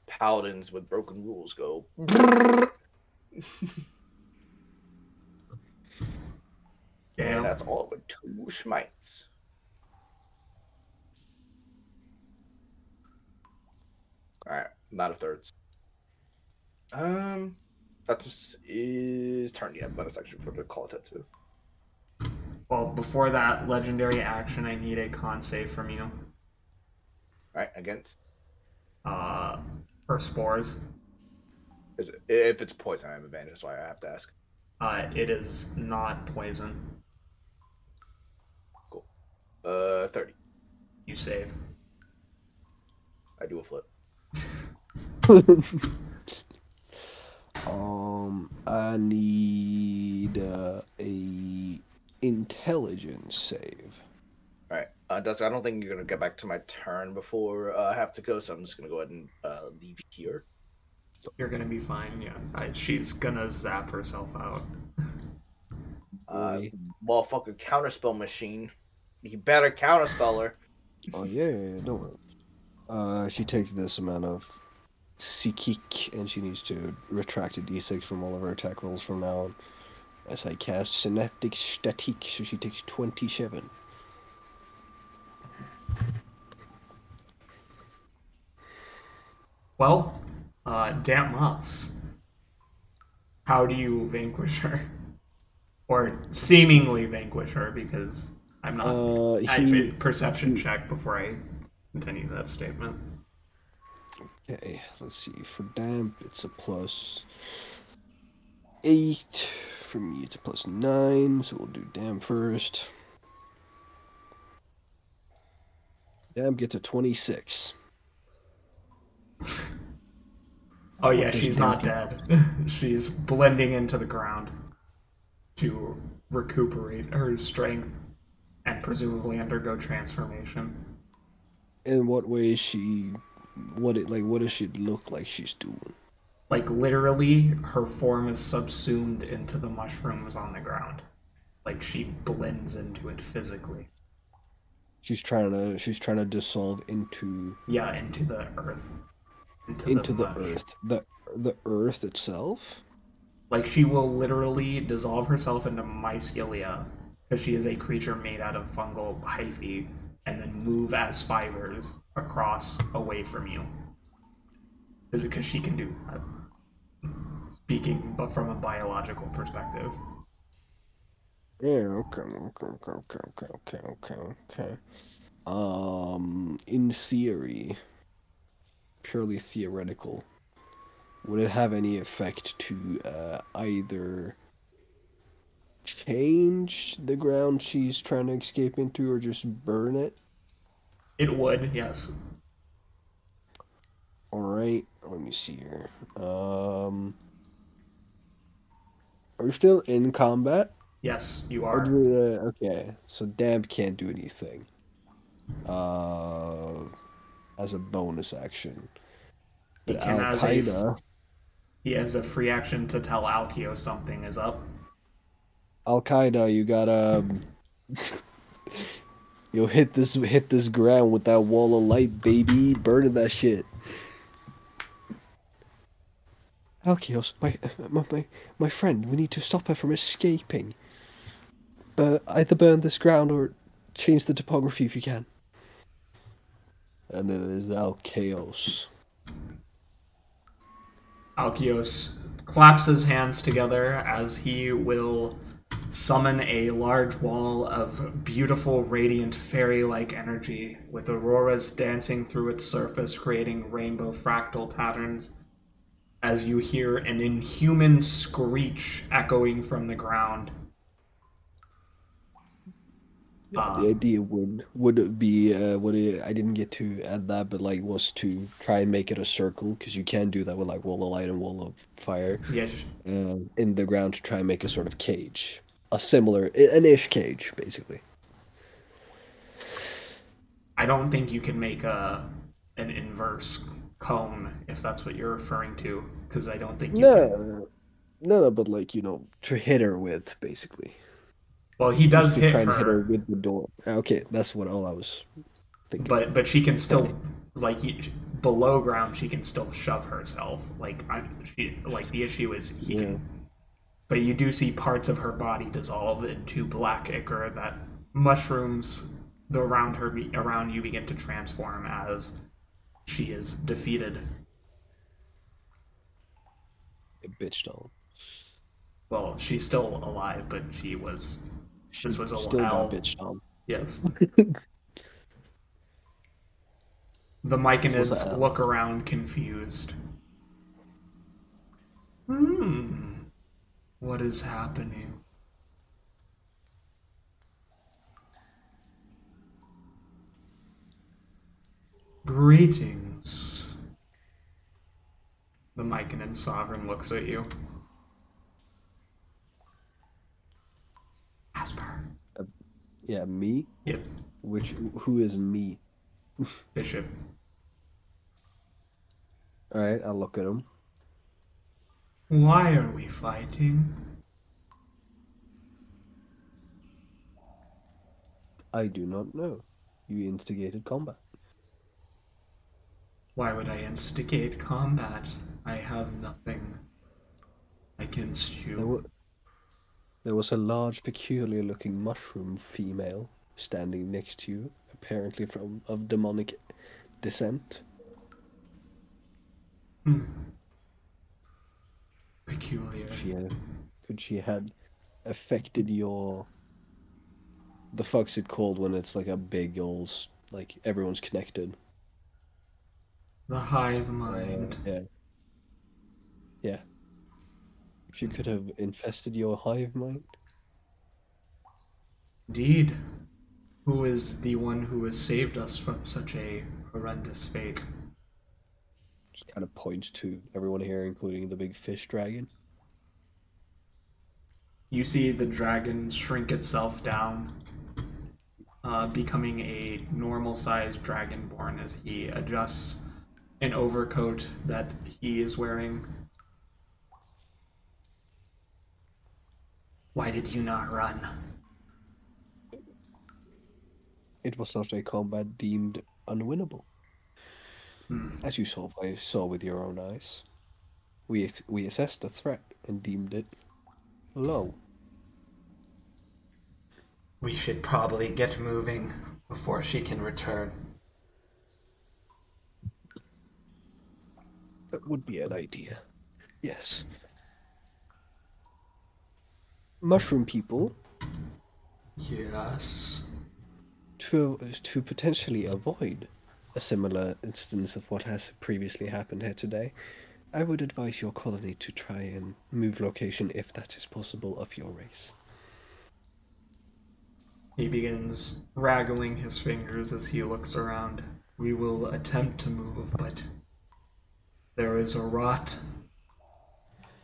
Paladins with broken rules go. Damn. And that's all with 2 smites. Alright, not a thirds. That's his turn yet, but it's actually for the call tattoo. Well, before that legendary action, I need a con save from you. Alright, against. For spores. If it's poison, I have advantage, that's why I have to ask. It is not poison. Cool. 30. You save. I do a flip. I need a intelligence save. Alright, Dust, I don't think you're gonna get back to my turn before I have to go, so I'm just gonna go ahead and leave here. You're gonna be fine, yeah. She's gonna zap herself out. Motherfucking counterspell machine. You better counterspell her. Oh yeah, don't worry. She takes this amount of psychic, and she needs to retract a d6 from all of her attack rolls from now on. As I cast synaptic static, so she takes 27. Well, damn mouse. How do you vanquish her? Or seemingly vanquish her, because I'm not. I made a perception check before I continue that statement. Okay, let's see. For damp, it's a +8. For me, it's a +9. So we'll do damp first. Damp gets a 26. Oh yeah, What does she's damp not get? dead. She's blending into the ground to recuperate her strength and presumably undergo transformation. In what way is she? What does she look like she's doing? Like literally, her form is subsumed into the mushrooms on the ground. Like she blends into it physically. She's trying to dissolve into Yeah, into the earth, into the the mush. earth. The earth itself? Like she will literally dissolve herself into mycelia because she is a creature made out of fungal hyphae, and then move as fibers across away from you. Because she can do that. Speaking, but from a biological perspective. Yeah, okay. In theory, purely theoretical, would it have any effect to either change the ground she's trying to escape into or just burn it? It would, yes. Alright, let me see here. Are you still in combat? Yes, you Or are. do okay, so Damp can't do anything. Uh, as a bonus action. He But can Al as a Qaeda, he has a free action to tell Alkio something is up. you gotta yo hit this ground with that wall of light, baby, burning that shit. Alkios, my friend, we need to stop her from escaping. But either burn this ground or change the topography if you can. And it is Alkeos. Alkios claps his hands together as he will summon a large wall of beautiful, radiant, fairy-like energy, with auroras dancing through its surface, creating rainbow fractal patterns, as you hear an inhuman screech echoing from the ground. Yeah, the idea would be I didn't get to add that, but like was to try and make it a circle because you can do that with like wall of light and wall of fire Yes, in the ground to try and make a sort of cage, an ish cage basically. I don't think you can make an inverse cone if that's what you're referring to, because I don't think you can. No, but like to hit her with basically, Well, he just does to hit try and hit her her, with the door. Okay, that's what all I was thinking. but she can still Planning. like below ground. She can still shove herself. The issue is he Yeah. can. But you do see parts of her body dissolve into black ichor that mushrooms around you begin to transform as she is defeated. A bitch doll. Well, she's still alive, but She this was a still got while. bitch doll. Yes. The This was myconids a look around confused. What is happening? Greetings. The myconid sovereign looks at you. Asper. Yeah, me. Yep. Who is me? Bishop. All right, I'll look at him. Why are we fighting? I do not know. You instigated combat. Why would I instigate combat? I have nothing against you. There was a large, peculiar-looking mushroom female standing next to you, apparently of demonic descent. Peculiar. Could she had affected your... The fuck's it called when it's like a big old... Like, everyone's connected? The hive mind. Yeah. Yeah. If you could have infested your hive mind. Indeed. Who is the one who has saved us from such a horrendous fate? Just kind of points to everyone here, including the big fish dragon. You see the dragon shrink itself down, becoming a normal-sized dragonborn as he adjusts an overcoat that he is wearing. Why did you not run? It was not a combat deemed unwinnable. As you saw with your own eyes. We assessed the threat and deemed it low. We should probably get moving before she can return. That would be an idea. Yes. Mushroom people, Yes. to potentially avoid a similar instance of what has previously happened here today, I would advise your colony to try and move location if that is possible of your race. He begins rattling his fingers as he looks around. We will attempt to move, but there is a rot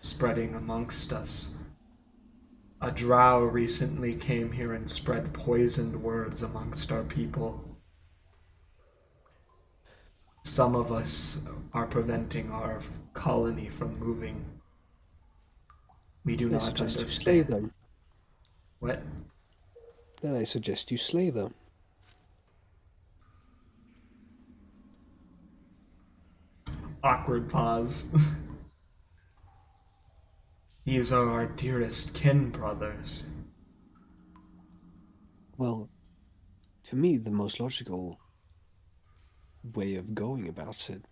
spreading amongst us. A drow recently came here and spread poisoned words amongst our people. Some of us are preventing our colony from moving. We do not suggest you slay understand. them. What? Then I suggest you slay them. Awkward pause. These are our dearest kin brothers. Well, to me, the most logical way of going about it,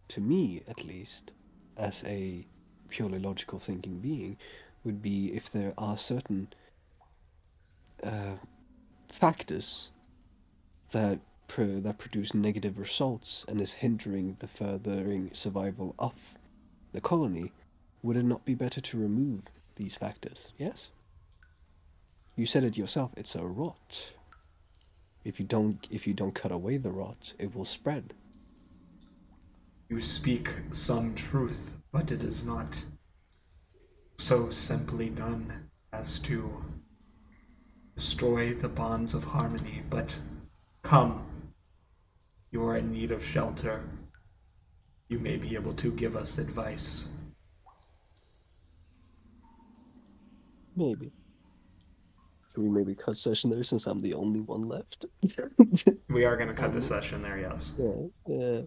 to me at least, as a purely logical thinking being, would be if there are certain factors that produce negative results and is hindering the furthering survival of the colony, would it not be better to remove these factors? Yes? You said it yourself, it's a rot. If you don't cut away the rot, it will spread. You speak some truth, but it is not so simply done as to destroy the bonds of harmony. But come, you are in need of shelter. You may be able to give us advice. Maybe. Should we maybe cut session there since I'm the only one left? We are going to cut the session there, yes. Yeah.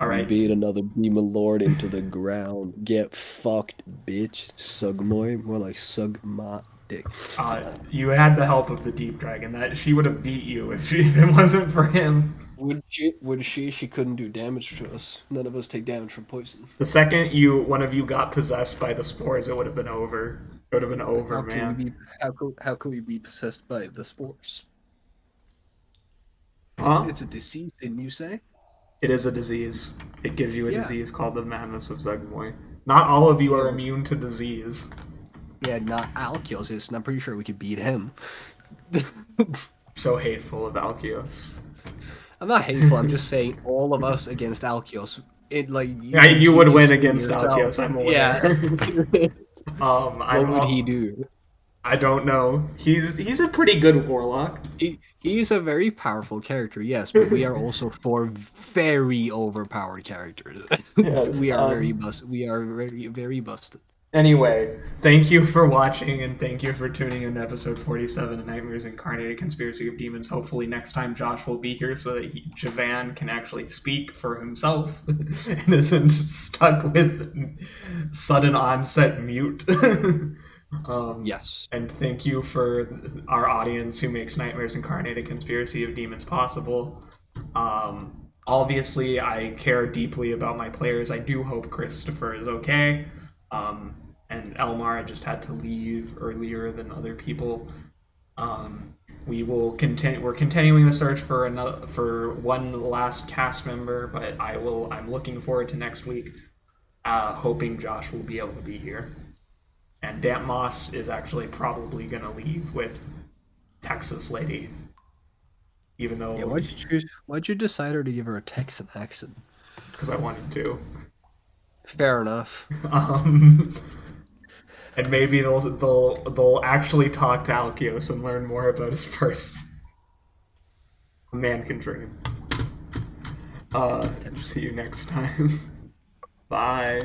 All right. Beat another demon lord into the ground. Get fucked, bitch. Zuggtmoy. More like sug my dick. You had the help of the deep dragon. That she would have beat you if it wasn't for him. Would she? She couldn't do damage to us. None of us take damage from poison. The second one of you got possessed by the spores, it would have been over. It would have been over, man. How can we be possessed by the spores? Huh? It's a disease, didn't you say? It is a disease. It gives you a disease called the madness of Zuggtmoy. Not all of you are immune to disease. Yeah, not Alkios is, and I'm pretty sure we could beat him. So hateful of Alkios. I'm not hateful. I'm just saying all of us against Alkios. You would win against Alkios. I'm aware. Yeah. What would he do? I don't know. He's a pretty good warlock. He's a very powerful character, yes, but we are also four very overpowered characters. Yes, we are we are very, very busted. Anyway, thank you for watching, and thank you for tuning in to episode 47 of Nightmares Incarnate, a Conspiracy of Demons. Hopefully next time Josh will be here so that Javan can actually speak for himself and isn't stuck with sudden onset mute. Yes. And thank you for our audience who makes Nightmares Incarnate, a Conspiracy of Demons possible. Obviously, I care deeply about my players. I do hope Christopher is okay. And Elemara just had to leave earlier than other people. we will continue. We're continuing the search for one last cast member, but I'm looking forward to next week, hoping Josh will be able to be here. And Damp Moss is actually probably gonna leave with Texas Lady, even though why'd you decide her to give her a Texan accent? because I wanted to. Fair enough. And maybe they'll actually talk to Alkios and learn more about his purse. A man can dream. See you next time. Bye.